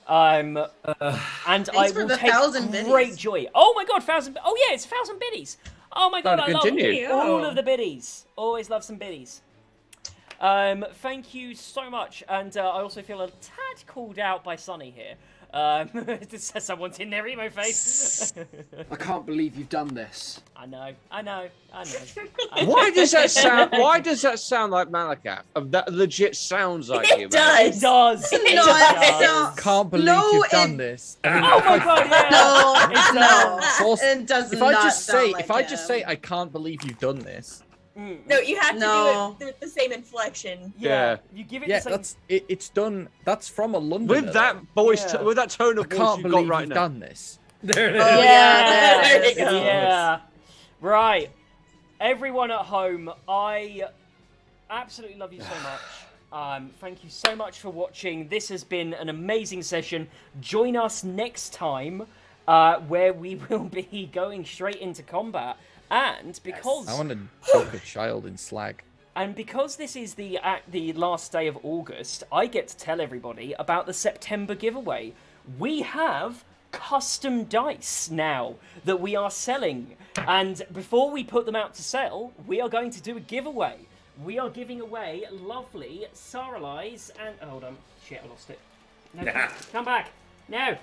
And I for will the take 1,000 biddies. great joy. Oh my god, 1,000! Oh yeah, it's 1,000 biddies. Oh my god, Gotta I continue. love all of the biddies. Always love some biddies. Thank you so much, and I also feel a tad called out by Sunny here. Someone's in their emo face. I can't believe you've done this. I know. Why does that sound? Why does that sound like Malakath? That legit sounds like you. It does. It does. No, It it does. don't. Can't believe No, you've done it- this. Oh my god, yeah. No, It does. no, Also, it does If not I just sound say, like if I just him. say, I can't believe you've done this. No, you have to No. do it with the same inflection. Yeah, you give it Yeah, the same... that's it's done. That's from a Londoner. With that voice, Yeah. with that tone I of voice can't you've believe got right you've now. done this. There it is. Oh, Yeah, there it goes. yeah. Right. Everyone at home, I absolutely love you so much. Thank you so much for watching. This has been an amazing session. Join us next time, where we will be going straight into combat. And because I want to choke a child in slag. And because this is the last day of August, I get to tell everybody about the September giveaway. We have custom dice now that we are selling. And before we put them out to sell, we are going to do a giveaway. We are giving away lovely Saralise and... hold on. Shit, I lost it. No, come back. No.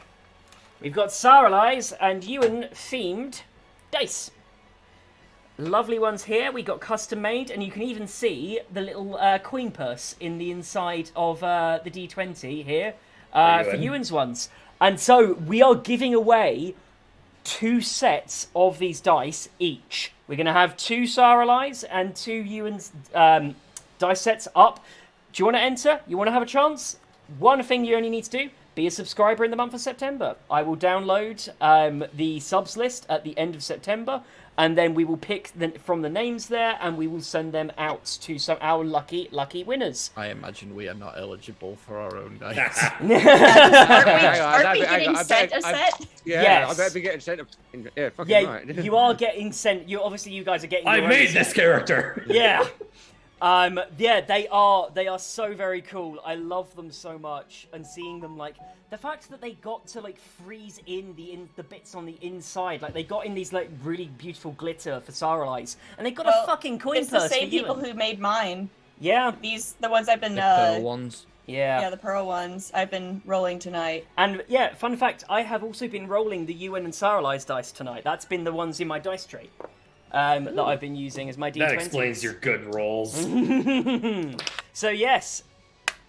We've got Saralise and Ewan-themed dice. Lovely ones here. We got custom made, and you can even see the little coin purse in the inside of the D20 here for Ewan's ones. And so we are giving away 2 sets of these dice each. We're going to have 2 Saralise and 2 Ewan's dice sets up. Do you want to enter? You want to have a chance? One thing you only need to do: be a subscriber in the month of September. I will download the subs list at the end of September, and then we will pick from the names there, and we will send them out to our lucky winners. I imagine we are not eligible for our own dice. Aren't we getting sent a set? Yeah, Yes. I better be getting sent. Yeah, fucking Yeah, right. you are getting sent. You guys are getting. I your own made set. this character. Yeah. Yeah, they are so very cool. I love them so much, and seeing them, like, the fact that they got to like freeze in the bits on the inside, like they got in these like really beautiful glitter for Saralise, and they got a fucking coin It's the purse same for you. people who made mine. Yeah. The ones I've been The pearl ones. Yeah. the pearl ones I've been rolling tonight. And yeah, fun fact, I have also been rolling the UN and Saralise dice tonight. That's been the ones in my dice tray that I've been using as my D20s. That explains your good rolls. So yes,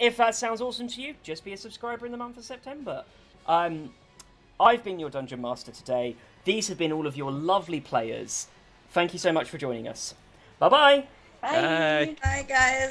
if that sounds awesome to you, just be a subscriber in the month of September. I've been your Dungeon Master today. These have been all of your lovely players. Thank you so much for joining us. Bye-bye. Bye. Bye, guys.